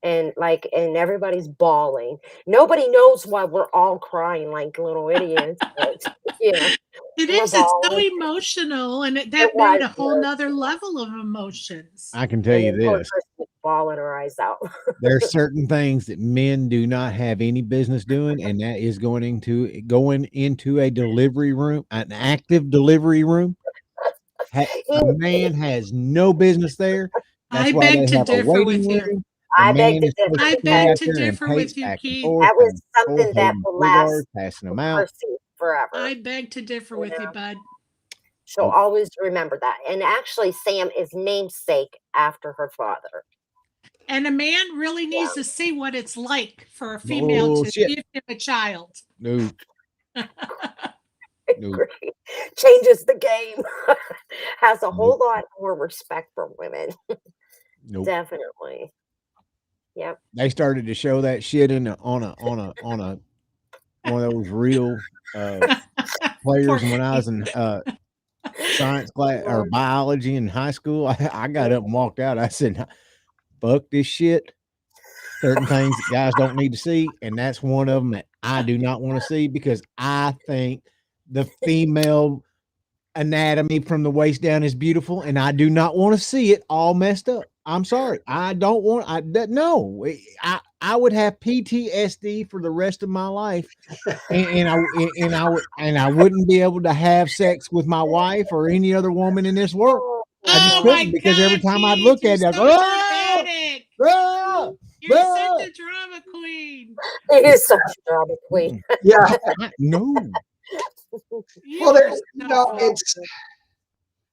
And everybody's bawling. Nobody knows why we're all crying like little idiots, but yeah. It is. It's so Revolve. emotional, and that It made was a whole good. nother level of emotions. I can tell And you then poor this. Kristen bawling her eyes out. There's certain things that men do not have any business doing, and that is going into a delivery room, an active delivery room. A man has no business there. That's I why beg they to have a differ waiting with you. room. The I beg man to is differ supposed I to stand beg out because to there and differ pace with you, back and Keith. forth, that back was and forth, something that holding will cigars, last passing them with out. Chrissy forever. I beg to differ You with you, know, bud. she'll Nope. always remember that. And actually, Sam is namesake after her father. And a man really Yeah, needs to see what it's like for a female to Bullshit. give him a child. No, I no, agree. Changes the game. Has a whole nope, lot more respect for women. nope. Definitely. Yep. They started to show that shit on a one of those real Poor players when I was Keith. in science class or biology in high school. I got up and walked out. I said, "Fuck this shit." Certain things that guys don't need to see, and that's one of them that I do not want to see because I think the female anatomy from the waist down is beautiful, and I do not want to see it all messed up. I'm sorry, I don't want. No. I would have PTSD for the rest of my life, and I wouldn't be able to have sex with my wife or any other woman in this world. Oh, I just Oh God. my couldn't because every God, time I'd Keith, look you're at it, I'd so go, "Ah! dramatic. Ah! You're such Ah!" a drama queen. It is such a drama queen. Yeah. No. You Well, are there's, so it's.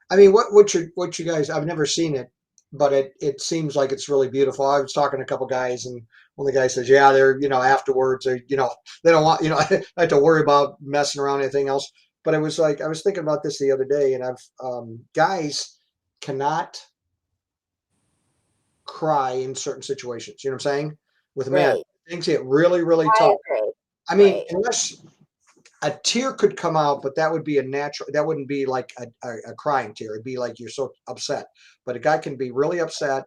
I mean, what you guys? I've never seen it, but it seems like it's really beautiful. I was talking to a couple guys, and one of the guys says, "Yeah, they're afterwards, they don't want I have to worry about messing around anything else." But it was like I was thinking about this the other day, and guys cannot cry in certain situations. You know what I'm saying? With men, Right. things get really, really I tough. agree. I mean, Right. unless a tear could come out, but that would be a natural. That wouldn't be like a crying tear. It'd be like you're so upset. But a guy can be really upset.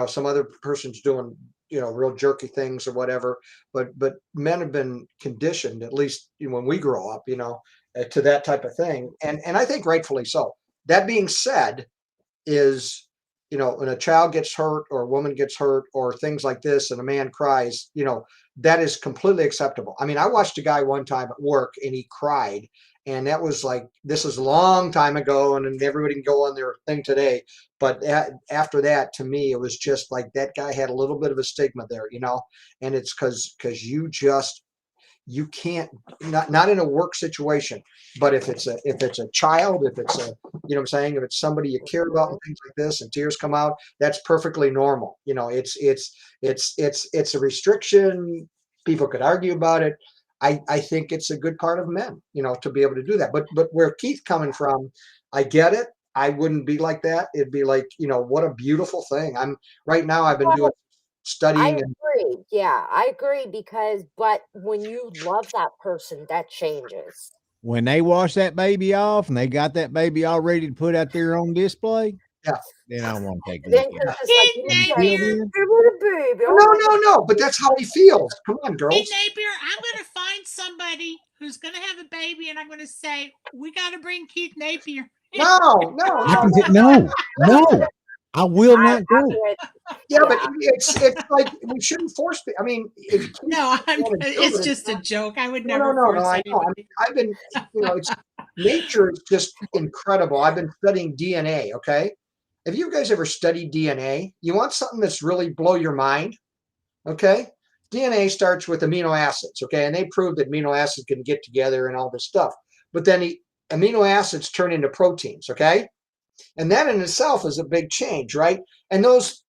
Some other person's doing real jerky things or whatever. But men have been conditioned, at least when we grow up, to that type of thing, and I think rightfully so. That being said, is when a child gets hurt or a woman gets hurt or things like this and a man cries, that is completely acceptable. I mean, I watched a guy one time at work and he cried, and that was like, this is a long time ago, and everybody can go on their thing today, but after that, to me, it was just like that guy had a little bit of a stigma there, and it's because you can't, not in a work situation, but if it's a child, if it's what I'm saying, if it's somebody you care about and things like this and tears come out, that's perfectly normal. It's a restriction. People could argue about it. I think it's a good part of men, to be able to do that. But where Keith coming from, I get it. I wouldn't be like that. It'd be like, what a beautiful thing. Right now I've been doing I studying, and agree. Yeah, I agree but when you love that person, that changes. When they wash that baby off and they got that baby all ready to put out there on display, yeah. then I want to take a Then look at Chris it. is like, Keith you said, Until Napier. then, "Give it a baby." No, Oh my no, no. But that's how he feels. Come on, Keith girls. Napier, I'm going to find somebody who's going to have a baby, and I'm going to say, we got to bring Keith Napier. No, no, I no, can no. no, I will I not go. mean, Yeah, but yeah. it's like we shouldn't force it. I mean, if you No, want to do it's it, just a joke. I would no, never no, no, no. force I know. anybody. I've been, it's nature is just incredible. I've been studying DNA. Okay, have you guys ever studied DNA? You want something that's really blow your mind? Okay, DNA starts with amino acids. Okay, and they proved that amino acids can get together and all this stuff. But then the amino acids turn into proteins. Okay, and that in itself is a big change, right? And those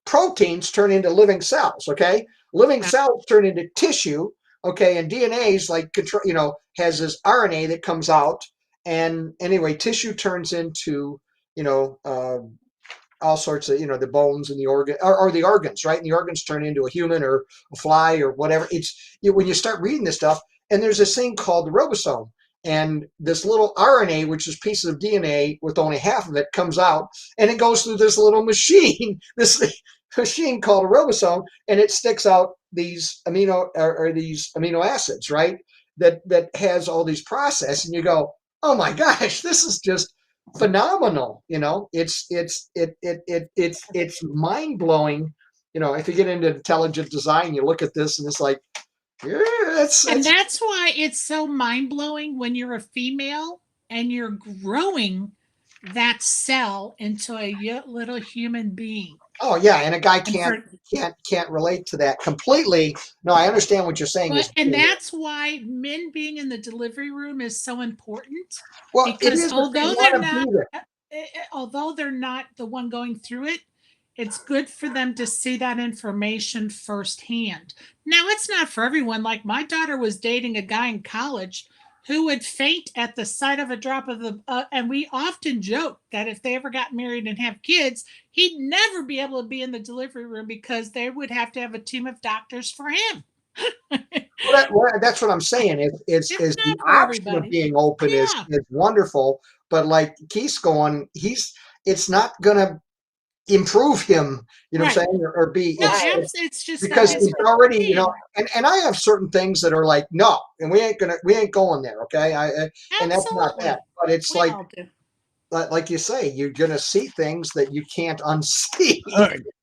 proteins turn into living cells, okay? Living cells turn into tissue, okay? And DNA is like, has this RNA that comes out. And anyway, tissue turns into, all sorts of, the bones and the organ or the organs, right? And the organs turn into a human or a fly or whatever. It's when you start reading this stuff, and there's this thing called the ribosome. And this little RNA, which is pieces of DNA with only half of it, comes out, and it goes through this little machine, this machine called a ribosome, and it sticks out these amino acids, right? that has all these process, and you go, oh my gosh, this is just phenomenal. It's mind blowing. If you get into intelligent design, you look at this and it's like, yeah, And that's why it's so mind blowing when you're a female and you're growing that cell into a little human being. oh yeah, and a guy And can't relate to that completely. No, I understand what you're saying. and that's why men being in the delivery room is so important. Well, it Because is, although they're not the one going through it, it's good for them to see that information firsthand. Now, it's not for everyone. Like my daughter was dating a guy in college who would faint at the sight of a drop of the, and we often joke that if they ever got married and have kids, he'd never be able to be in the delivery room because they would have to have a team of doctors for him. That's what I'm saying. Is the option of being open is wonderful, but like Keith's going, it's not going to improve him, you know what I'm saying, or be. It's just because he's already, and I have certain things that are like, no, and we ain't going there, okay? And that's not that, but it's like you say, you're gonna see things that you can't unsee,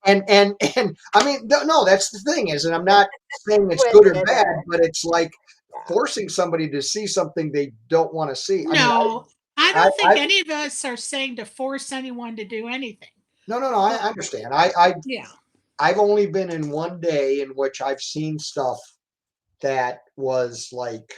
and I mean, no, that's the thing is, and I'm not saying it's good or bad, but it's like forcing somebody to see something they don't want to see. No, I don't think any of us are saying to force anyone to do anything. No, I understand. I've only been in one day in which I've seen stuff that was like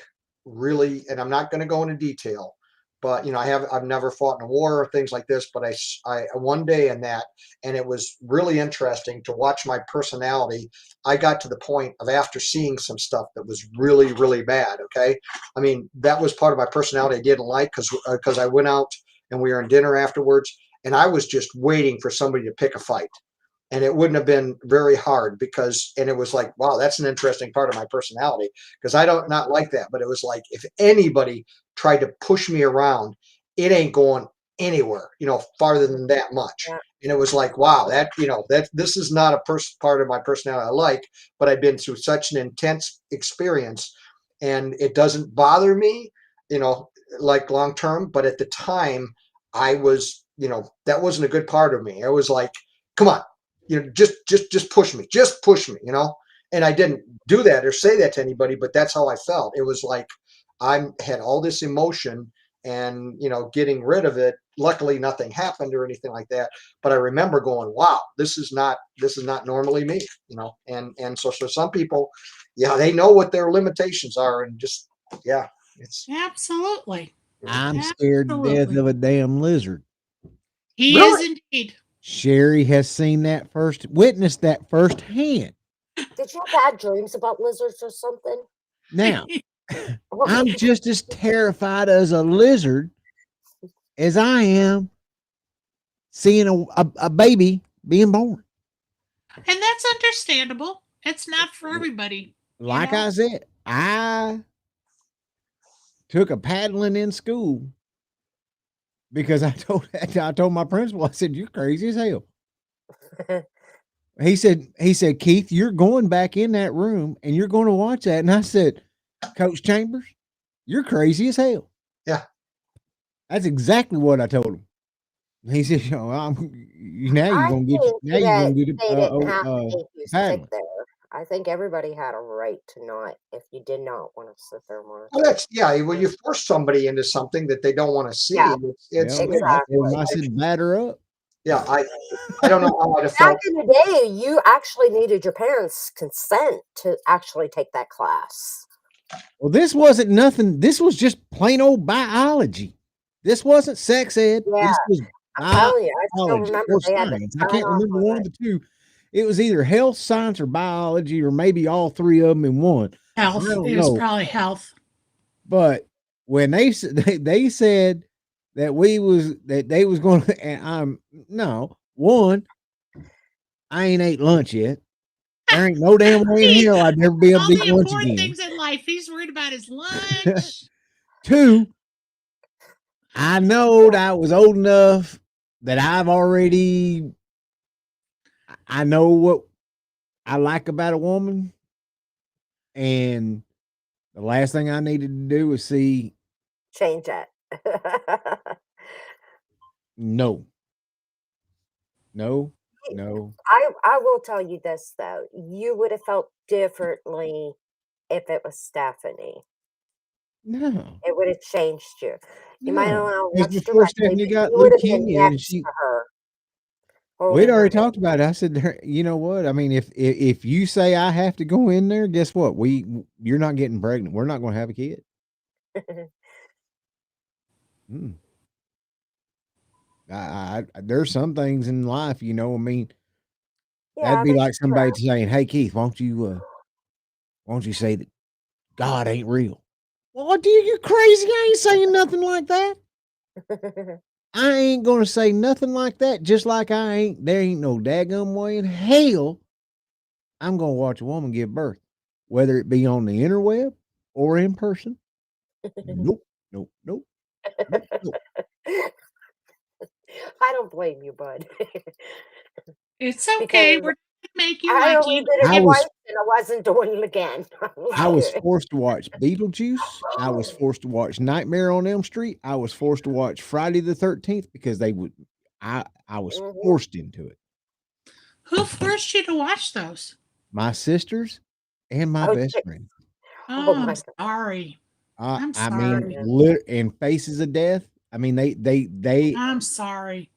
really, and I'm not going to go into detail, but I've never fought in a war or things like this, but I one day in that, and it was really interesting to watch my personality. I got to the point of after seeing some stuff that was really, really bad. Okay. I mean, that was part of my personality I didn't like because I went out and we were in dinner afterwards. And I was just waiting for somebody to pick a fight. And it wouldn't have been very hard and it was like, wow, that's an interesting part of my personality because I don't not like that. But it was like, if anybody tried to push me around, it ain't going anywhere, farther than that much. And it was like, wow, that this is not a part of my personality I like, but I've been through such an intense experience and it doesn't bother me, like long term. But at the time I was, that wasn't a good part of me. It was like, come on, just push me, and I didn't do that or say that to anybody, but that's how I felt. It was like I had all this emotion and, getting rid of it. Luckily nothing happened or anything like that. But I remember going, wow, this is not normally me, and so for some people, they know what their limitations are and just, it's absolutely. I'm scared to death of a damn lizard. He is indeed. Sherry has witnessed that firsthand. Did you have bad dreams about lizards or something? Now, I'm just as terrified as a lizard as I am seeing a baby being born. And that's understandable. It's not for everybody. Like I said, I took a paddling in school. Because I told my principal, I said, you're crazy as hell. He said, Keith, you're going back in that room and you're going to watch that. And I said, Coach Chambers, you're crazy as hell. Yeah. That's exactly what I told him. He said, now you're going to get paddling. I think everybody had a right to not, if you did not want to sit there more. Well, when you force somebody into something that they don't want to see, it's exactly. I said, batter up. Yeah, I don't know how I'd have felt. Back in the day, you actually needed your parents' consent to actually take that class. Well, this wasn't nothing. This was just plain old biology. This wasn't sex ed. Yeah, this was I'm telling you, I still remember they had science. I can't remember one of the two. It was either health, science, or biology, or maybe all three of them in one. Health. It was probably health. But when they said that they was going to, and I ain't ate lunch yet. There ain't no damn way in hell I'd never be able to eat lunch again. All the important things in life, he's worried about his lunch. 2, I know that I was old enough that I know what I like about a woman, and The last thing I needed to do was see Change that. no, no, no. I will tell you this though, you would have felt differently if it was Stephanie. No, It would have changed you. You might not no. have Because watched before directly, Stephanie but got you would have been leukemia, and next she, to her, we'd holding her already hand. talked about it. I said, you know what? I mean, if you say I have to go in there, guess what? You're not getting pregnant. We're not going to have a kid. Mm. There's some things in life, you know. I mean, that'd Yeah, be like that's somebody saying, "Hey, Keith, won't you say that God ain't real?" Well, dude, you crazy? I ain't saying nothing like that. true. I ain't gonna say nothing like that. Just like there ain't no daggum way in hell I'm gonna watch a woman give birth, whether it be on the interweb or in person. Nope, nope, nope, nope, nope. I don't blame you, bud. It's Because okay. We're not gonna make you I like only you. did it I twice was and I wasn't doing it again. I was Good. forced to watch Beetlejuice. I was forced to watch Nightmare on Elm Street. I was forced to watch Friday the 13th because they would. I was Mhm. forced into it. Who forced you to watch those? My sisters and my Oh, best shit. friend. Oh Oh, I'm my God. sorry. I'm I mean, sorry. and Faces of Death. I mean, they. I'm sorry.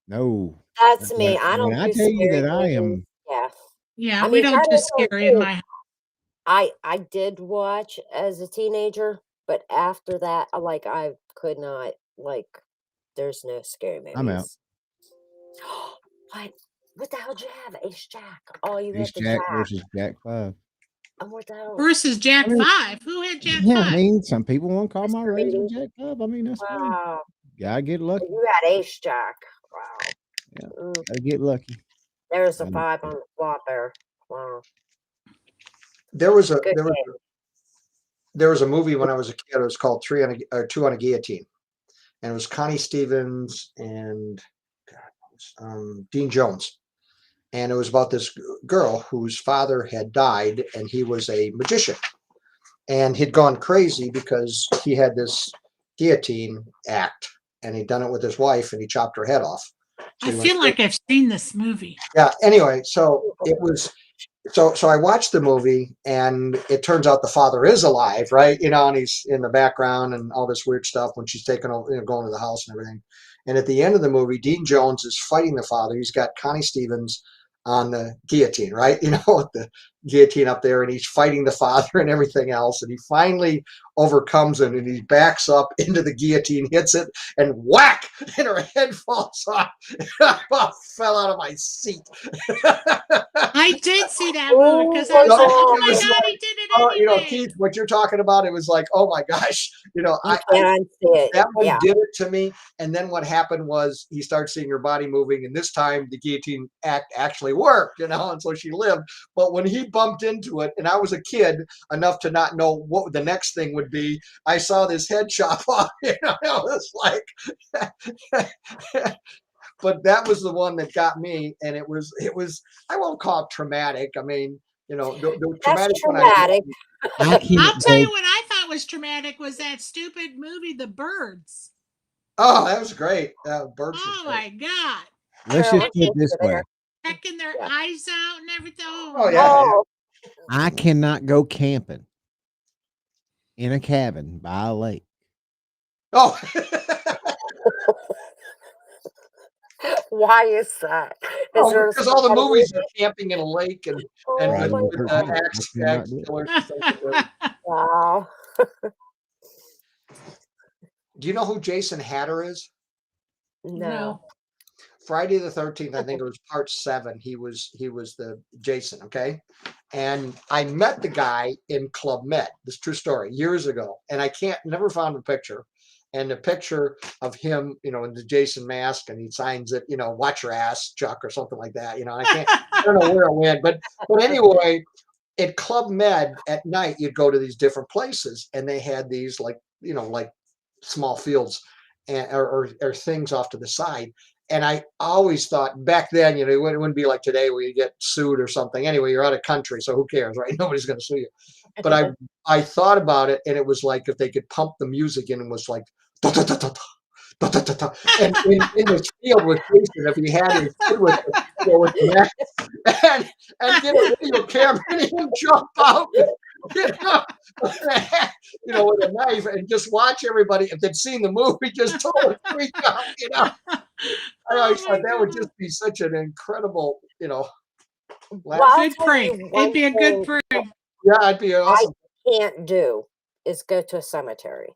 No. That's me. I When don't I do tell you that scary I movies. am, Yeah. Yeah, I we mean, don't do Heather don't scary in too. my house. I did watch as a teenager, but after that, I could not like. There's no scary I'm out. movies. What? What the hell did you have? Ace Jack. Oh, you Ace had the Jack Jack. versus Jack 5. And what the hell? Versus I Jack mean, 5. Who had Jack yeah, I 5? mean, some people want to call my Mr. razor Bean. Jack 5. I mean, that's fine. Wow. Gotta get lucky. You had Ace Jack. Wow. Yeah, Mm. gotta get lucky. There's a Um, 5 on the flop there. Wow. There was a Good there was game. there was a movie when I was a kid. It was called Two on a Guillotine, and it was Connie Stevens and Dean Jones. And it was about this girl whose father had died, and he was a magician, and he'd gone crazy because he had this guillotine act, and he'd done it with his wife, and he chopped her head off. So I he went feel crazy. like I've seen this movie. Yeah. Anyway, so it was so I watched the movie, and it turns out the father is alive, right? And he's in the background and all this weird stuff when she's taking over, going to the house and everything. And at the end of the movie, Dean Jones is fighting the father. He's got Connie Stevens on the guillotine, right? With the guillotine up there, and he's fighting the father and everything else. And he finally overcomes him, and he backs up into the guillotine, hits it, and whack! And her head falls off. I about fell out of my seat. I did see that movie because I was No, like, oh it my was God, like, he did it oh, anyway. Keith, what you're talking about, it was like, oh my gosh, I can see it. that one Yeah. did it to me. And then what happened was he started seeing her body moving, and this time the guillotine act actually worked, and so she lived. But when he bumped into it, and I was a kid enough to not know what the next thing would be, I saw this head chop off. I was like, but that was the one that got me, and it was I won't call it traumatic. I mean, the That's traumatic one traumatic. I I'll can't tell go. you what I thought was traumatic was that stupid movie, The Birds. Oh, that was great. Birds was Oh great. my God. Let's Carol, just put it this way. Checking their Yeah. eyes out and everything. Oh, Oh yeah. Oh. I cannot go camping in a cabin by a lake. Oh. Why is that? Because all the movies are camping in a lake and Friday my the with 13th. I axe cannot do it. killers and stuff like that. Wow. Do you know who Jason Hatter is? No. Friday the 13th, I think it was part 7. He was the Jason, okay? And I met the guy in Club Med. This is a true story, years ago. And I never found a picture. And the picture of him, in the Jason mask, and he signs it, watch your ass, Chuck, or something like that. I don't know where it went. But anyway, at Club Med at night, you'd go to these different places, and they had these like small fields or things off to the side. And I always thought back then, it wouldn't be like today where you get sued or something. Anyway, you're out of country, so who cares, right? Nobody's going to sue you. But I thought about it, and it was like if they could pump the music in, and was like, da, da, da, da, da, da, da, da. And in this field with Jason, if he had his kid with Max, and get a video camera and he'd jump out, with a knife, and just watch everybody. If they'd seen the movie, just totally freak out. I always thought that would just be such an incredible, Well, I'll Good tell prank. you It'd be a one good thing prank. Yeah, it'd be awesome. can't do is go to a cemetery.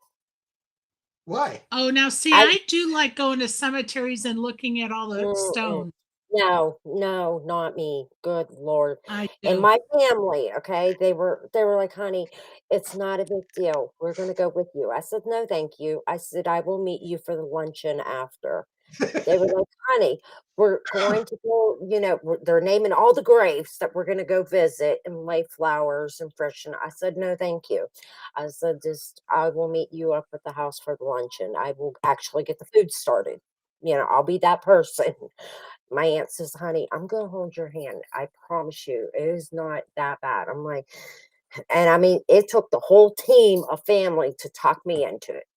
Why? Oh, now see, I- I do like going to cemeteries and looking at all the Mm-mm. stones. No, not me. Good Lord. I And do. my family, okay, they were like, honey, it's not a big deal. We're gonna go with you. I said, no, thank you. I said, I will meet you for the luncheon after. They were like, honey, we're going to go, they're naming all the graves that we're gonna go visit and lay flowers and freshen. I said, no, thank you. I said, just I will meet you up at the house for the luncheon. I will actually get the food started. I'll be that person. My aunt says, honey, I'm going to hold your hand. I promise you, it is not that bad. I'm like, and I mean, it took the whole team of family to talk me into it.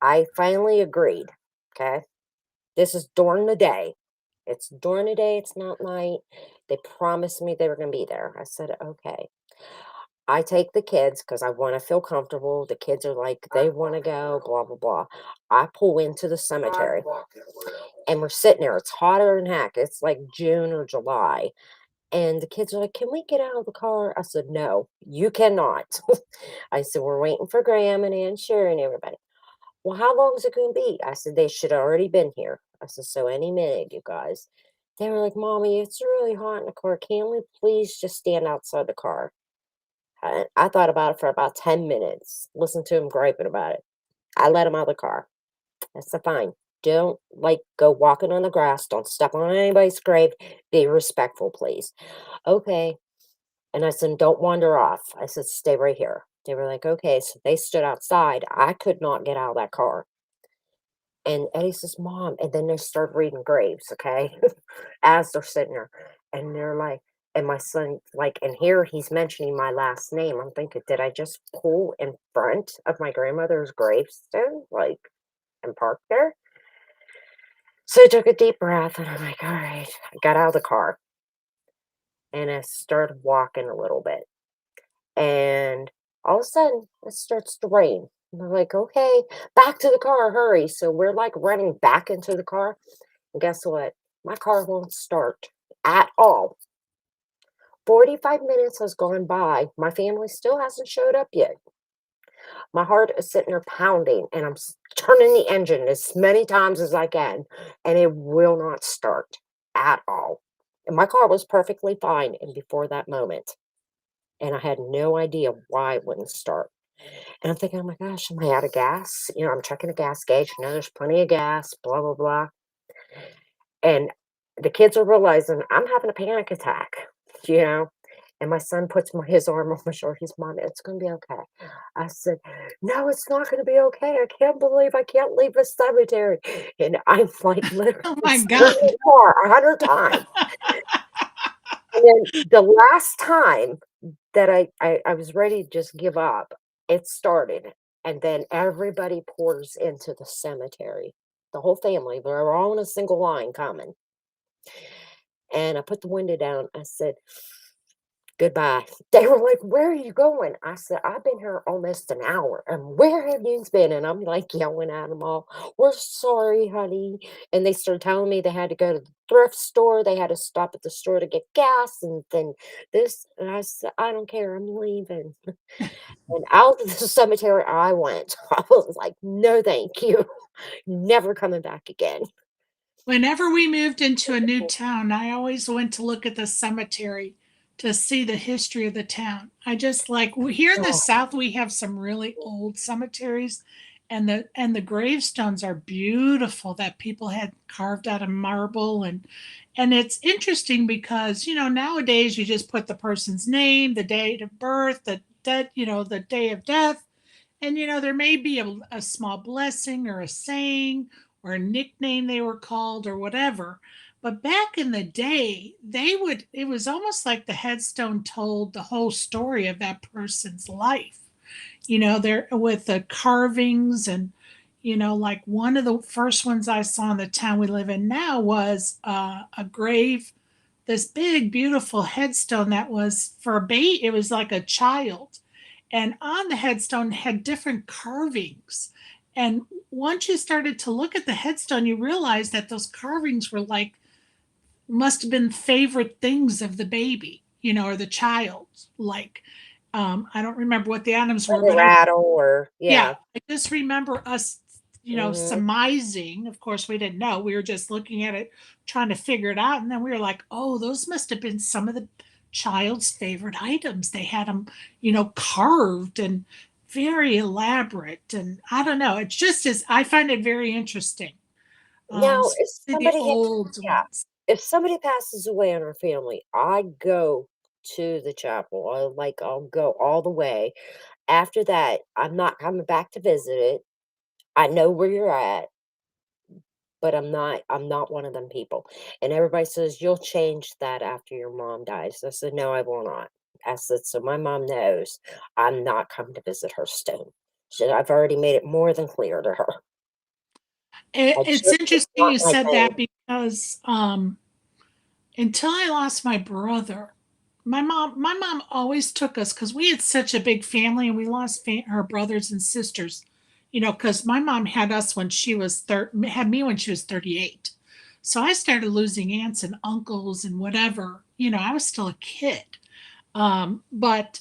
I finally agreed. Okay. This is during the day. It's during the day. It's not night. They promised me they were going to be there. I said, okay. I take the kids because I want to feel comfortable. The kids are like, they want to go, blah, blah, blah. I pull into the cemetery and we're sitting there. It's hotter than heck. It's like June or July. And the kids are like, can we get out of the car? I said, no, you cannot. I said, we're waiting for Graham and Aunt Sherry and everybody. Well, how long is it going to be? I said, they should have already been here. I said, so any minute, you guys. They were like, Mommy, it's really hot in the car. Can we please just stand outside the car? I thought about it for about 10 minutes. Listen to him griping about it. I let him out of the car. I said, fine. Don't go walking on the grass. Don't step on anybody's grave. Be respectful, please. Okay. And I said, don't wander off. I said, stay right here. They were like, okay. So they stood outside. I could not get out of that car. And Eddie says, Mom. And then they start reading graves, okay? As they're sitting there. And they're like, and my son, and here he's mentioning my last name. I'm thinking, did I just pull in front of my grandmother's gravestone? And park there? So I took a deep breath and I'm like, all right. I got out of the car and I started walking a little bit. And all of a sudden it starts to rain. And I'm like, okay, back to the car, hurry. So we're running back into the car. And guess what? My car won't start at all. 45 minutes has gone by. My family still hasn't showed up yet. My heart is sitting there pounding, and I'm turning the engine as many times as I can, and it will not start at all. And my car was perfectly fine and before that moment, and I had no idea why it wouldn't start. And I'm thinking, oh my gosh, am I out of gas? I'm checking the gas gauge. There's plenty of gas, blah, blah, blah. And the kids are realizing I'm having a panic attack, you know. And my son puts his arm on my shoulder. He's, Mom, it's going to be okay. I said, no, it's not going to be okay. I can't believe I can't leave the cemetery. And I'm literally Oh my God. in the car 100 times. And then the last time that I was ready to just give up, it started. And then everybody pours into the cemetery. The whole family, they're all in a single line coming. And I put the window down. I said, goodbye. They were like, where are you going? I said, I've been here almost an hour. And where have you been? And I'm yelling at them all, we're sorry, honey. And they started telling me they had to go to the thrift store. They had to stop at the store to get gas and then this. And I said, I don't care. I'm leaving. And out of the cemetery I went. I was like, no, thank you. Never coming back again. Whenever we moved into a new town, I always went to look at the cemetery to see the history of the town. I just here in the South, we have some really old cemeteries, and the gravestones are beautiful that people had carved out of marble, and it's interesting because nowadays you just put the person's name, the date of birth, the the day of death, and there may be a small blessing or a saying or a nickname they were called or whatever. But back in the day, it was almost like the headstone told the whole story of that person's life. There with the carvings and, like one of the first ones I saw in the town we live in now was a grave, this big, beautiful headstone that was for a baby. It was like a child. And on the headstone had different carvings. And once you started to look at the headstone, you realized that those carvings were like, must have been favorite things of the baby, or the child. Like, I don't remember what the items were, Or the but rattle, or yeah, yeah. I just remember us, Mhm. surmising. Of course, we didn't know. We were just looking at it, trying to figure it out. And then we were like, oh, those must have been some of the child's favorite items. They had them, carved and very elaborate. And I don't know. It's just as I find it very interesting. Now, if Especially the somebody had, old yeah, ones. if somebody passes away in our family, I go to the chapel. I'll go all the way. After that, I'm not coming back to visit it. I know where you're at, but I'm not one of them people. And everybody says you'll change that after your mom dies. I said, no, I will not. I said, so my mom knows I'm not coming to visit her stone. So I've already made it more than clear to her. It's It's interesting not you my said thing. that because until I lost my brother, my mom always took us because we had such a big family and we lost her brothers and sisters. Because my mom had us when she was had me when she was 38. So I started losing aunts and uncles and whatever. I was still a kid. But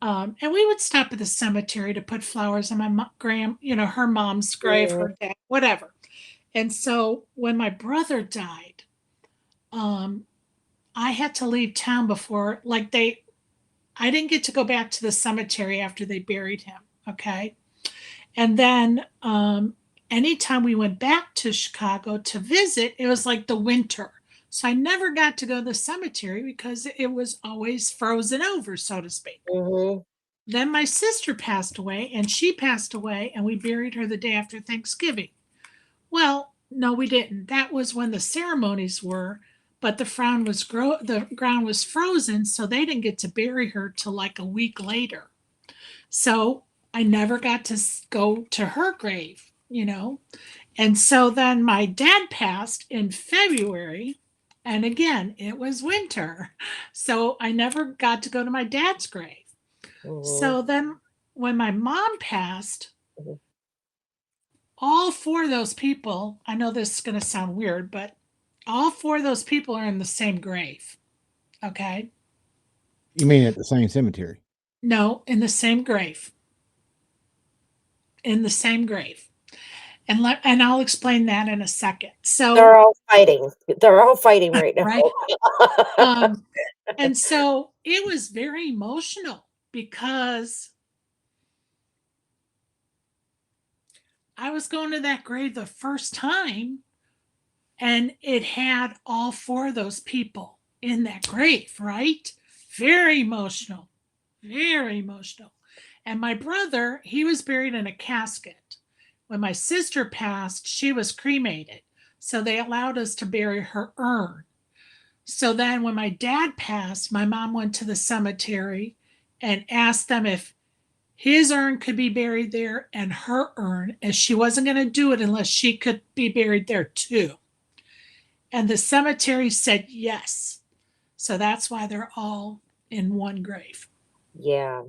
and we would stop at the cemetery to put flowers on my her mom's grave, Mhm. her dad, whatever. And so when my brother died, um, I had to leave town before, like I didn't get to go back to the cemetery after they buried him. Okay. And then anytime we went back to Chicago to visit, it was like the winter. So I never got to go to the cemetery because it was always frozen over, so to speak. Mhm. Then my sister passed away, and she passed away, and we buried her the day after Thanksgiving. Well, no, we didn't. That was when the ceremonies were, but the ground was frozen, so they didn't get to bury her till like a week later. So I never got to go to her grave. And so then my dad passed in February, and again, it was winter. So I never got to go to my dad's grave. Mhm. So then when my mom passed, Mhm. all four of those people, I know this is going to sound weird, but all four of those people are in the same grave. Okay. You mean at the same cemetery? No, in the same grave. In the same grave. And I'll explain that in a second. They're So, all fighting. They're all fighting right now. right. Um, and so it was very emotional because I was going to that grave the first time and it had all four of those people in that grave, right? Very emotional, very emotional. And my brother, he was buried in a casket. When my sister passed, she was cremated. So they allowed us to bury her urn. So then when my dad passed, my mom went to the cemetery and asked them if his urn could be buried there and her urn, as she wasn't going to do it unless she could be buried there too. And the cemetery said yes. So that's why they're all in one grave. Yeah.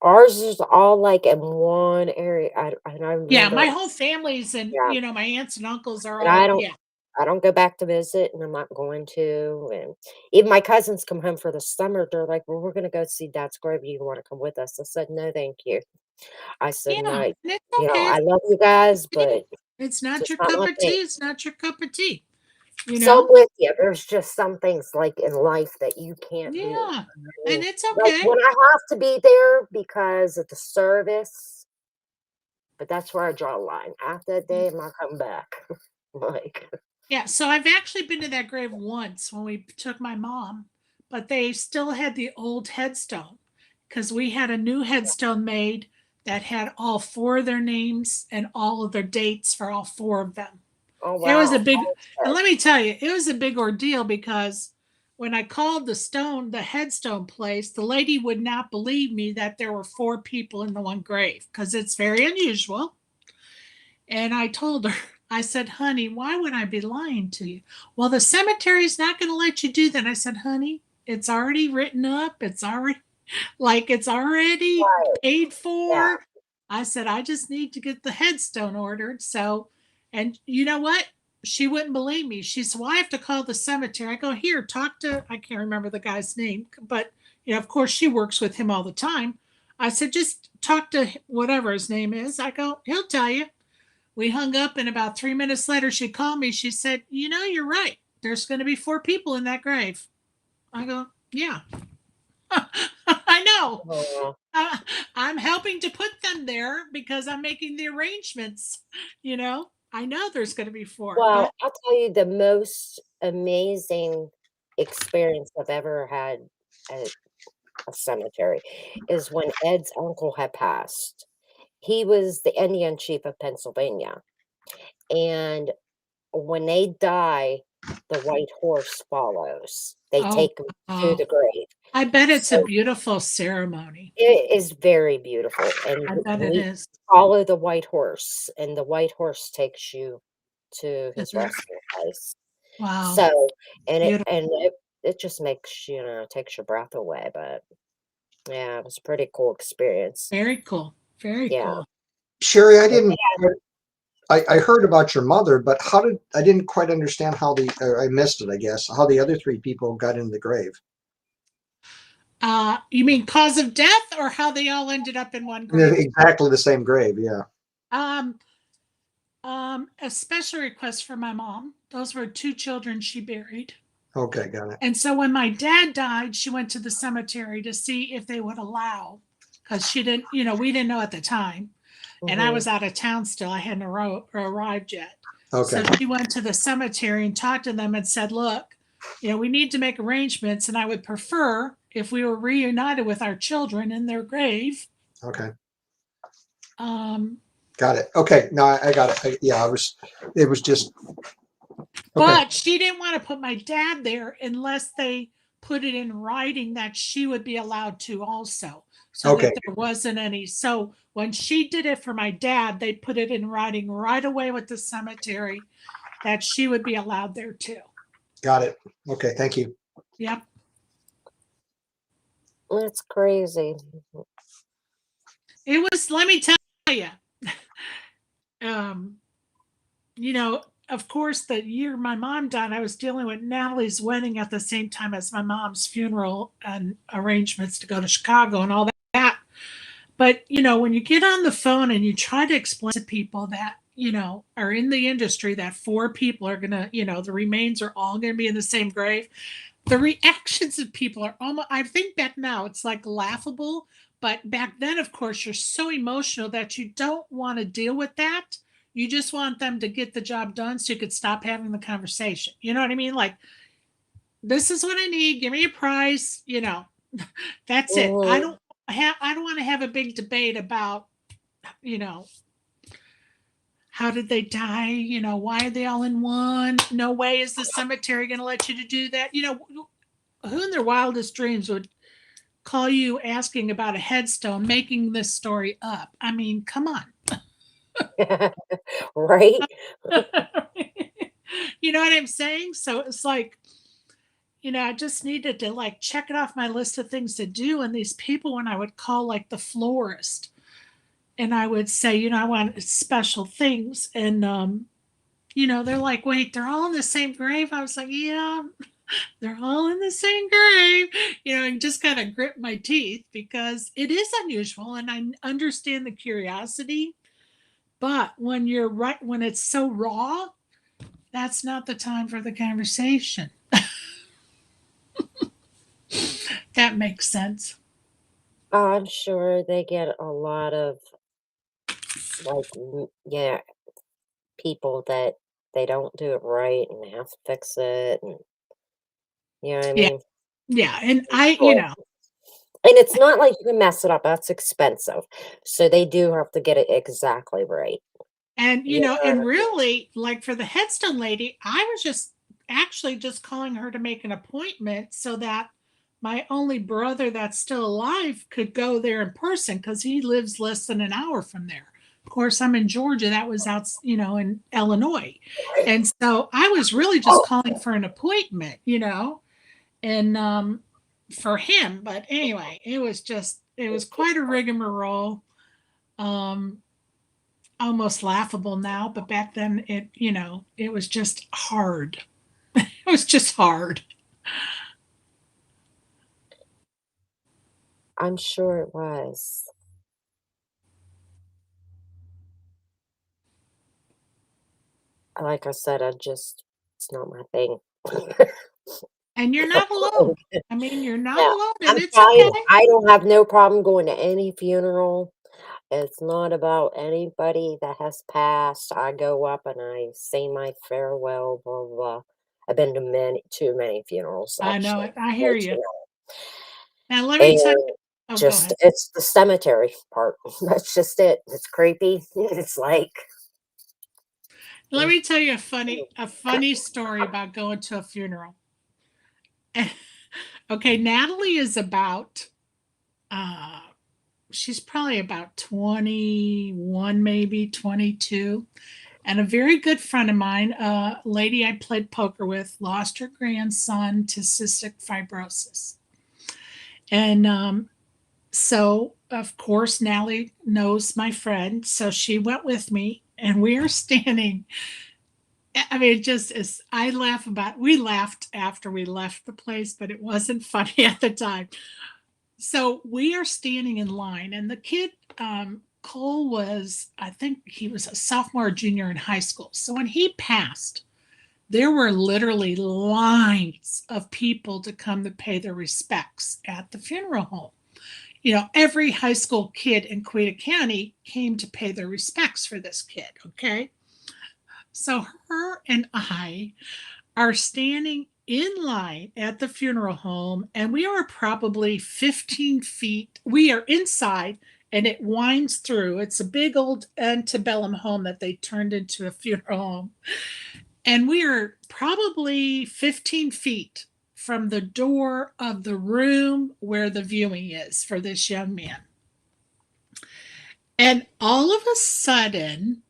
Ours is all, like, in one area. I Yeah, remember, my whole family's and yeah, my aunts and uncles are and I all, don't yeah. I don't go back to visit, and I'm not going to, and even my cousins come home for the summer, they're like, "Well, we're gonna go see dad's grave, do you wanna come with us?" I said, "No, thank you." I said, Yeah, "No, and it's okay. I love you guys, It's but it's not just your not cup my of thing." tea. It's not your cup of tea, you So I'm know? with you, there's just some things, like, in life that you can't do. Yeah. I And mean, it's like, okay. when I have to be there because of the service, but that's where I draw a line. After that day, I'm not coming back. Like, Yeah, so I've actually been to that grave once when we took my mom, but they still had the old headstone because we had a new headstone made that had all four of their names and all of their dates for all four of them. Oh It was a wow. big, and let me tell you, it was a big ordeal because when I called the headstone place, the lady would not believe me that there were four people in the one grave because it's very unusual. And I told her, I said, honey, why would I be lying to you? Well, the cemetery's not going to let you do that. I said, honey, it's already written up. It's already Right. paid Yeah. for. I said, I just need to get the headstone ordered. So, and you know what? She wouldn't believe me. She said, well, I have to call the cemetery. I go, here, talk to, I can't remember the guy's name, but, of course, she works with him all the time. I said, just talk to whatever his name is. I go, he'll tell you. We hung up, and about 3 minutes later, she called me. She said, you're right. There's going to be four people in that grave. I go, yeah. I know. Oh, I'm helping to put them there because I'm making the arrangements. I know there's going to be four, well, but I'll tell you the most amazing experience I've ever had at a cemetery is when Ed's uncle had passed. He was the Indian chief of Pennsylvania. And when they die, the white horse follows. They oh, take them to oh, the grave. I bet it's a So beautiful ceremony. it is very beautiful. And I bet it we is. follow the white horse, and the white horse takes you to his Mhm. resting place. Wow, So, and it beautiful. and it just makes, takes your breath away. But yeah, it was a pretty cool experience. Very cool. Very Yeah. cool. Sherry, I And didn't. I heard about your mother, but I didn't quite understand how I missed it, I guess, how the other three people got in the grave. You mean cause of death or how they all ended up in one Yeah, grave? exactly the same grave, yeah. Um, a special request for my mom. Those were two children she buried. Okay, got it. And so when my dad died, she went to the cemetery to see if they would allow, because she didn't, we didn't know at the time. And I was out of town still. I hadn't arrived yet. Okay. So she went to the cemetery and talked to them and said, look, we need to make arrangements. And I would prefer if we were reunited with our children in their grave. Okay. Um, Got it. Okay. No, I got it. It was just, okay. But she didn't want to put my dad there unless they put it in writing that she would be allowed to also. So Okay. that there wasn't any. So when she did it for my dad, they put it in writing right away with the cemetery that she would be allowed there too. Got it. Okay. Thank you. Yep. That's crazy. It was, let me tell you, of course, the year my mom died, I was dealing with Natalie's wedding at the same time as my mom's funeral and arrangements to go to Chicago and all that. But, when you get on the phone and you try to explain to people that, are in the industry that four people are going to, the remains are all going to be in the same grave, the reactions of people are almost, I think back now, it's like laughable. But back then, of course, you're so emotional that you don't want to deal with that. You just want them to get the job done so you could stop having the conversation. You know what I mean? Like, this is what I need. Give me a price. That's it. I don't want to have a big debate about, how did they die? Why are they all in one? No way is the cemetery going to let you to do that. Who in their wildest dreams would call you asking about a headstone, making this story up? I mean, come on. Right? You know what I'm saying? So it's like, I just needed to like check it off my list of things to do. And these people, when I would call like the florist and I would say, I want special things. And, they're like, wait, they're all in the same grave. I was like, yeah, they're all in the same grave, and just kind of grit my teeth because it is unusual. And I understand the curiosity. But when when it's so raw, that's not the time for the conversation. That makes sense. I'm sure they get a lot of people that they don't do it right and they have to fix it, and you know what I Yeah. mean? Yeah. And I, Sure. And it's not like you can mess it up. That's expensive. So they do have to get it exactly right. And, Yeah. and really, like for the headstone lady, I was just actually just calling her to make an appointment so that my only brother that's still alive could go there in person because he lives less than an hour from there. Of course, I'm in Georgia. That was out, in Illinois. And so I was really just calling for an appointment, and for him. But anyway, it was quite a rigmarole. Um, Almost laughable now, but back then it was just hard. It was just hard. I'm sure it was. Like I said, it's not my thing. And you're not alone. I mean, you're not Yeah, alone, and I'm it's fine. okay. I don't have no problem going to any funeral. It's not about anybody that has passed. I go up and I say my farewell, blah, blah, blah. I've been to too many funerals, I know actually. it. I hear Way too you. many. Now let me tell And you. Oh, go ahead. it's the cemetery part. That's just it. It's creepy. It's like, Let me tell you a funny story about going to a funeral. Okay, Natalie is about uh she's probably about 21, maybe 22. And a very good friend of mine, a lady I played poker with, lost her grandson to cystic fibrosis. And so, of course, Natalie knows my friend. So she went with me, and we are standing. I mean, it just is. We laughed after we left the place, but it wasn't funny at the time. So we are standing in line, and the kid, Cole, I think he was a sophomore or junior in high school. So when he passed, there were literally lines of people to come to pay their respects at the funeral home. Every high school kid in Quita County came to pay their respects for this kid. Okay. So her and I are standing in line at the funeral home, and we are probably 15 feet. We are inside, and it winds through. It's a big old antebellum home that they turned into a funeral home. And we are probably 15 feet from the door of the room where the viewing is for this young man. And all of a sudden,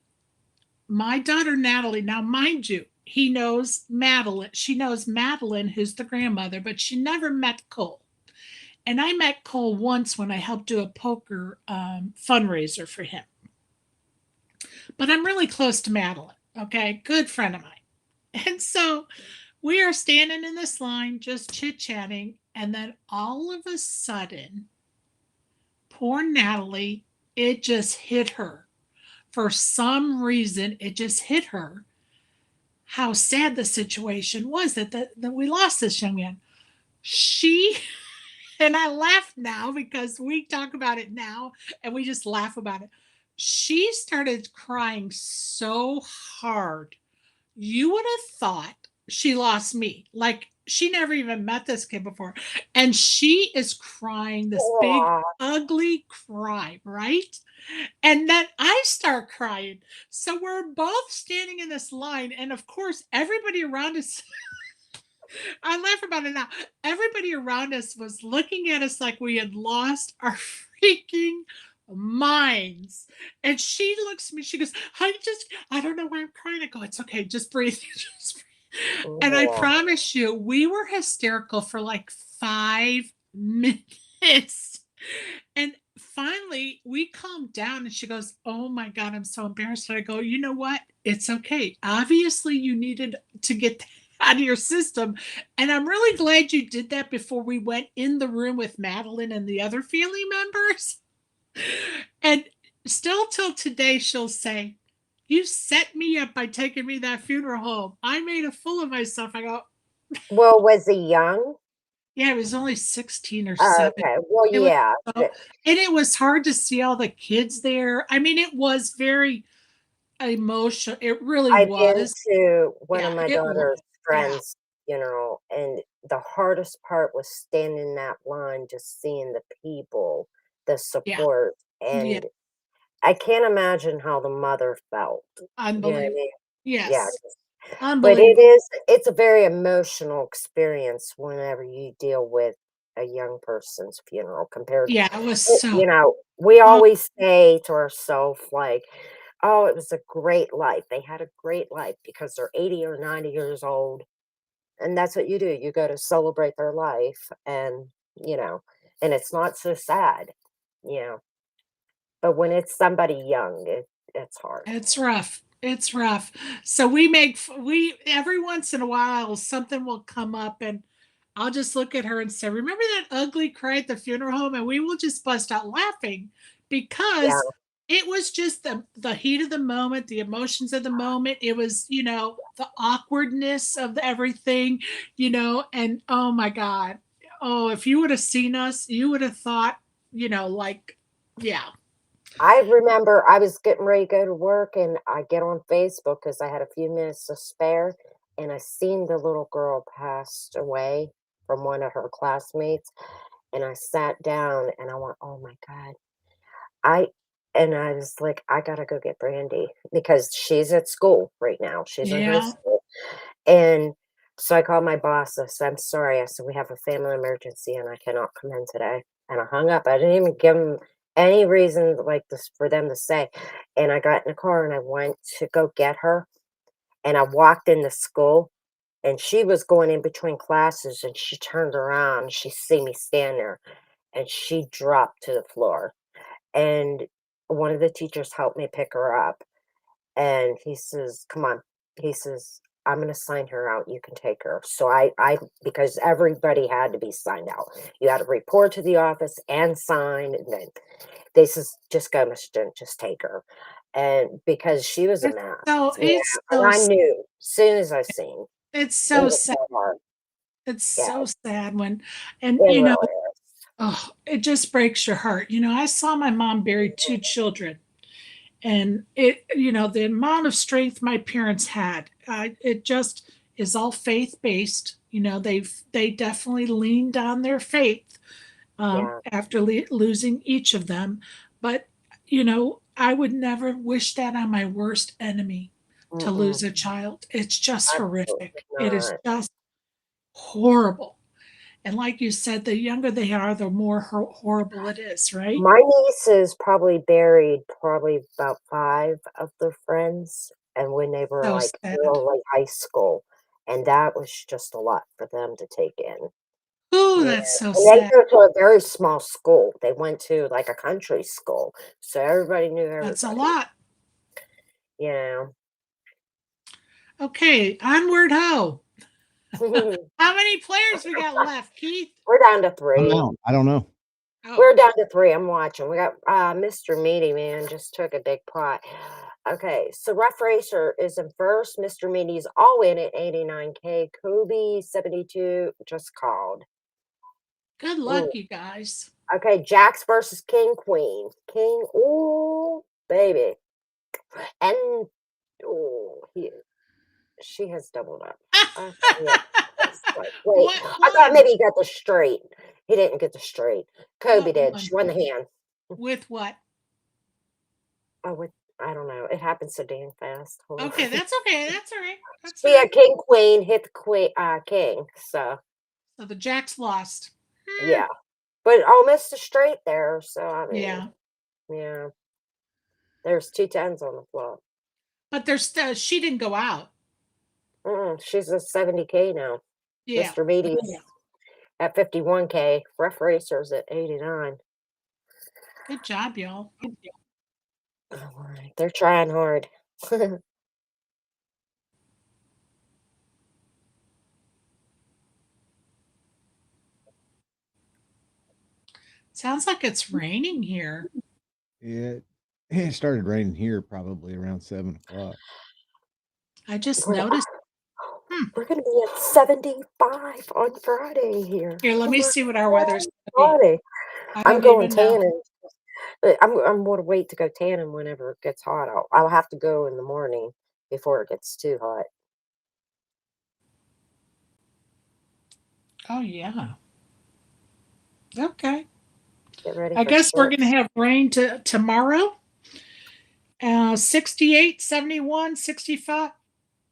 my daughter Natalie, now mind you, he knows Madeline. She knows Madeline, who's the grandmother, but she never met Cole. And I met Cole once when I helped do a poker fundraiser for him. But I'm really close to Madeline. Okay, good friend of mine. And so we are standing in this line, just chit chatting. And then all of a sudden, poor Natalie, it just hit her. For some reason, it just hit her how sad the situation was that we lost this young man. She, and I laugh now because we talk about it now and we just laugh about it. She started crying so hard. You would have thought she lost me. Like she never even met this kid before. And she is crying this big, ugly cry, right? And then I start crying. So we're both standing in this line. And of course, everybody around us, I laugh about it now. Everybody around us was looking at us like we had lost our freaking minds. And she looks at me, she goes, I don't know why I'm crying. I go, it's okay, just breathe. Just breathe. And I promise you, we were hysterical for like 5 minutes. And finally, we calmed down and she goes, oh my God, I'm so embarrassed. And I go, you know what? It's okay. Obviously, you needed to get that out of your system. And I'm really glad you did that before we went in the room with Madeline and the other family members. And still till today, she'll say, you set me up by taking me that funeral home. I made a fool of myself. I go, well, was he young? yeah, it was only 16 or Oh, 17. okay. Well, It was yeah. and it was hard to see all the kids there. I mean, it was very emotional. It really I've been was. to one of Yeah, my it was. daughter's Yeah. friends' funeral, and the hardest part was standing in that line, just seeing the people, the Yeah. support, Yeah. and I can't imagine how the mother felt. You know what I Unbelievable. mean? Yeah, Yes. but Unbelievable. it's a very emotional experience whenever you deal with a young person's funeral compared Yeah, it was so you know, we oh, always say to ourselves, like, "Oh, it was a great life. They had a great life," because they're 80 or 90 years old, and that's what you do. You go to celebrate their life and, and it's not so sad, you know, but when it's somebody young, it's hard. it's rough. It's rough. So we every once in a while something will come up and I'll just look at her and say, "Remember that ugly cry at the funeral home?" And we will just bust out laughing Yeah, because it was just the heat of the moment, the emotions of the moment. It was, the awkwardness of everything, and oh my God. Oh, if you would have seen us, you would have thought, like, yeah. I remember I was getting ready to go to work and I get on Facebook because I had a few minutes to spare and I seen the little girl passed away from one of her classmates and I sat down and I went, "Oh my God." I and I was like, "I gotta go get Brandy," because she's at school right now. She's in high Yeah. school. And so I called my boss. I said, "I'm sorry." I said, "We have a family emergency and I cannot come in today." And I hung up. I didn't even give them any reason like this for them to say. And I got in the car and I went to go get her. And I walked into school and she was going in between classes and she turned around. She see me stand there and she dropped to the floor. And one of the teachers helped me pick her up. And he says, "Come on." He says, "I'm gonna sign her out. You can take her." So I because everybody had to be signed out. You had to report to the office and sign, and then they says, "Just go, Miss Dent, just take her." And because she was a It's mess. so Yeah. it's And so I knew as soon as I seen it's it so was sad. so hard. It's Yeah, so sad when and it really oh, it just breaks your heart. I saw my mom bury two children and the amount of strength my parents had, it just is all faith based. They definitely leaned on their faith yeah. after losing each of them. But, I would never wish that on my worst enemy to Mm-mm, lose a child. It's just absolutely horrific. It is not. just horrible. And like you said, the younger they are, the more horrible it is, right? My nieces probably buried probably about 5 of their friends, and when they were, So like, sad. early high school, and that was just a lot for them to take in. Oh, Yeah, that's so and they sad. go to a very small school. They went to, like, a country school, so everybody knew That's a everybody, lot. you know? Okay, onward ho. How many players we got left, Keith? We're down to I'm 3. out. I don't know. Oh, We're down to 3, I'm watching. We got, Mr. Meaty Man just took a big pot. Okay, so Rough Racer is in first. Mr. Meaty's all in at 89K. Kobe 72 just called. good luck, Ooh. you guys. Okay, Jax versus King Queen. King, ooh, baby. And she has doubled up. Yeah. Wait, What I thought one? maybe he got the straight. He didn't get the straight. Kobe What did. She one? won the hand. With what? Oh, I don't know. It happens so damn fast. Hold on. Okay, that's okay. That's all right. That's all She right. had king, queen, hit the queen, king. So So the Jacks lost. Hmm. yeah, but almost a straight there. So I mean, Yeah, yeah, there's 2 tens on the flop. but there's still she didn't go out. She's a 70K now. Yeah. Mr. Beatty's at 51K. Rough Racers at 89. Good job, y'all. All right, they're trying hard. Sounds like it's raining here. It started raining here probably around 7 o'clock. I just We're, noticed. Hmm. we're gonna be at 75 on Friday here. Here, let Oh me my see what our weather's God, going to be. Friday. I I'm don't going even know. tanning. I'm gonna wait to go tanning whenever it gets hot. I'll have to go in the morning before it gets too hot. Oh, yeah. Okay. Get ready I for guess we're going sports. to have rain tomorrow. 68, 71, 65.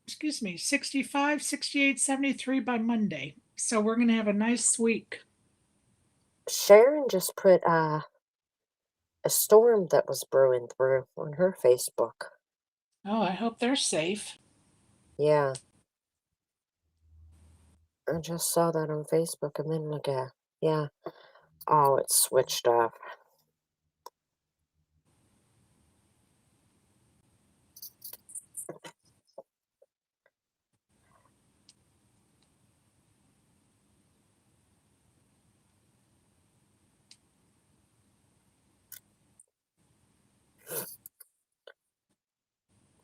Excuse me, 65, 68, 73 by Monday. So we're going to have a nice week. Sharon just put a storm that was brewing through on her Facebook. Oh, I hope they're safe. Yeah, I just saw that on Facebook a minute ago. Yeah. Oh, it's switched off.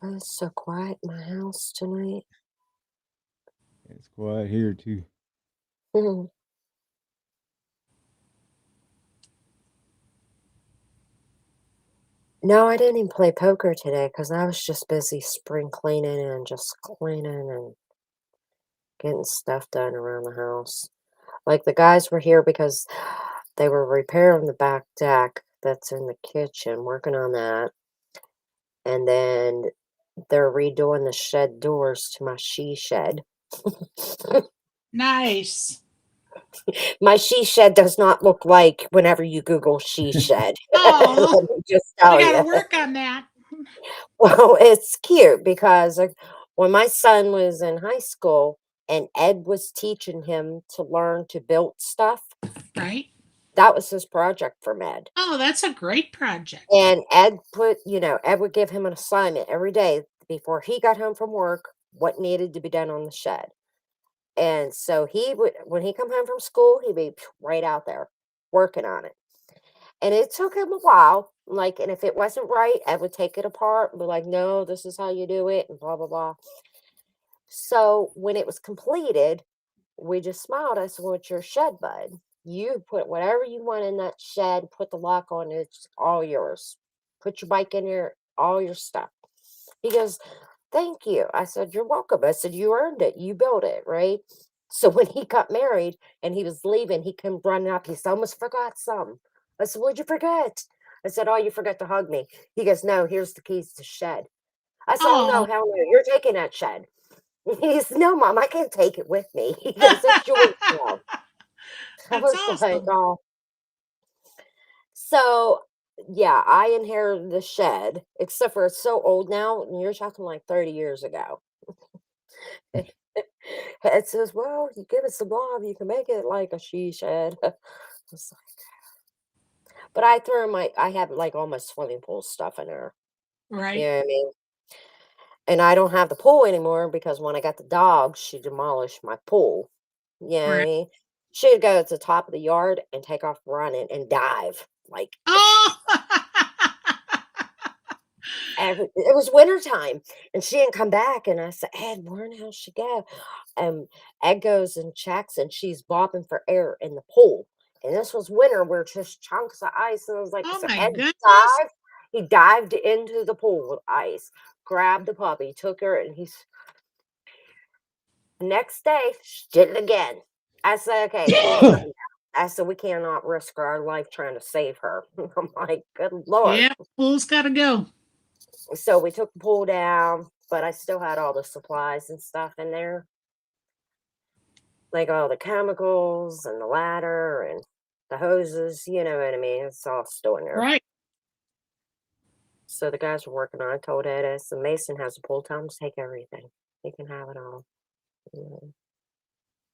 Oh, it's so quiet in my house tonight. It's quiet here too. No, I didn't even play poker today because I was just busy spring cleaning and just cleaning and getting stuff done around the house. Like the guys were here because they were repairing the back deck that's in the kitchen, working on that. And then they're redoing the shed doors to my she shed. Nice. My she shed does not look like whenever you Google she shed. Oh, Let me just we tell got to you. work on that. Well, it's cute because when my son was in high school and Ed was teaching him to learn to build stuff, Right? that was his project from Ed. Oh, that's a great project. And Ed Ed would give him an assignment every day before he got home from work, what needed to be done on the shed. And so he would, when he come home from school, he'd be right out there working on it. And it took him a while. Like, and if it wasn't right, Ed would take it apart and be like, no, this is how you do it, and blah, blah, blah. So when it was completed, we just smiled. I said, well, it's your shed, bud. You put whatever you want in that shed, put the lock on it, it's all yours. Put your bike in there, all your stuff. He goes, thank you. I said, you're welcome. I said, you earned it. You built it, right? So when he got married and he was leaving, he came running up. He said, almost forgot some. I said, what'd you forget? I said, oh, you forgot to hug me. He goes, no, here's the keys to shed. I said, oh, no, Oh, hell no. You're taking that shed. He said, no, Mom, I can't take it with me. He goes, it's yours now. I that's was like, awesome. oh. So, yeah, I inherited the shed, except for it's so old now, and you're talking like 30 years ago. It says, well, you give us the blob, you can make it like a she shed. It's like- But I have like all my swimming pool stuff in there. You Right. know what I mean? And I don't have the pool anymore because when I got the dog, she demolished my pool. You know what I Right. mean? She'd go to the top of the yard and take off running and dive. Like Oh, it was wintertime and she didn't come back. And I said, Ed, where in the hell she go? Ed goes and checks and she's bobbing for air in the pool. And this was winter where just chunks of ice. And I was like, oh so my Ed goodness. dived. He dived into the pool with ice, grabbed the puppy, took her, and he's next day, she did it again. I said, okay, pool's shutting down. I said, we cannot risk our life trying to save her. I'm like, good Lord. Yeah, pool's got to go. So we took the pool down, but I still had all the supplies and stuff in there, like all the chemicals and the ladder and the hoses, you know what I mean? It's all still in there. Right. So the guys were working on it. I told Ed, I said, Mason has a pool, tell him to take everything. He can have it all.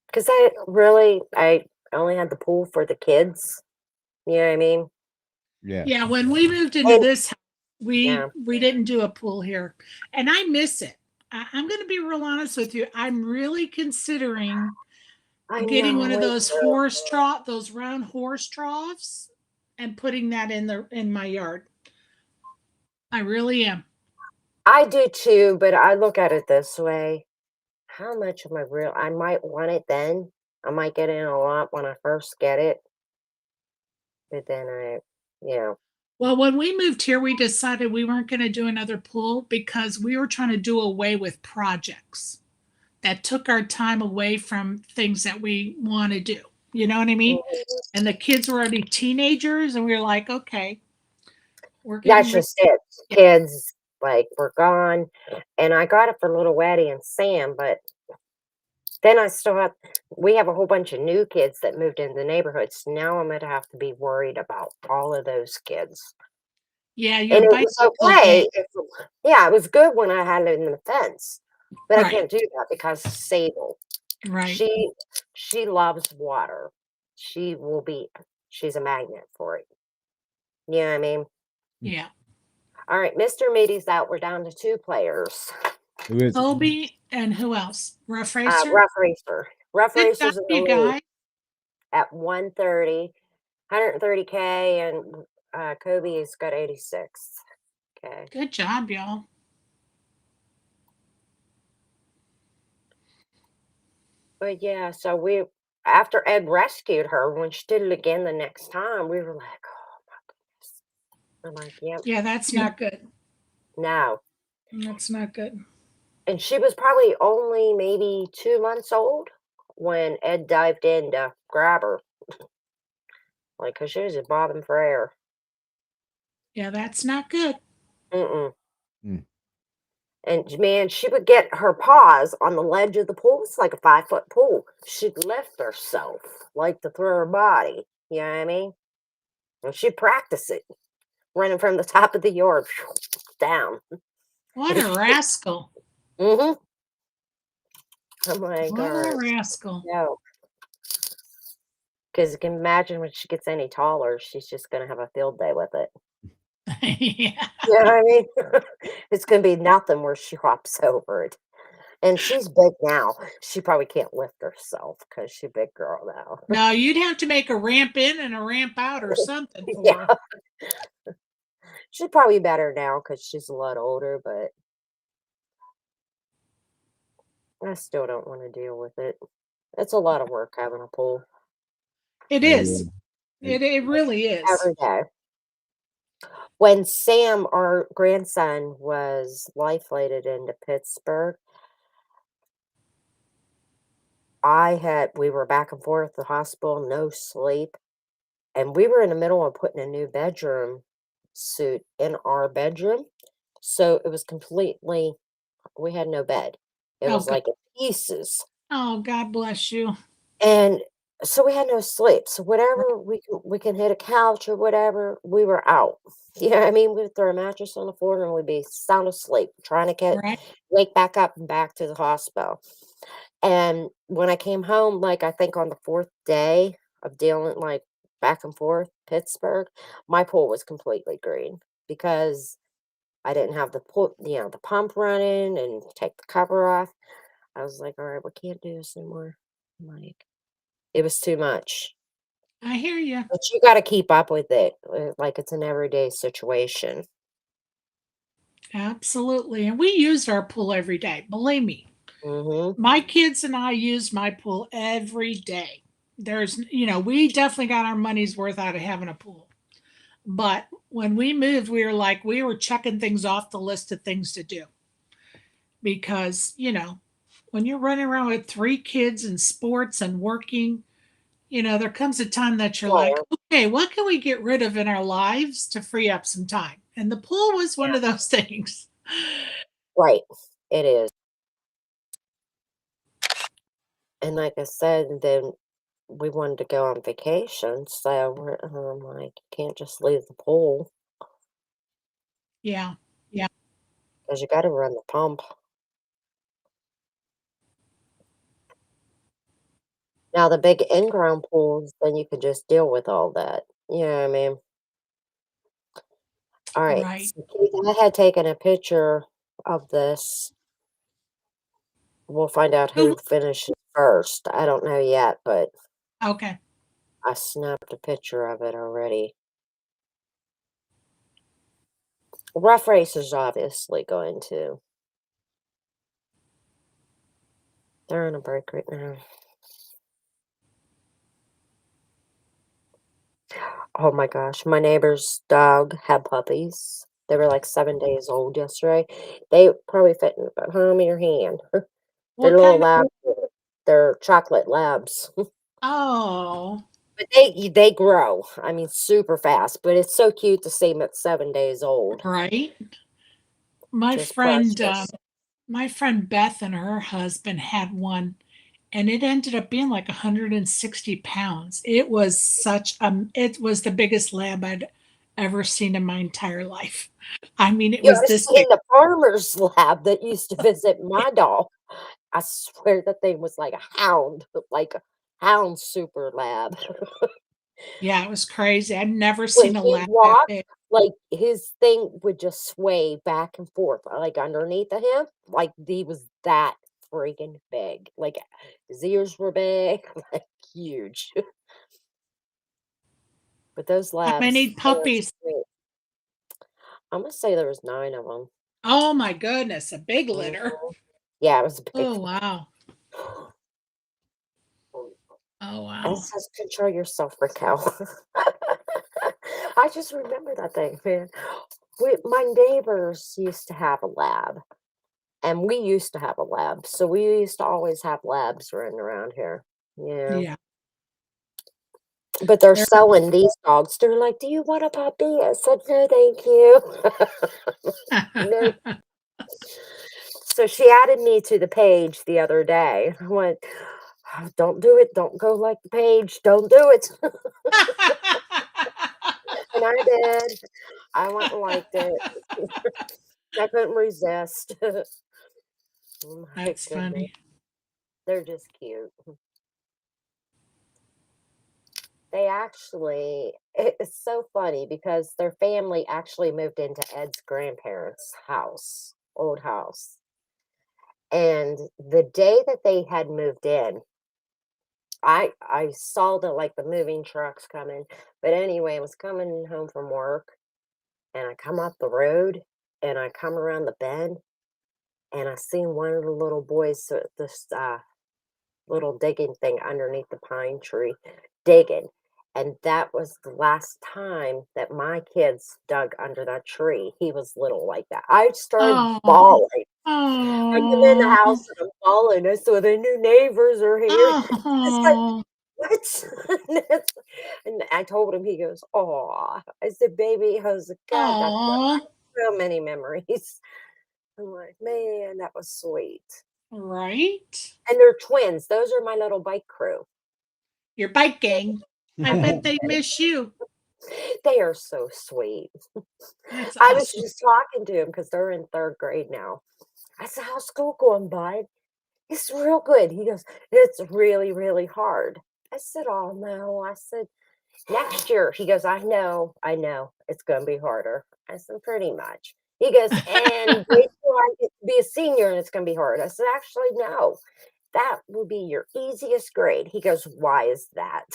Because I only had the pool for the kids. You know what I mean? Yeah. Yeah, when we moved into And this house, yeah, we didn't do a pool here, and I miss it. I'm going to be real honest with you. I'm really considering I getting one know of it. those round horse troughs, and putting that in my yard. I really am. I do too, but I look at it this way. How much am I might want it then. I might get in a lot when I first get it, but then you know, Well, when we moved here, we decided we weren't going to do another pool because we were trying to do away with projects. that took our time away from things that we want to do. You know what I mean? And the kids were already teenagers, and we were like, okay, we're That's getting just it. Kids, like, were gone, and I got it for little Eddie and Sam, but then I still have we have a whole bunch of new kids that moved into the neighborhood, so now I'm gonna have to be worried about all of those kids. yeah, And your it was bicycle okay day. if yeah, it was good when I had it in the fence, but I Right, can't do that because Sable, right. she loves water. She will be she's a magnet for it. You know what I mean? Yeah. All right, Mr. Meaty's out. We're down to 2 players. Who is it? Kobe and who else? Rough Racer? Rough Racer. Rough Good job, Racer's in the you lead guys. at 130K, and Kobe's got 86. Okay. Good job, y'all. But yeah, so we after Ed rescued her, when she did it again the next time, we were like, oh my goodness. I'm like, yep, Yeah, that's not good. no. That's not good. And she was probably only maybe 2 months old when Ed dived in to grab her. Like, cause she was just bobbing for air. Yeah, that's not good. Mm-mm. Mm. And man, she would get her paws on the ledge of the pool. It's like a 5-foot pool. She'd lift herself, like to throw her body. You know what I mean? And she'd practice it, running from the top of the yard down. What a rascal. Mm-hmm. I'm like, What all a right, rascal. no. Because you can imagine when she gets any taller, she's just going to have a field day with it. Yeah. You know what I mean? It's going to be nothing where she hops over it. And she's big now. She probably can't lift herself because she's a big girl now. No, you'd have to make a ramp in and a ramp out or something for Yeah. her. She's probably better now because she's a lot older, but I still don't want to deal with it. It's a lot of work having a pool It Oh, is. yeah. It really is. every day. When Sam, our grandson, was life flighted into Pittsburgh, we were back and forth at the hospital, no sleep. And we were in the middle of putting a new bedroom suit in our bedroom. So it was completely, we had no bed. It Oh, was good. like in pieces. Oh, God bless you. And so we had no sleep. So whatever we can hit a couch or whatever, we were out. You know what I mean? We'd throw a mattress on the floor and we'd be sound asleep, trying to Right? wake back up and back to the hospital. And when I came home, like I think on the 4th day of dealing like back and forth Pittsburgh, my pool was completely green because I didn't have the pool, the pump running and take the cover off. I was like, all right, we can't do this anymore. Like, it was too much. I hear you. But you got to keep up with it, like it's an everyday situation. Absolutely. And we used our pool every day. Believe me. Hmm. My kids and I used my pool every day. We definitely got our money's worth out of having a pool. But when we moved, we were checking things off the list of things to do. Because, when you're running around with 3 kids and sports and working, there comes a time that you're like, Well, okay, what can we get rid of in our lives to free up some time? And the pool was one yeah, of those things. right. It is. And like I said, then we wanted to go on vacation, so I'm like, you can't just leave the pool Yeah. Yeah. because you got to run the pump. Now, the big in-ground pools, then you could just deal with all that. You know what I mean? All right. Right. So Keith, I had taken a picture of this. We'll find out who Who- finishes first. I don't know yet, but Okay. I snapped a picture of it already. Rough Race is obviously going to. They're on a break right now. Oh my gosh, my neighbor's dog had puppies. They were like 7 days old yesterday. They probably fit in the palm of your hand. They're What little kind of? labs. They're chocolate labs. Oh, But they grow. I mean, super fast. But it's so cute to see them at 7 days old. right. My Just friend, precious. my friend Beth and her husband had one, and it ended up being like 160 pounds. It was it was the biggest lab I'd ever seen in my entire life. I mean, it You was ought to this see big. the farmer's lab that used to visit my dog. I swear that thing was like a hound, but like a hound super lab. Yeah, it was crazy. I'd never When seen a he lab that walked, big. like his thing would just sway back and forth, like underneath of him, like he was that freaking big. Like his ears were big, like huge. But those How labs, many they are puppies? sweet. I'm gonna say there was 9 of them. Oh my goodness, a big litter. Yeah, it was a big Oh one. wow. Oh It wow. says control yourself, Raquel. I just remember that thing, man. My neighbors used to have a lab, and we used to have a lab. So we used to always have labs running around here. Yeah. Yeah. But they're They're selling these dogs. They're like, "Do you want a puppy?" I said, "No, thank you." No. So she added me to the page the other day. I went, "Oh, don't do it. Don't go like the page. Don't do it." And I did. I went and liked it. I couldn't resist. Oh my That's goodness. funny. They're just cute. They actually, it's so funny because their family actually moved into Ed's grandparents' house, old house. And the day that they had moved in, I saw the moving trucks coming. But anyway, I was coming home from work and I come up the road and I come around the bend and I seen one of the little boys, this little digging thing underneath the pine tree, digging. And that was the last time that my kids dug under that tree. He was little like that. I started Oh, bawling. I come in the oh, house and I'm bawling. I saw the new neighbors are here. It's like, oh, what? And I told him, he goes, "Oh." I said, "Baby," I was like, "God, that brought oh, back so many memories." I'm like, man, that was sweet. right? And they're twins. Those are my little bike crew. Your bike gang. I bet they miss you. They are so sweet. That's I was awesome. just talking to him because they're in 3rd grade now. I said, "How's school going, bud?" "It's real good." He goes, "It's really, really hard." I said, "Oh, no." I said, "Next year." He goes, I know. It's gonna be harder." I said, "Pretty much." He goes, "And wait till I get to be a senior and it's gonna be hard." I said, "Actually, no. That will be your easiest grade." He goes, "Why is that?"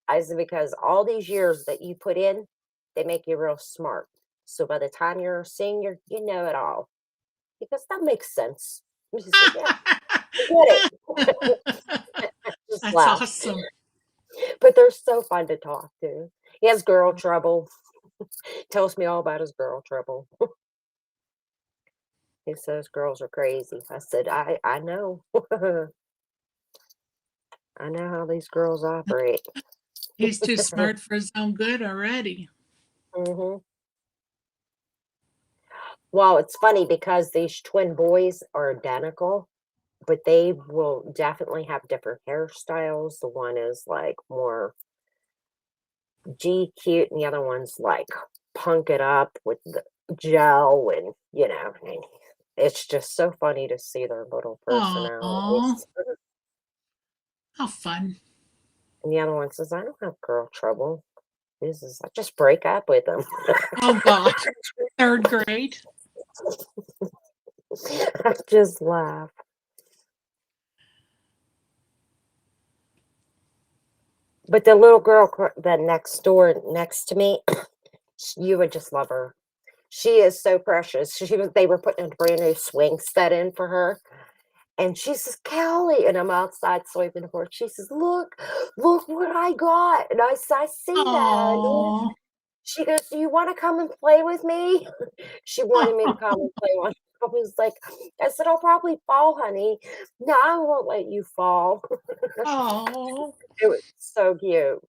I said, "Because all these years that you put in, they make you real smart. So by the time you're a senior, you know it all." He goes, "That makes sense." He said, "Yeah, I get it." I just That's laugh. awesome. But they're so fun to talk to. He has girl trouble. Tells me all about his girl trouble. He says girls are crazy. I said, I know. I know how these girls operate. He's too smart for his own good already. Hmm. Well, it's funny because these twin boys are identical, but they will definitely have different hairstyles. The one is like more G cute, and the other one's like punk it up with the gel, and and it's just so funny to see their little Oh, personalities. how fun. And the other one says, "I don't have girl trouble." This is like, just break up with them. Oh gosh, 3rd grade. I just laugh. But the little girl that next door next to me, you would just love her. She is so precious. They were putting a brand new swing set in for her. And she says, "Kelly," and I'm outside sweeping the porch. She says, look what I got." And I said, "I see that, honey." Oh, She goes, "Do you want to come and play with me?" She wanted me to come and play one. was like, I said, I'll probably fall, honey. No, I won't let you fall. Oh, It was so cute.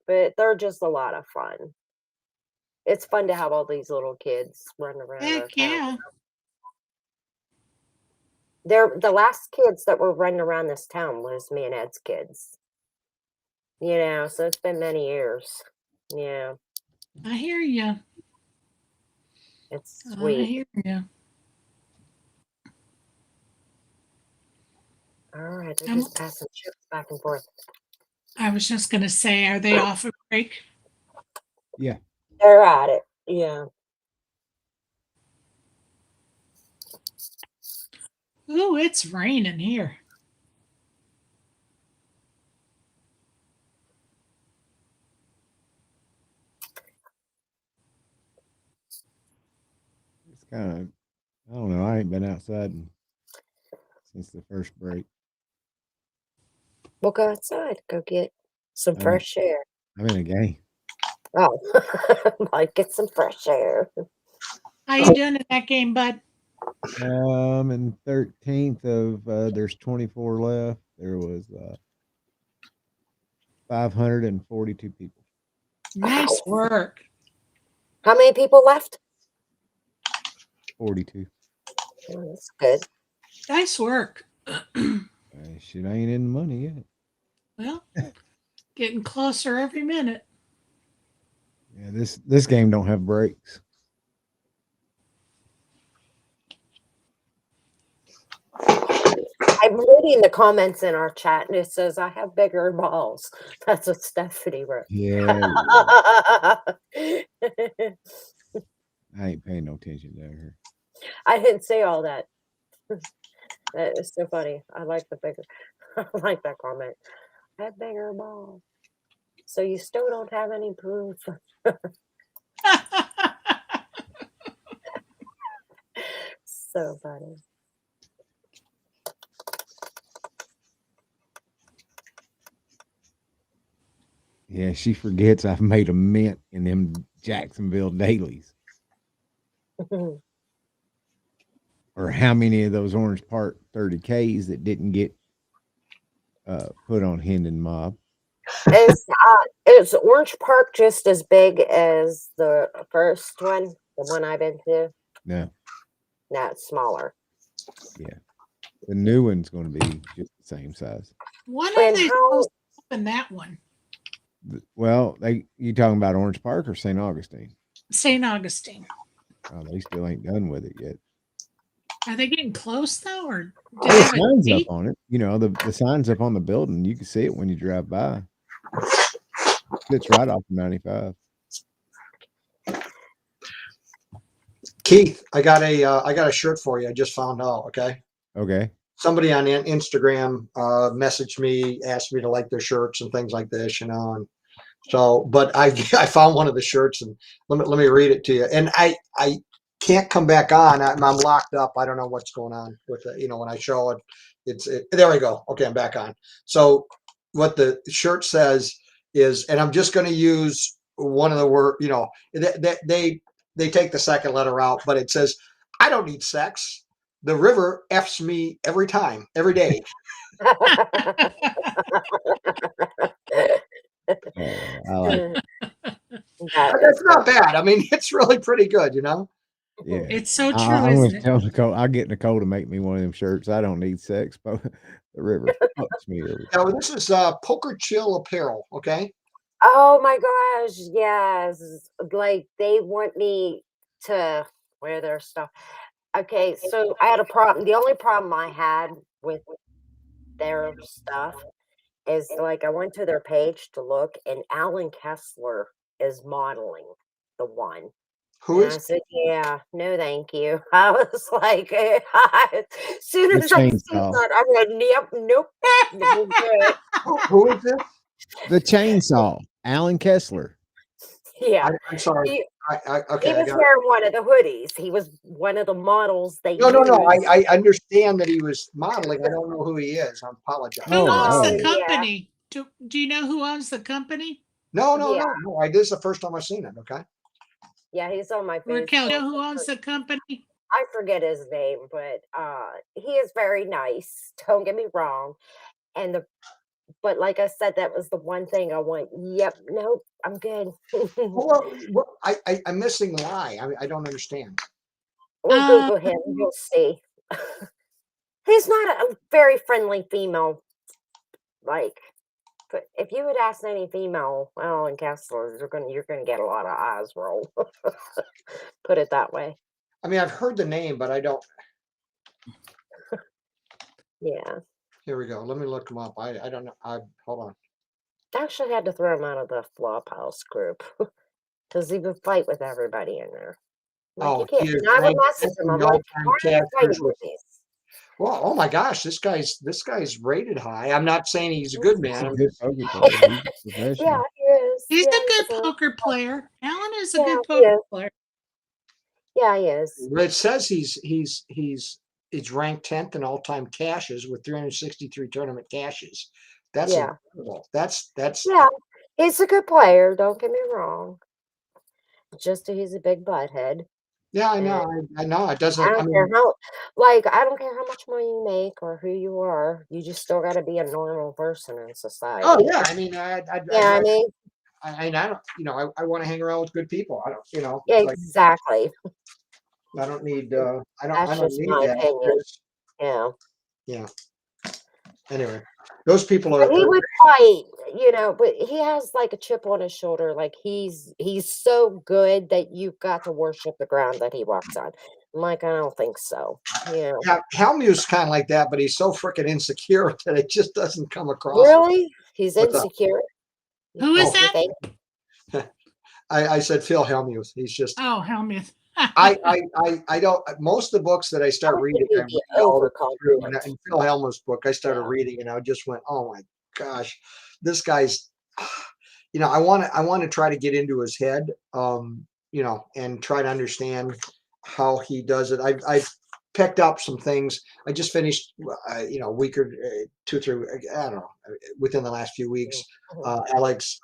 But they're just a lot of fun. It's fun to have all these little kids running around our heck town. yeah. They're the last kids that were running around this town was me and Ed's kids. So it's been many years. Yeah, I hear you. it's I sweet. hear you. All right, they're Um, just passing chips back and forth. I was just going to say, are they off a break? Yeah. They're at it. Yeah. Ooh, it's raining here. It's kind of, I don't know. I ain't been outside since the first break. We'll go outside. Go get some I'm, fresh air. I'm in a game. Oh, like get some fresh air. How you doing in that game, bud? In 13th of, there's 24 left. There was 542 people. Nice work. How many people left? 42. Oh, that's good. Nice work. Shit ain't in the money yet. Well, getting closer every minute. Yeah, this game don't have breaks. I'm reading the comments in our chat and it says I have bigger balls. That's what Stephanie wrote. Yeah, I I ain't paying no attention to her. didn't say all that. That is so funny. I like the bigger. I like that comment. I have bigger balls. So you still don't have any proof. So funny. Yeah, she forgets I've made a mint in them Jacksonville dailies. Or how many of those Orange Park 30Ks that didn't get put on Hendon Mob. Is Orange Park just as big as the first one, the one I've been to? No, No, it's smaller. yeah. The new one's going to be just the same size. When are And they how- supposed to open that one? Well, you talking about Orange Park or St. Augustine? St. Augustine. Oh, they still ain't done with it yet. Are they getting close though, or do The they have a signs date? up on it. You know, the signs up on the building. You can see it when you drive by. It's right off of 95. Keith, I got a shirt for you. I just found out. Okay. Okay. Somebody on Instagram messaged me, asked me to like their shirts and things like this, and so, but I found one of the shirts and let me read it to you. And I can't come back on. I'm locked up. I don't know what's going on with it. When I show it, there we go. Okay, I'm back on. So what the shirt says is, and I'm just going to use one of the word. They take the second letter out, but it says, "I don't need sex. The river F's me every time, every day." I like That's not bad. I mean, it's really pretty good, Yeah. It's so true, I'm isn't going to it? tell Nicole. I'll get Nicole to make me one of them shirts. I don't need sex, but the river fucks me every Now, this is Poker Chill Apparel, okay? Oh my gosh, yes. Like they want me to wear their stuff. Okay, so I had a problem. The only problem I had with their stuff is like I went to their page to look and Alan Kessler is modeling the one. Who And I is said, yeah, no, thank you. I was like, as soon The as I see chainsaw. that, I'm like, yep, nope. We're good. who is this? The chainsaw, Alan Kessler. Yeah. I'm sorry. He, Okay, he I was got it. wearing one of the hoodies. He was one of the models they No. used. I understand that he was modeling. I don't know who he is. I apologize. Who owns the yeah. company? Do you know who owns the company? Yeah. No. This is the first time I've seen it. Okay. Yeah, he's on my Facebook. Raquel, you know who owns the company? I forget his name, but he is very nice. Don't get me wrong. And but like I said, that was the one thing I went, yep, nope, I'm good. I'm missing why. I don't understand. Or Uh, Google him, you'll see. He's not a very friendly female. Like, but if you would ask any female, well, in Kessler, you're gonna get a lot of eyes roll. Put it that way. I mean, I've heard the name, but I don't. Yeah. Here we go. Let me look him up. I don't know. Hold on. I actually had to throw him out of the Flophouse group because he would fight with everybody in there. Like, Oh, you can't. he is And I would ranked message him. in I'm the like, all-time why are you catchers fighting with these? Well, oh my gosh, this guy's rated high. I'm not saying he's a good He's man. a good poker player. He's a Yeah, professional. he is. he's Yeah, a good he's a- poker player. Alan is a Yeah, good he poker is. player. Yeah, he is. It says he's ranked 10th in all-time cashes with 363 tournament cashes. That's Yeah. incredible. That's Yeah, he's a good player. Don't get me wrong. Just he's a big butthead. yeah, I know. I know. It I doesn't. I don't care mean, how, like, I don't care how much money you make or who you are. You just still got to be a normal person in society. oh yeah. I mean, Yeah, I mean, I don't. You know, I want to hang around with good people. I don't. You know, yeah, like exactly. I don't need. I That's don't just need my that. opinion. Yeah. Yeah. Anyway, those people But he are would fight, but he has like a chip on his shoulder. Like he's so good that you've got to worship the ground that he walks on. I'm like, I don't think so. Yeah. Yeah, Helmuth's kind of like that, but he's so freaking insecure that it just doesn't come across. Really? He's What's up? insecure. Who is Oh. You that? think? I said Phil Hellmuth. He's just Oh, Helmuth. I don't most of the books that I start I reading, think I he'd read be all the way through. And overconfident. Phil Hellmuth's book, I started Yeah. reading, and I just went, "Oh my gosh, this guy's." I want to try to get into his head, and try to understand how he does it. I've picked up some things. I just finished, a week or 2, 3, I don't know, within the last few weeks. Alex,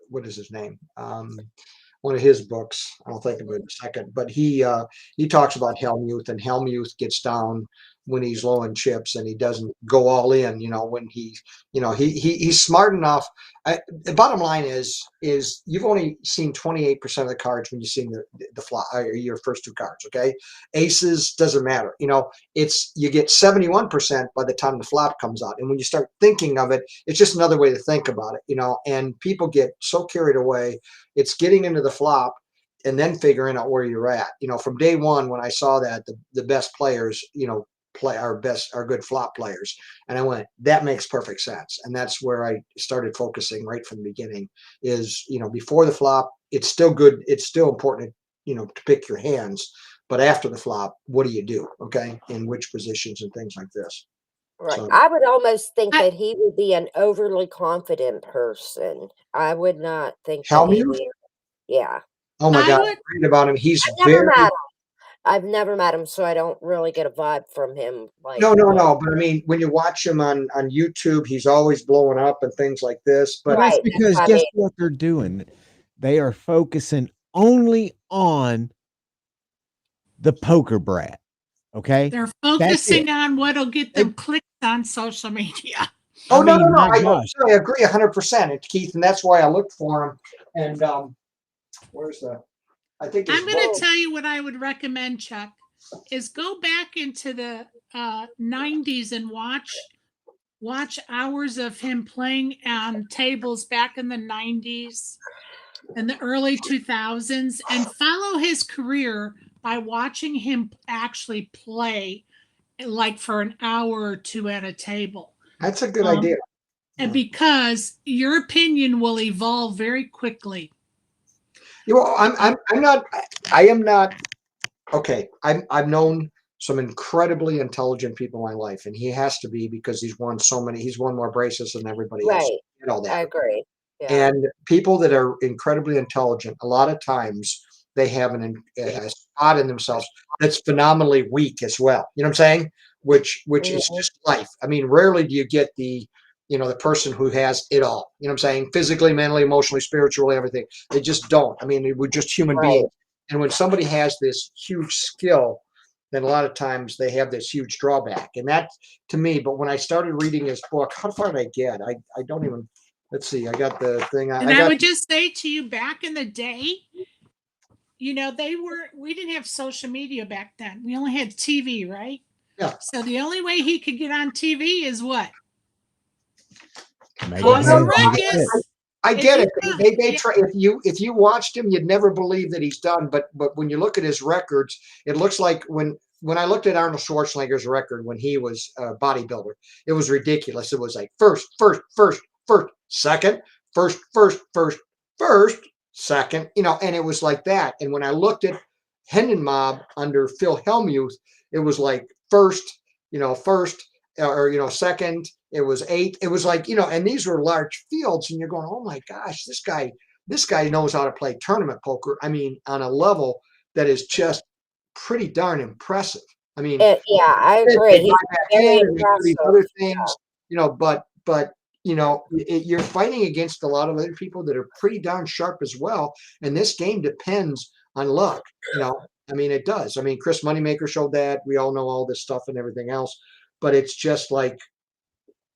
what is his name? One of his books. I'll think of it in a second. But he talks about Hellmuth, and Hellmuth gets down when he's low in chips, and he doesn't go all in. When he's smart enough. The bottom line is you've only seen 28% of the cards when you've seen the flop, your first 2 cards. Okay, aces doesn't matter. You get 71% by the time the flop comes out, and when you start thinking of it, it's just another way to think about it. And people get so carried away. It's getting into the flop and then figuring out where you're at. From day one, when I saw that the best players, are good flop players. And I went, that makes perfect sense. And that's where I started focusing right from the beginning is, before the flop, it's still good. It's still important, to pick your hands. But after the flop, what do you do? Okay. In which positions and things like this. Right. So, I would almost think I- that he would be an overly confident person. I would not think that he Hellmuth? would. Yeah. oh my I God, would- read about him. He's I've never very, met him. I've never met him, so I don't really get a vibe from him. Like, no. But I mean, when you watch him on YouTube, he's always blowing up and things like this. But Well, that's Right, that's because what I guess mean. what they're doing? They are focusing only on the poker brat. Okay. They're it. focusing on what'll get them clicks on social media. oh, I no, mean, my I gosh. agree 100%, Keith, and that's why I looked for him. And where's the? I think his I'm going book. to tell you what I would recommend, Chuck, is go back into the 90s and watch hours of him playing on tables back in the 90s and the early 2000s and follow his career by watching him actually play like for an hour or 2 at a table. That's a good idea. And because your opinion will evolve very quickly. I'm not. I am not. Okay, I've known some incredibly intelligent people in my life, and he has to be because he's won so many. He's won more braces than everybody else. Right. And all that. I agree. Yeah. And people that are incredibly intelligent, a lot of times they have a spot in themselves that's phenomenally weak as well. You know what I'm saying? Which is Mhm. just life. I mean, rarely do you get the person who has it all. You know what I'm saying? Physically, mentally, emotionally, spiritually, everything. They just don't. I mean, we're just human Right. beings. And when somebody has this huge skill, then a lot of times they have this huge drawback. And that to me, but when I started reading his book, how far did I get? I don't even, let's see, I got the thing. And I I got, would just say to you, back in the day, we didn't have social media back then. We only had TV, right? Yeah. So the only way he could get on TV is what? Make Cause it a happen. ruckus. I get it. Yeah. They try, if you watched him, you'd never believe that he's done. But when you look at his records, it looks like when I looked at Arnold Schwarzenegger's record when he was a bodybuilder, it was ridiculous. It was like first, second, first, second, and it was like that. And when I looked at Hendon Mob under Phil Hellmuth, it was like first, second. It was 8. It was like, and these were large fields, and you're going, oh my gosh, this guy knows how to play tournament poker. I mean, on a level that is just pretty darn impressive. I mean, yeah, I agree. He's very these impressive. other things, but you're fighting against a lot of other people that are pretty darn sharp as well. And this game depends on luck. I mean, it does. I mean, Chris Moneymaker showed that. We all know all this stuff and everything else, but it's just like,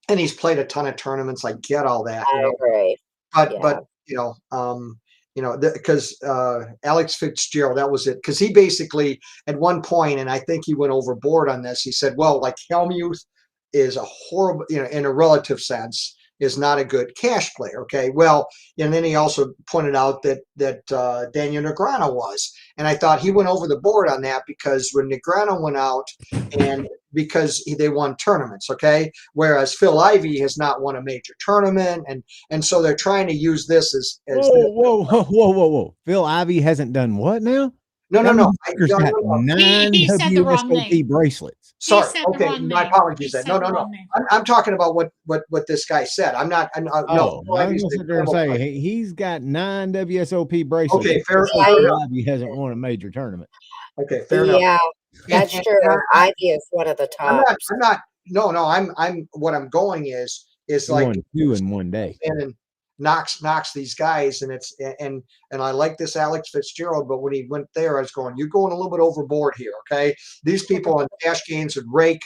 and he's played a ton of tournaments. I get all that. I agree. But because Alex Fitzgerald, that was it. Because he basically at one point, and I think he went overboard on this. He said, "Well, like Hellmuth is a horrible, in a relative sense, is not a good cash player." Okay, well, and then he also pointed out that Daniel Negreanu was, and I thought he went over the board on that because when Negreanu went out, and because they won tournaments, okay, whereas Phil Ivey has not won a major tournament, and so they're trying to use this as whoa. Phil Ivey hasn't done what now? No. He's got 9 He said the wrong WSOP name. bracelets. Sorry. He said the Okay. wrong My name. apologies. He Then. said the No. wrong name. I'm talking about what this guy said. I'm not. No. I was Ivey's gonna sit there and the- say he's got 9 WSOP bracelets. Okay, fair Phil enough. Ivey hasn't won a major tournament. Okay, fair enough. Yeah, that's And true. I- Ivy is one of the I'm top. not. No. I'm. What I'm going is He like won 2 in one day. and knocks these guys, and I like this Alex Fitzgerald, but when he went there, I was going, you're going a little bit overboard here. Okay, these people on cash games would rake,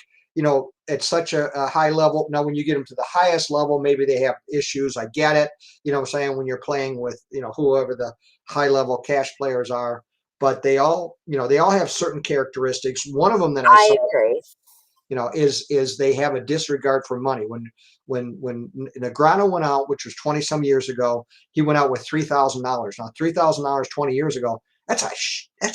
at such a high level. Now, when you get them to the highest level, maybe they have issues. I get it. What I'm saying, when you're playing with, whoever the high level cash players are, but they all have certain characteristics. One of them that I I saw, agree. is they have a disregard for money. When Negreanu went out, which was 20 some years ago, he went out with $3,000. Now, $3,000 20 years ago, that's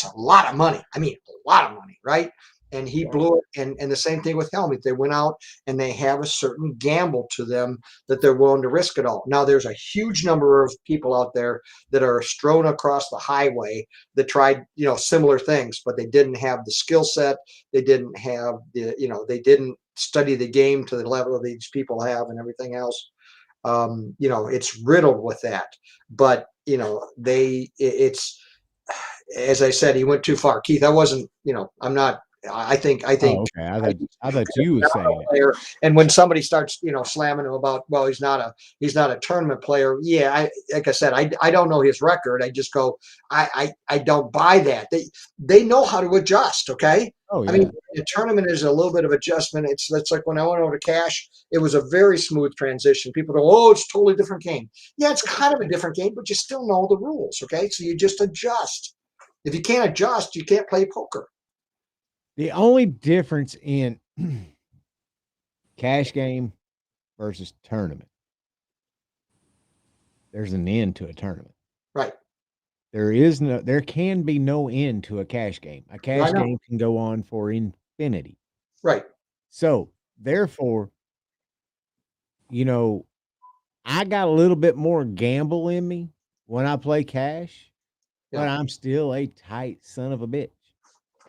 a lot of money. I mean, a lot of money, right? And he blew it. And the same thing with Hellmuth. They went out and they have a certain gamble to them that they're willing to risk it all. Now, there's a huge number of people out there that are strewn across the highway that tried, similar things, but they didn't have the skill set. They didn't have they didn't study the game to the level that these people have and everything else. It's riddled with that. But, it's, as I said, he went too far. Keith, I wasn't, I'm not. I think. Oh, okay. I thought you were saying it. And when somebody starts, slamming him about, well, he's not a tournament player. Yeah, like I said, I don't know his record. I just go, I don't buy that. They know how to adjust. Okay. Oh, yeah. I mean, the tournament is a little bit of adjustment. It's like when I went over to cash, it was a very smooth transition. People go, oh, it's a totally different game. Yeah, it's kind of a different game, but you still know the rules. Okay, so you just adjust. If you can't adjust, you can't play poker. The only difference in cash game versus tournament, there's an end to a tournament. Right. There can be no end to a cash game. A cash game can go on for infinity. Right. So therefore, I got a little bit more gamble in me when I play cash, but I'm still a tight son of a bitch.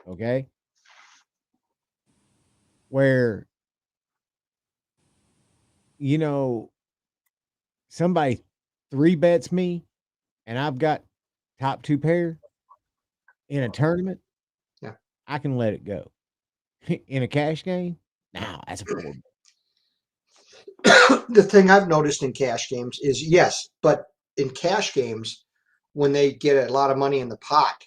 Okay. Where, somebody 3-bets me and I've got top 2 pair in a tournament, I can let it go. In a cash game, no, that's a 4. The thing I've noticed in cash games is, yes, but in cash games, when they get a lot of money in the pot,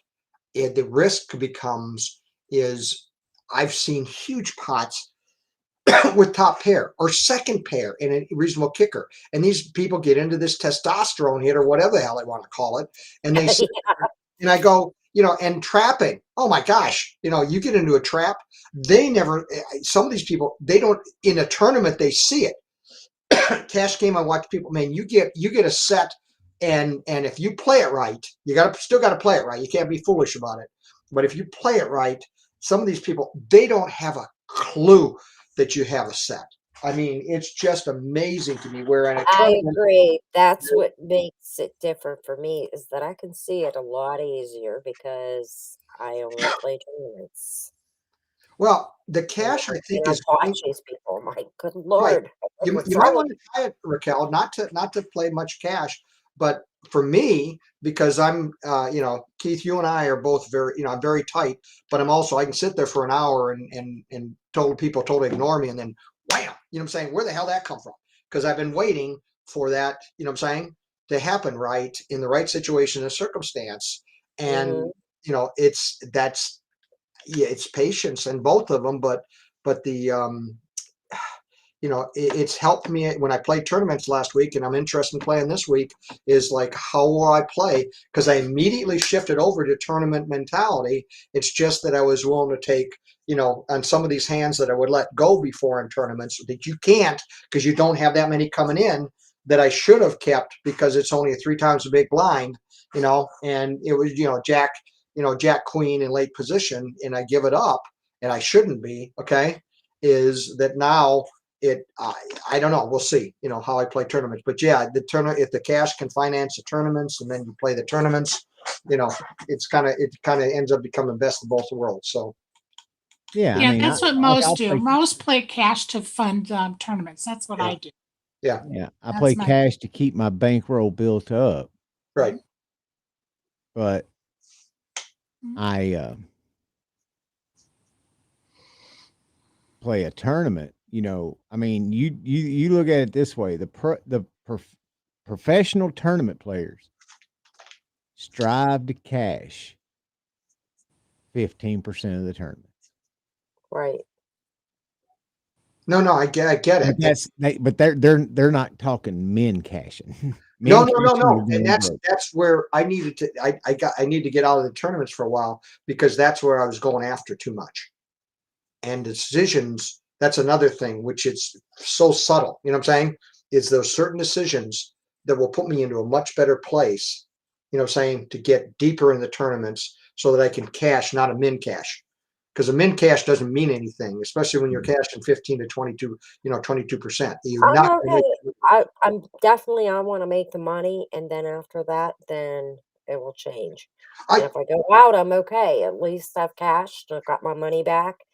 the risk becomes is I've seen huge pots with top pair or second pair and a reasonable kicker. And these people get into this testosterone hit or whatever the hell they want to call it. And they sit there, and I go, and trapping. Oh my gosh, you get into a trap. They never, some of these people, they don't, in a tournament, they see it. Cash game, I watch people, man, you get a set, and if you play it right, still got to play it right. You can't be foolish about it. But if you play it right, some of these people, they don't have a clue that you have a set. I mean, it's just amazing to me where in a I tournament, agree. That's what makes it different for me is that I can see it a lot easier because I only play tournaments. well, the cash I think I is watch these people. My good right. Lord. You What's might wrong want to try it, Raquel, not to play much cash, but for me, because I'm, Keith, you and I are both very, I'm very tight, but I can sit there for an hour and told people totally ignore me, and then wham, I'm saying, where the hell that come from? Because I've been waiting for that, I'm saying, to happen right in the right situation and circumstance, and Mhm. it's patience in both of them, but the it's helped me when I played tournaments last week, and I'm interested in playing this week. Is like, how will I play? Because I immediately shifted over to tournament mentality. It's just that I was willing to take, on some of these hands that I would let go before in tournaments that you can't because you don't have that many coming in, that I should have kept because it's only 3 times the big blind, and it was, Jack Queen in late position, and I give it up, and I shouldn't be. Okay, is that now? I don't know. We'll see. How I play tournaments, but yeah, the tournament. If the cash can finance the tournaments, and then you play the tournaments, it kind of ends up becoming best of both worlds. So Yeah, I Yeah, mean, that's what most I'll do. play. Most play cash to fund tournaments. That's what yeah, I do. yeah, Yeah, I That's play my cash to keep my bankroll built up, right. but Mhm. I play a tournament. I mean, you look at it this way: professional tournament players strive to cash 15% of the tournament. Right. No, I get But it. but they're not talking men cashing. No, Men no, no, cashing are no. And going broke. that's where I needed to. I need to get out of the tournaments for a while because that's where I was going after too much. And decisions, that's another thing, which it's so subtle. You know what I'm saying? Is those certain decisions that will put me into a much better place, saying, to get deeper in the tournaments so that I can cash, not a min cash. Because a min cash doesn't mean anything, especially when you're cashing 15 to 22, 22%. You're I'm not gonna okay. make I'm definitely I want to make the money, and then after that, then it will change. And I if I go out, I'm okay. At least I've cashed. I got my money back.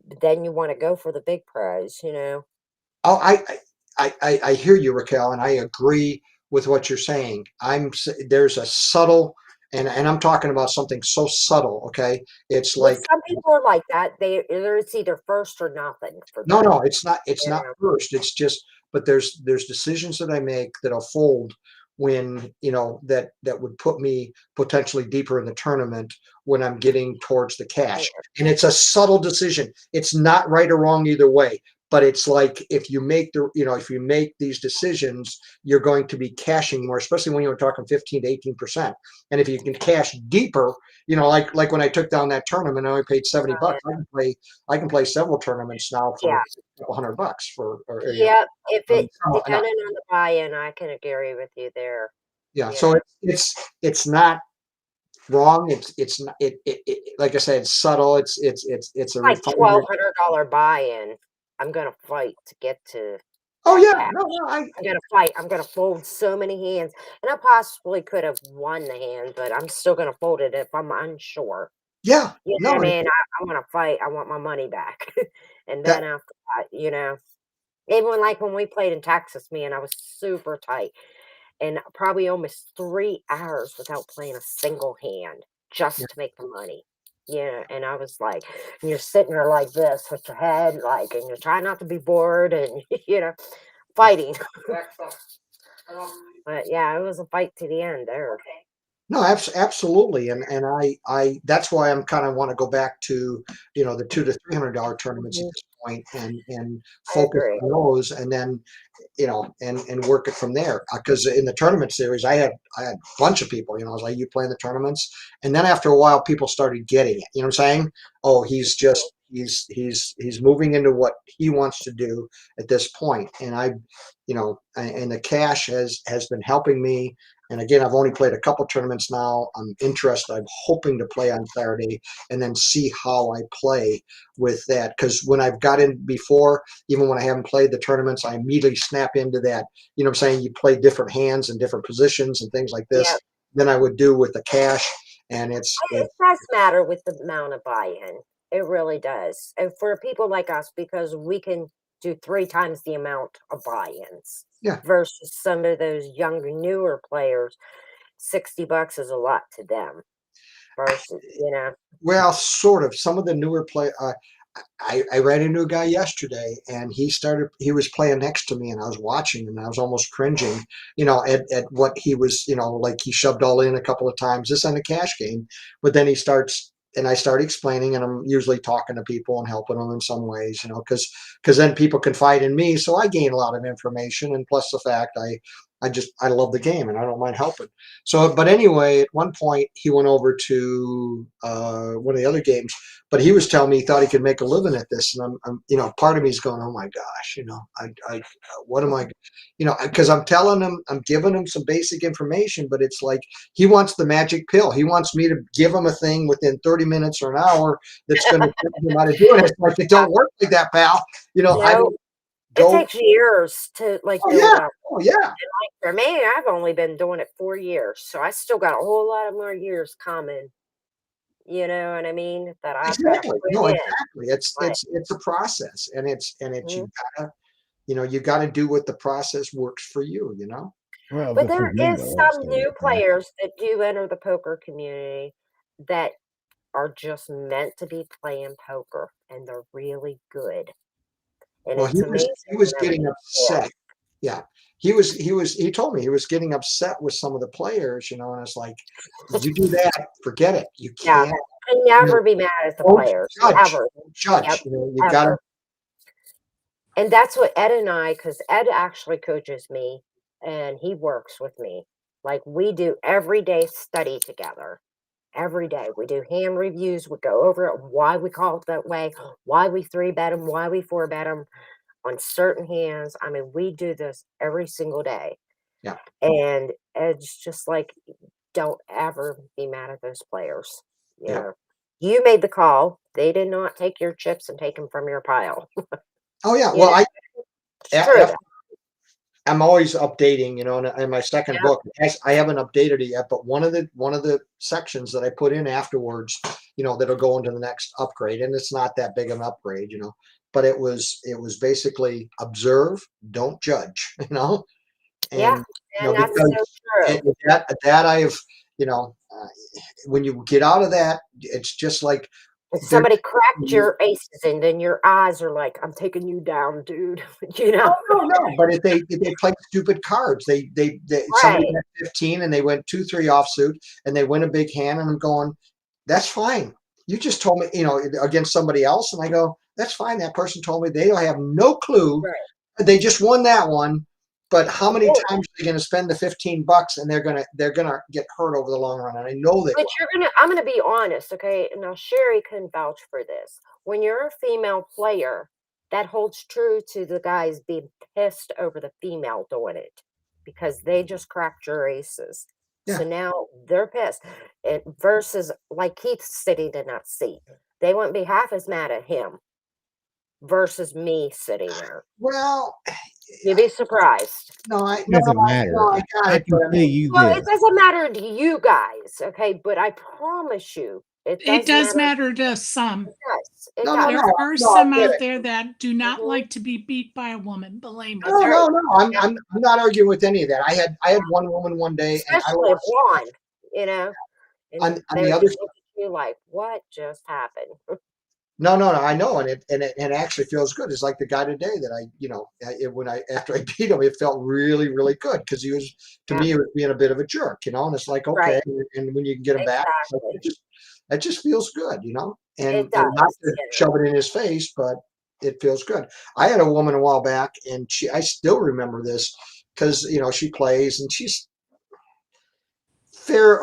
But then you want to go for the big prize. oh I hear you, Raquel, and I agree with what you're saying. There's a subtle, and I'm talking about something so subtle. Okay, it's Well, like, some people are like that. It's either first or nothing for no, them. no, it's not first. It's just, but there's decisions that I make that'll fold when, that would put me potentially deeper in the tournament when I'm getting towards the cash. And it's a subtle decision. It's not right or wrong either way. But it's like, if you make these decisions, you're going to be cashing more, especially when you're talking 15 to 18%. And if you can cash deeper, like when I took down that tournament, I only paid $70. I can play several tournaments now for Yeah. a couple $100 Yeah. If it no, depending on the buy-in, I can agree with you there. yeah. You So know, it's not wrong. It's not, like I said, it's subtle. It's a like refinement. $1,200 buy-in. I'm gonna fight to get to Oh that yeah, cash. no, no, I'm gonna fight. I'm gonna fold so many hands, and I possibly could have won the hand, but I'm still gonna fold it if I'm unsure. yeah, You know no, what I mean? I'm gonna fight. I want my money back, and that then after that, even like when we played in Texas, me and I was super tight, and probably almost 3 hours without playing a single hand yeah, just to make the money. Yeah, and I was like, and you're sitting there like this with your head like, and you're trying not to be bored, and yeah. fighting. But yeah, it was a fight to the end there. No, absolutely, and I that's why I'm kind of want to go back to the $200 to $300 tournaments at Mhm. this point, and I focus agree. on those, and then and work it from there. Because in the tournament series, I had a bunch of people. I was like, you playing the tournaments, and then after a while, people started getting it. You know what I'm saying? Oh, he's moving into what he wants to do at this point, and and the cash has been helping me. And again, I've only played a couple tournaments now. I'm interested. I'm hoping to play on Saturday and then see how I play with that. Because when I've got in before, even when I haven't played the tournaments, I immediately snap into that. You know what I'm saying? You play different hands and different positions and things like this Yeah, than I would do with the cash. And it does matter with the amount of buy-in. It really does. And for people like us, because we can do 3 times the amount of buy-ins yeah. versus some of those younger, newer players, $60 is a lot to them versus, Well, sort of. Some of the newer play. I ran into a guy yesterday, and he was playing next to me, and I was watching, and I was almost cringing, at what he was, like he shoved all in a couple of times. This on a cash game, but then he starts, and I start explaining, and I'm usually talking to people and helping them in some ways, because then people confide in me, so I gain a lot of information, and plus the fact I love the game, and I don't mind helping. So, but anyway, at one point he went over to one of the other games, but he was telling me he thought he could make a living at this, and part of me is going, oh my gosh, what am I, because I'm telling him, I'm giving him some basic information, but it's like he wants the magic pill. He wants me to give him a thing within 30 minutes or an hour that's going to teach him how to do it. It's like it don't work like that, pal. I no, don't it go. takes years to Oh build yeah, up. oh yeah, For me, I've only been doing it 4 years, so I still got a whole lot of more years coming. You know what I mean? That I've got to exactly. put No, in. exactly. Like, It's a process, and it's mhm. you got to do what the process works for you. Well, But but for there me is though, some also, new players that do enter the poker community that are just meant to be playing poker, and they're really good. And Well, it's amazing he was whenever getting you see 'em. upset. Yeah. He told me he was getting upset with some of the players, and it's like, you do that, forget it. You Yeah, can't, can you know, never be mad at the don't players, judge. ever. Don't judge. Yep, You gotta. ever. And that's what Ed and I, because Ed actually coaches me and he works with me. Like we do everyday study together. Every day we do hand reviews. We go over it, why we call it that way, why we 3-bet them, why we 4-bet them on certain hands. I mean, we do this every single day. Yeah. And Ed's just like, don't ever be mad at those players. You Yeah. know, you made the call. They did not take your chips and take them from your pile. Oh yeah. You know, it's true. I'm always updating, in my second Yeah. book. I haven't updated it yet, but one of the sections that I put in afterwards, that'll go into the next upgrade, and it's not that big of an upgrade, but it was basically observe, don't judge, Yeah, and and that's because so true. that I've, you know, uh, when you get out of that, it's just like If they're somebody cracked your aces and then your eyes are like, "I'm taking you down, dude." You know? Oh, no. But if they play stupid cards, they somebody Right. went 15 and they went 2-3 offsuit and they win a big hand, and I'm going, that's fine. You just told me, against somebody else, and I go, that's fine. That person told me they don't have no clue. Right. They just won that one. But how many Well, times are they going to spend the $15 and they're gonna get hurt over the long run? And I know they but will. I'm gonna be honest, okay? Now Sherry can vouch for this. When you're a female player, that holds true to the guys being pissed over the female doing it because they just cracked your aces. Yeah. So now they're pissed. Versus like Keith sitting in that seat. They wouldn't be half as mad at him versus me sitting there. Well, You'd be surprised. no, I it no, doesn't I, no, matter. I got I it. can But I tell mean, you Well, it this. doesn't matter to you guys, okay? But I promise you, it It does does matter. matter to some. It does. It no, no, does. There are no, I some get out it. there that do not Mhm. like to be beat by a woman, believe me. No, Right. no, no. I'm, Yeah. I'm, I'm not arguing with any of that. I had one woman one day, and I Especially a lost blonde, you know, and on they're the other. just looking at you like, "What just happened?" No, no, no. I know, and it actually feels good. It's like the guy today that after I beat him, it felt really, really good because he was to Yeah. me he was being a bit of a jerk, and it's like okay, Right. and when you can get him back, it's like, Exactly. it just feels good, It and not does. to shove it in his face, but it feels good. I had a woman a while back, and I still remember this because she plays and she's fair,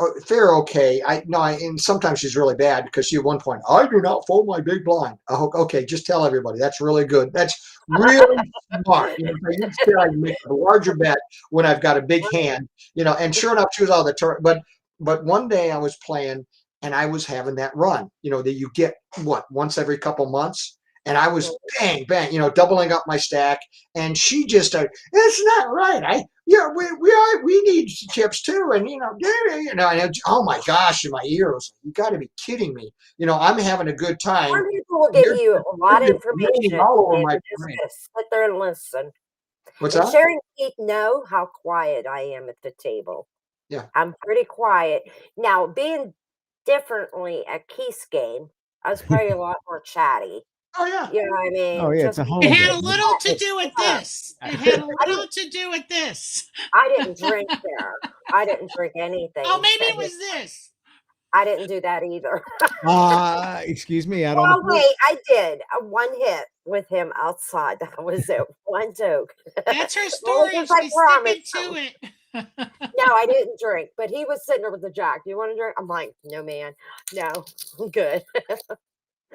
okay. And sometimes she's really bad because she at one point, I do not fold my big blind. Oh, okay, just tell everybody that's really good. That's really smart. You say I make a larger bet when I've got a big hand. And sure enough, she was out of the turn. But one day I was playing and I was having that run. That you get once every couple months. And I was bang, bang, doubling up my stack. And she just started, it's not right. We need chips too. And, oh my gosh, in my ears, you got to be kidding me. I'm having a good time. Some people will give you a lot of you're information. all over And my you're just brain. gonna sit there and listen. What's And that? Sherry and Keith know how quiet I am at the table. Yeah. I'm pretty quiet. Now, being differently at Keith's game, I was probably a lot more chatty. Oh, yeah. You know what I mean? Oh, yeah, it's Just a home It because had a game. little to do with this. It had a little to do with this. I didn't drink there. I didn't drink anything. Oh, maybe that it was hit- this. I didn't do that either. Excuse me, I don't Oh, know. wait, I did. One hit with him outside. That was it. One joke. That's her Well, story. because And I she's promised sticking him. to it. No, I didn't drink, but he was sitting there with the Jack. You want to drink? I'm like, no, man. No, I'm good.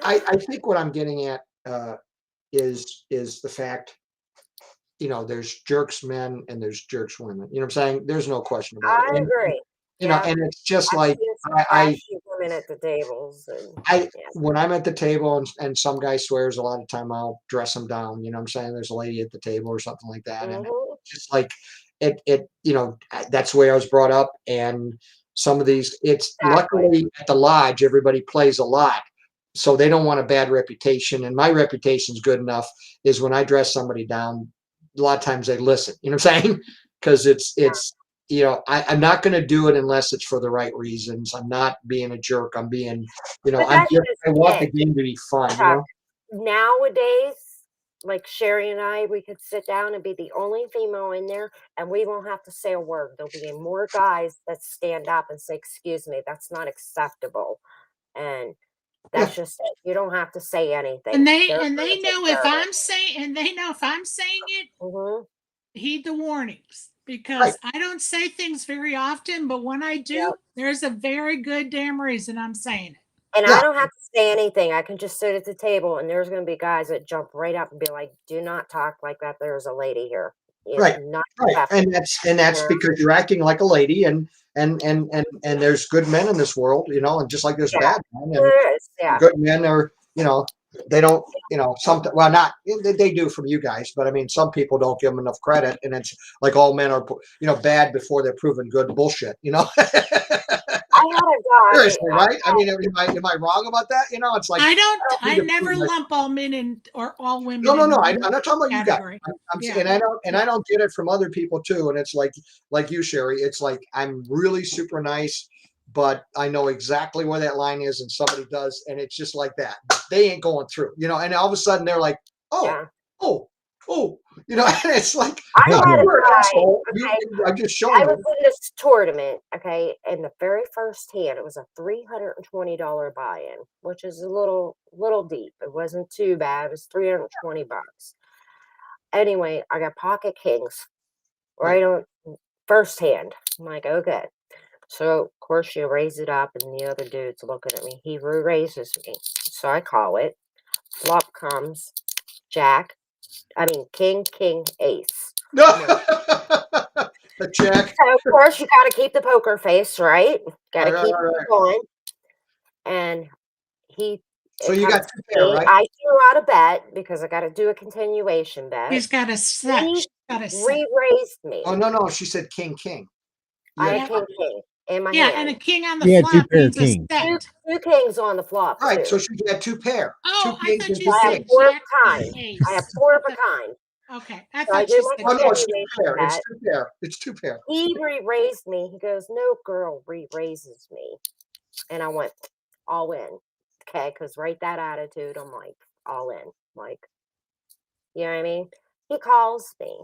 I think what I'm getting at is the fact, there's jerks men and there's jerks women. You know what I'm saying? There's no question about I it. And, agree. and it's just I've like seen some I flashy women at the tables. And, yeah. when I'm at the table and some guy swears, a lot of time I'll dress him down. You know what I'm saying? There's a lady at the table or something like that. And Mhm. it's just like that's the way I was brought up. And some of these, it's Exactly. luckily at the lodge, everybody plays a lot. So they don't want a bad reputation. And my reputation's good enough is when I dress somebody down, a lot of times they listen. You know what I'm saying? Because I'm not going to do it unless it's for the right reasons. I'm not being a jerk. I'm being, But I that's just want the it. game to be fun. Chuck, nowadays, like Sherry and I, we could sit down and be the only female in there, and we won't have to say a word. There'll be more guys that stand up and say, "Excuse me, that's not acceptable," and that's just it. You don't have to say anything. And they They're and gonna they take know care if of it. I'm saying and they know if I'm saying it, Mhm. heed the warnings Right. because I don't say things very often, but when I do, Yep. there's a very good damn reason I'm saying it. And Yeah. I don't have to say anything. I can just sit at the table, and there's gonna be guys that jump right up and be like, "Do not talk like that. There's a lady here." Right. Not Right. acceptable. And that's Yeah. because you're acting like a lady and there's good men in this world, and just like there's Yeah. bad men and There is. Yeah. good men are, they don't, some, well, not, they do from you guys, but I mean, some people don't give them enough credit and it's like all men are, bad before they're proven good bullshit, I had a guy. Seriously, right? I mean, am I wrong about that? It's like, I need to never prove my- lump all men in or all women no, in I'm not talking about you guys. category. I'm Yeah. and I don't get it from other people too. And it's like you, Sherry. It's like I'm really super nice, but I know exactly where that line is, and somebody does, and it's just like that. They ain't going through, and all of a sudden they're like, Yeah. oh, and it's like, I Yeah. had a you're an guy. asshole. Okay. I'm just I showing was you. in this tournament, okay, and the very first hand, it was a $320 buy-in, which is a little deep. It wasn't too bad. It was $320. Anyway, I got pocket kings right on first hand. I'm like, okay. So of course you raise it up, and the other dude's looking at me. He raises me, so I call it. Flop comes king, ace. No, a check. So of course you got to keep the poker face, right? Got to Right, keep right, it going. And he. So it you got comes two to pair, me. right? I threw out a bet because I got to do a continuation bet. He's got a set. He She's got a set. re-raised me. Oh no, she said king. I Yeah. had king in my Yeah, hand. and a king on He the had two flop pair means a kings. set. Two kings on the flop Right. too. So she had two pair. Oh, Two I kings thought and you two I have said kings. four of jack a and kind. ace. I have four of a kind. Okay, I So I thought do she my said Oh no, it's jack. two pair. It's bet. two pair. It's two pair. He re-raised me. He goes, no girl re-raises me. And I went all in. Okay, because right that attitude, I'm like all in. Like, you know what I mean? He calls me.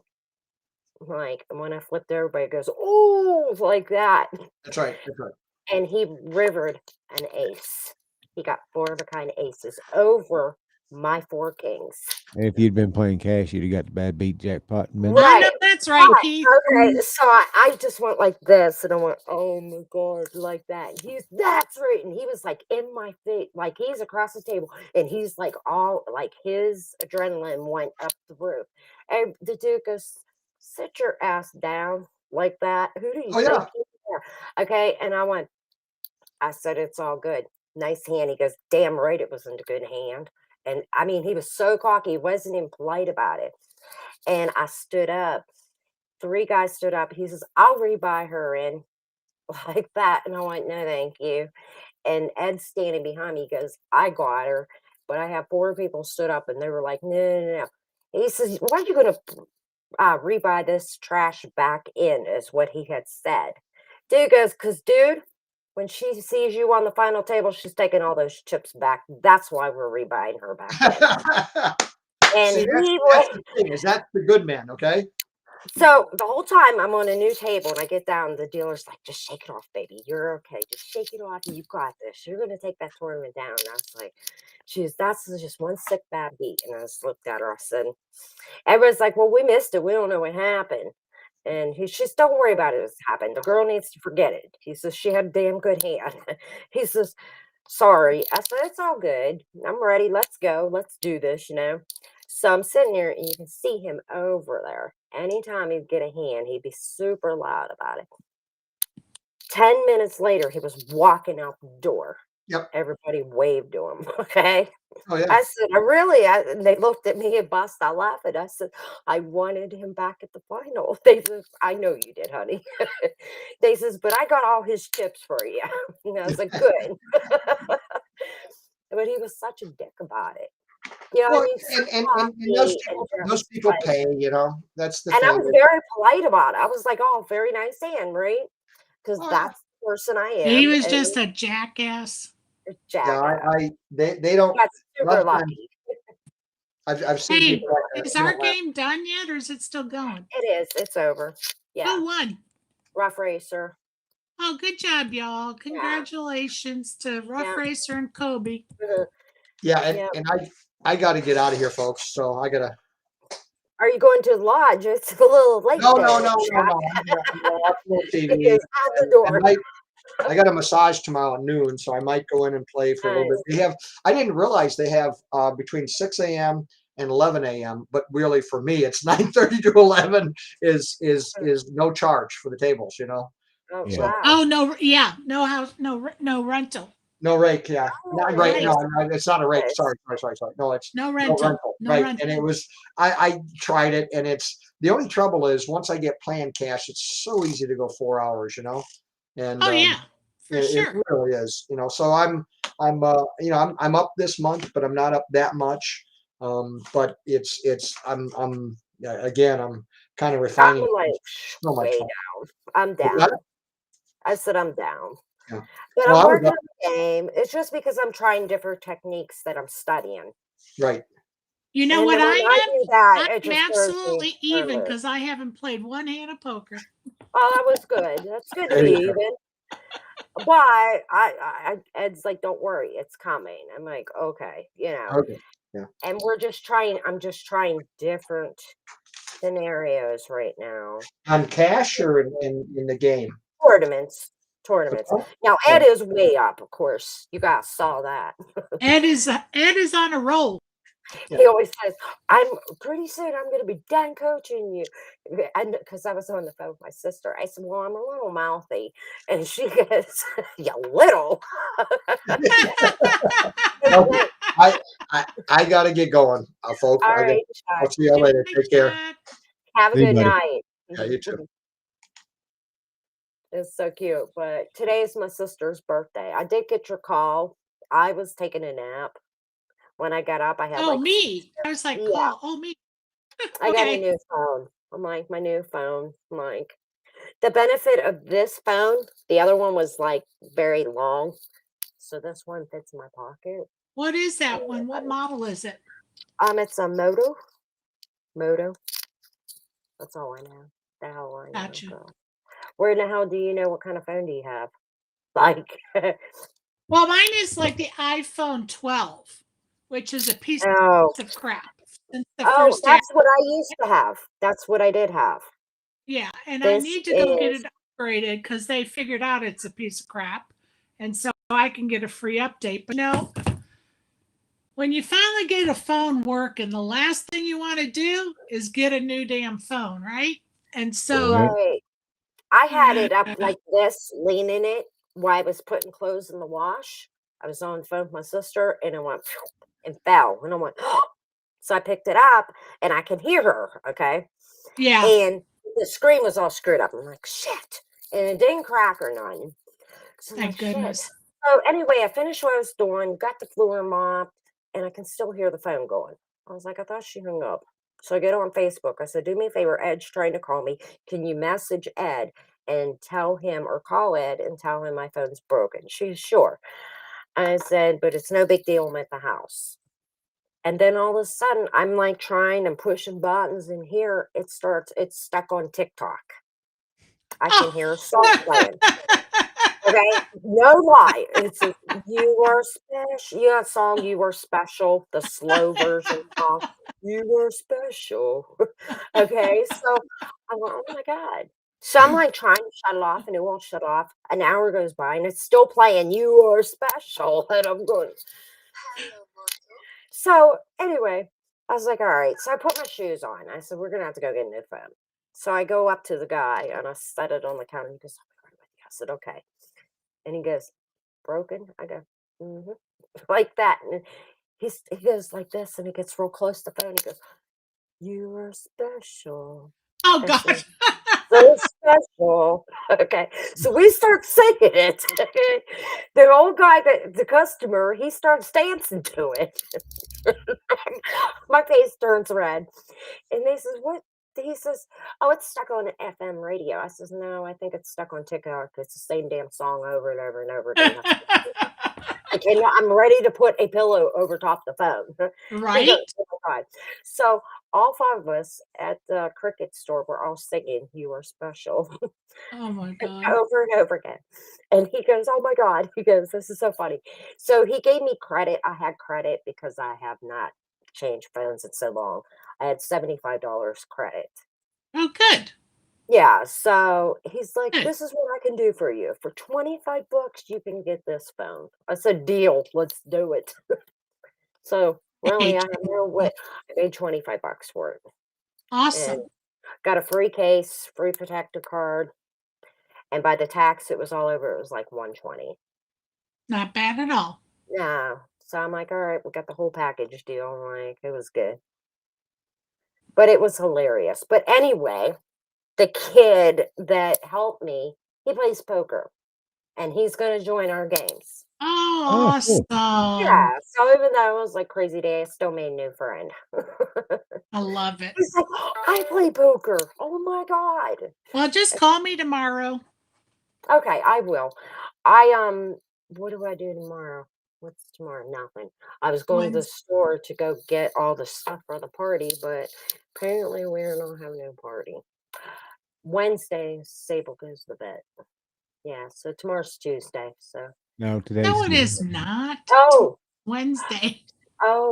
Like, and when I flipped, everybody goes, "Oh," like that. That's right. That's right. And he rivered an ace. He got 4 of a kind aces over my 4 kings. And if you'd been playing cash, you'd have got the bad beat jackpot and been I Right. know that's right, Right. Keith. Okay, so I just went like this, and I went, "Oh my god," like that. And that's right, and he was like in my face, like he's across the table, and he's like all like his adrenaline went up the roof. And the dude goes, "Sit your ass down," like that. Who do you Oh, yeah. think you are? Okay, and I said, "It's all good. Nice hand." He goes, "Damn right, it wasn't a good hand." And I mean, he was so cocky, he wasn't even polite about it. And I stood up. 3 guys stood up. He says, "I'll rebuy her in," like that. And I went, "No, thank you." And Ed's standing behind me. He goes, "I got her." But I have 4 people stood up and they were like, "No, no, no, no." He says, "Why are you going to rebuy this trash back in?" is what he had said. Dude goes, "Because, dude, when she sees you on the final table, she's taking all those chips back. That's why we're rebuying her back in." And See, he that's was the thing, is that's the good man, okay? so the whole time I'm on a new table and I get down, the dealer's like, "Just shake it off, baby. You're okay. Just shake it off. You got this. You're gonna take that tournament down." And I was like, "Geez, that's just one sick bad beat." And I just looked at her. I said, everybody's like, "Well, we missed it. We don't know what happened." And he says, "Don't worry about it. It's happened. The girl needs to forget it." He says, "She had a damn good hand." He says, "Sorry." I said, "It's all good. I'm ready. Let's go. Let's do this, you know." So I'm sitting there and you can see him over there. Anytime he'd get a hand, he'd be super loud about it. 10 minutes later, he was walking out the door. Yep. Everybody waved to him. Okay. Oh, yeah. I said, and they looked at me and bust out laughing. I said, "I wanted him back at the final." They said, "I know you did, honey." They says, "But I got all his chips for you." And I was like, "Good." But he was such a dick about it. You know what I Well, mean? So and cocky and those just people like, pay, you know? That's the and I thing. was very polite about it. I was like, "Oh, very nice hand, right?" Because Oh, yeah. that's the person I He am. was And just a jackass. Yeah, jackass. they don't, Got a lot super of times lucky. I've seen Hey, people like that, is they our don't laugh. game done yet or is it still going? It is. It's over. Yeah. Who won? Rough Racer. Oh, good job, y'all. Yeah. Congratulations to Rough Yeah. Racer and Kobe. Yeah, Yeah. and I gotta get out of here, folks. So I gotta Are you going to the lodge? It's a little late no, there. no, no, no, no. I'm gonna watch more He TV. is out the door. I got a massage tomorrow at noon, so I might go in and play for a little bit. Nice. I didn't realize they have between 6 a.m. and 11 a.m. But really, for me, it's 9:30 to 11 is no charge for the tables. You know, Oh, Yeah. so wow. Oh no, yeah, no house, no rental, no rake. Yeah, not Oh, right. nice. No, it's not a rake. nice. Sorry. No, it's No no rental, rental. no Right, rental. and it was. I tried it, and it's the only trouble is once I get playing cash, it's so easy to go 4 hours. You know, and Oh yeah, for it sure. really is, you know. So I'm up this month, but I'm not up that much. But again, I'm kind of I'm refining. like So much way fun. down. I'm What's down. that? I said I'm down. Yeah. But Well, I'm I was working up, on the game. It's just because I'm trying different techniques that I'm studying. right. You know And what then when I I am? do that, it I'm just throws me absolutely for a even loop. because I haven't played one hand of poker. Oh, that was good. That's good to There be you go. even. But Ed's like, "Don't worry, it's coming." I'm like, "Okay," you know. Okay. Yeah. And I'm just trying different scenarios right now. On cash or in the game? Tournaments. What's Tournaments. that? Now Yeah. Ed is way up, of course. You guys saw that. Ed is on a roll. Yeah. He always says, "I'm pretty soon I'm gonna be done coaching you." And because I was on the phone with my sister, I said, "Well, I'm a little mouthy." And she goes, "You little." Okay. I gotta get going, folks. All right, I'll Chuck. see you later. Take care. Chuck. Have a See you, good buddy. night. Yeah, you too. It's so cute. But today is my sister's birthday. I did get your call. I was taking a nap. When I got up, I had Oh, like me. I was like, yeah, call. Oh, me. I got a Okay. new phone. I'm like, my new phone. I'm like, the benefit of this phone, the other one was like very long. So this one fits in my pocket. What is that one? What model is it? It's a Moto. Moto. That's all I know. The hell I know. Gotcha. Girl. Where in the hell do you know what kind of phone do you have? Like, Well, mine is like the iPhone 12, which is a piece oh, of crap. Since the oh, first day. that's what I used to have. That's what I did have. Yeah, and I This need to go get is it upgraded because they figured out it's a piece of crap. And so I can get a free update. But no, when you finally get a phone working, the last thing you want to do is get a new damn phone, right? And so Yep. right. I had it up like this, leaning it while I was putting clothes in the wash. I was on the phone with my sister, and it went and fell, and I went. So I picked it up, and I can hear her. Okay, yeah, and the screen was all screwed up. I'm like, shit, and it didn't crack or nothing. So I'm thank like, shit. goodness. So anyway, I finished what I was doing, got the floor mopped, and I can still hear the phone going. I was like, I thought she hung up. So I get on Facebook. I said, do me a favor, Ed's trying to call me. Can you message Ed and tell him, or call Ed and tell him my phone's broken? She's sure. I said, but it's no big deal. I'm at the house. And then all of a sudden, I'm like trying and pushing buttons, and here it's stuck on TikTok. I can hear a song playing. Okay, no lie. It's you are special. You know that song, You Were Special, the slow version song. You were special. Okay, so I'm like, oh my God. So I'm like trying to shut it off and it won't shut off. An hour goes by and it's still playing, You Are Special. And I'm going, so anyway, I was like, all right. So I put my shoes on. I said, we're gonna have to go get a new phone. So I go up to the guy and I set it on the counter. He goes, I'll be right with you. I said, okay. And he goes, broken? I go, mm-hmm. Like that. And he goes like this and he gets real close to the phone. He goes, you are special. Oh I gosh. said, so special. Okay. So we start singing it. The old guy, the customer, he starts dancing to it. My face turns red. And he says, what? He says, oh, it's stuck on FM radio. I says, no, I think it's stuck on TikTok. It's the same damn song over and over and over again. Okay, now I'm ready to put a pillow over top the phone. Right? Oh my God. So all five of us at the Cricket store were all singing You Are Special Oh my God. over and over again. And he goes, oh my God. He goes, this is so funny. So he gave me credit. I had credit because I have not changed phones in so long. I had $75 credit. Oh, good. Yeah, so he's like, Good. this is what I can do for you. For 25 bucks, you can get this phone. I said, deal, let's do it. So really, I have no way. I paid 25 bucks for it. Awesome. And got a free case, free protector card. And by the tax, it was all over. It was like 120. Not bad at all. Yeah. So I'm like, all right, we got the whole package deal. I'm like, it was good. But it was hilarious. But anyway, the kid that helped me, he plays poker and he's going to join our games. Oh, Oh, cool. awesome. Yeah. So even though it was like crazy day, I still made a new friend. I love it. He's like, I play poker. Oh my God. Well, just call me tomorrow. Okay, I will. What do I do tomorrow? What's tomorrow? Nothing. I was going to the Wednesday. store to go get all the stuff for the party, but apparently we're not having no party. Wednesday, Sable goes to bed. Yeah, so tomorrow's Tuesday. So No, today's No, it Tuesday. is not. oh, Wednesday.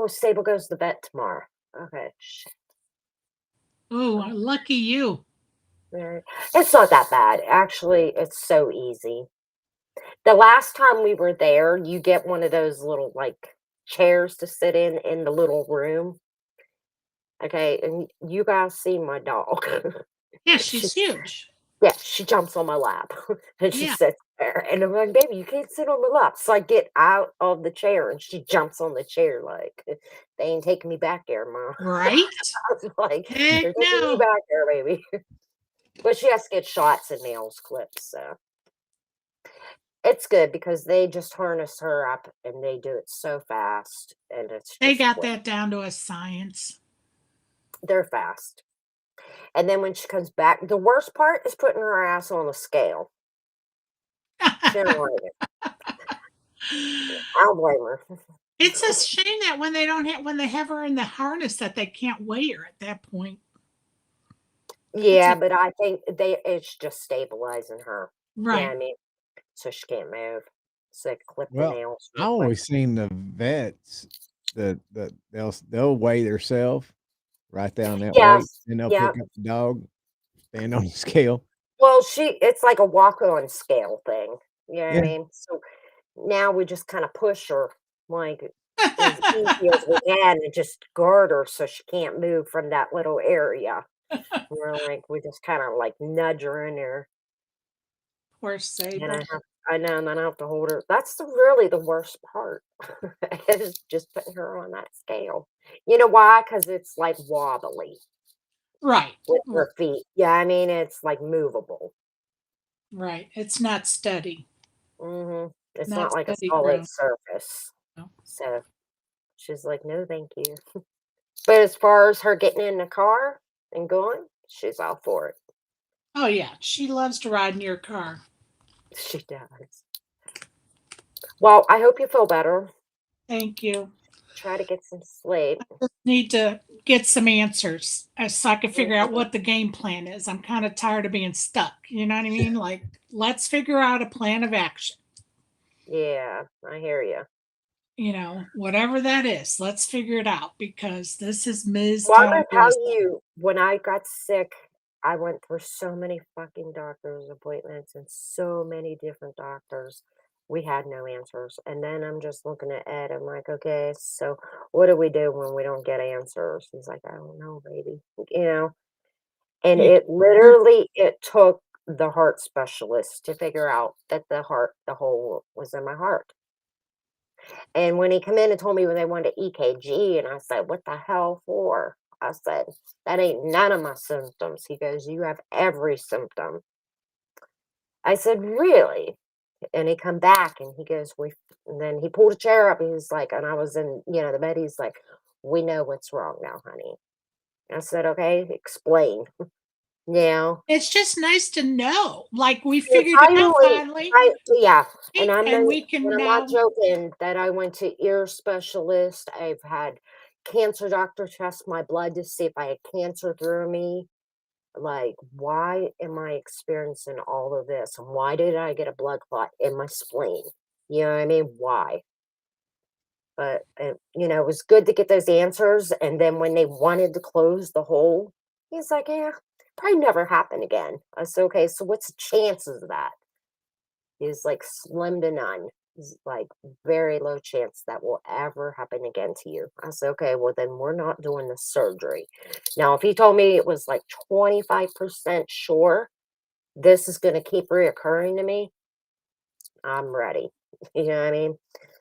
Sable goes to bed tomorrow. Okay, shit. Oh, lucky you. Right. It's not that bad. Actually, it's so easy. The last time we were there, you get one of those little like chairs to sit in the little room. Okay, and you guys see my dog. Yeah, she's huge. Yeah, she jumps on my lap and she Yeah. sits there. And I'm like, baby, you can't sit on my lap. So I get out of the chair and she jumps on the chair like, they ain't taking me back there, Mom. Right? I was like, Heck they're taking no. me back there, baby. But she has to get shots and nails clipped, so it's good because they just harness her up and they do it so fast and it's They just got quick. that down to a science. They're fast. And then when she comes back, the worst part is putting her ass on the scale. She don't like it. don't blame her. It's a shame that when they have her in the harness that they can't weigh her at that point. Yeah, but I think it's just stabilizing her. Yeah, I Right. mean, so she can't move. So they clip the Well, nails I real quick. always seen the vets that they'll weigh themselves, write down that weight, Yes. and they'll Yeah. pick up the dog, stand on the scale. Well, it's like a walk-on scale thing. You know what I Yeah. mean? So now we just kind of push her like as easy as we can and just guard her so she can't move from that little area. We just kind of like nudge her in there. Poor And Sable. I know, and then I have to hold her. That's really the worst part is just putting her on that scale. You know why? Because it's like wobbly Right. with her feet. Yeah, I mean it's like movable. Right. It's not steady. It's Not not like a steady solid ground. surface. No. So she's like, no, thank you. But as far as her getting in the car and going, she's all for it. Oh yeah, she loves to ride in your car. She does. Well, I hope you feel better. Thank you. Try to get some sleep. Need to get some answers so I can figure out Mhm. what the game plan is. I'm kind of tired of being stuck. You know what I mean? Like, let's figure out a plan of action. Yeah, I hear you. You know, whatever that is, let's figure it out because this is Ms. Well, I'm Town gonna News. tell you, when I got sick, I went through so many fucking doctor's appointments and so many different doctors. We had no answers. And then I'm just looking at Ed. I'm like, okay, so what do we do when we don't get answers? He's like, I don't know, baby. You know, and You- it literally it took the heart specialist to figure out that the hole was in my heart. And when he come in and told me when they wanted EKG, and I said, "What the hell for?" I said, "That ain't none of my symptoms." He goes, "You have every symptom." I said, "Really?" And he come back and he goes, "We," and then he pulled a chair up. He was like, and I was in, the bed. He's like, "We know what's wrong now, honey." I said, "Okay, explain." Now, It's just nice to know. Like, we yeah, figured it out finally, yeah, and I'm and not we and can I'm not now. joking that I went to ear specialist. I've had cancer doctor test my blood to see if I had cancer through me. Like, why am I experiencing all of this? And why did I get a blood clot in my spleen? You know what I mean? Why? But it was good to get those answers. And then when they wanted to close the hole, he's like, "Yeah, probably never happen again." I said, "Okay, so what's the chances of that?" Is like slim to none. It's like very low chance that will ever happen again to you. I said, okay, well, then we're not doing the surgery. Now, if he told me it was like 25% sure this is going to keep reoccurring to me, I'm ready. You know what I mean?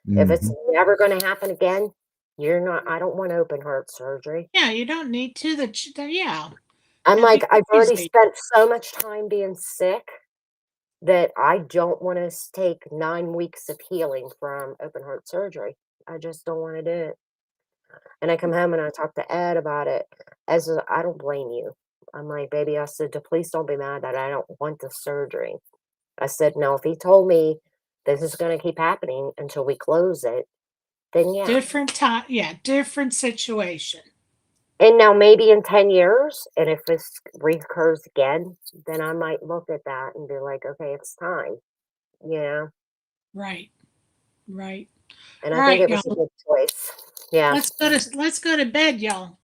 If it's Mhm. never going to happen again, I don't want open heart surgery. Yeah, you don't need to. Yeah, I'm that'd be like, I've already crazy. spent so much time being sick that I don't wanna take 9 weeks of healing from open heart surgery. I just don't wanna do it. And I come home and I talk to Ed about it. I don't blame you. I'm like, "Baby," I said, Please don't be mad that I don't want the surgery." I said, "Now, if he told me this is gonna keep happening until we close it, then yeah." Different time. Yeah, different situation. And now maybe in 10 years, and if this recurs again, then I might look at that and be like, "Okay, it's time," you know? Right. Right. And All I think right, it was a y'all. good choice. Yeah. Let's go to bed, y'all.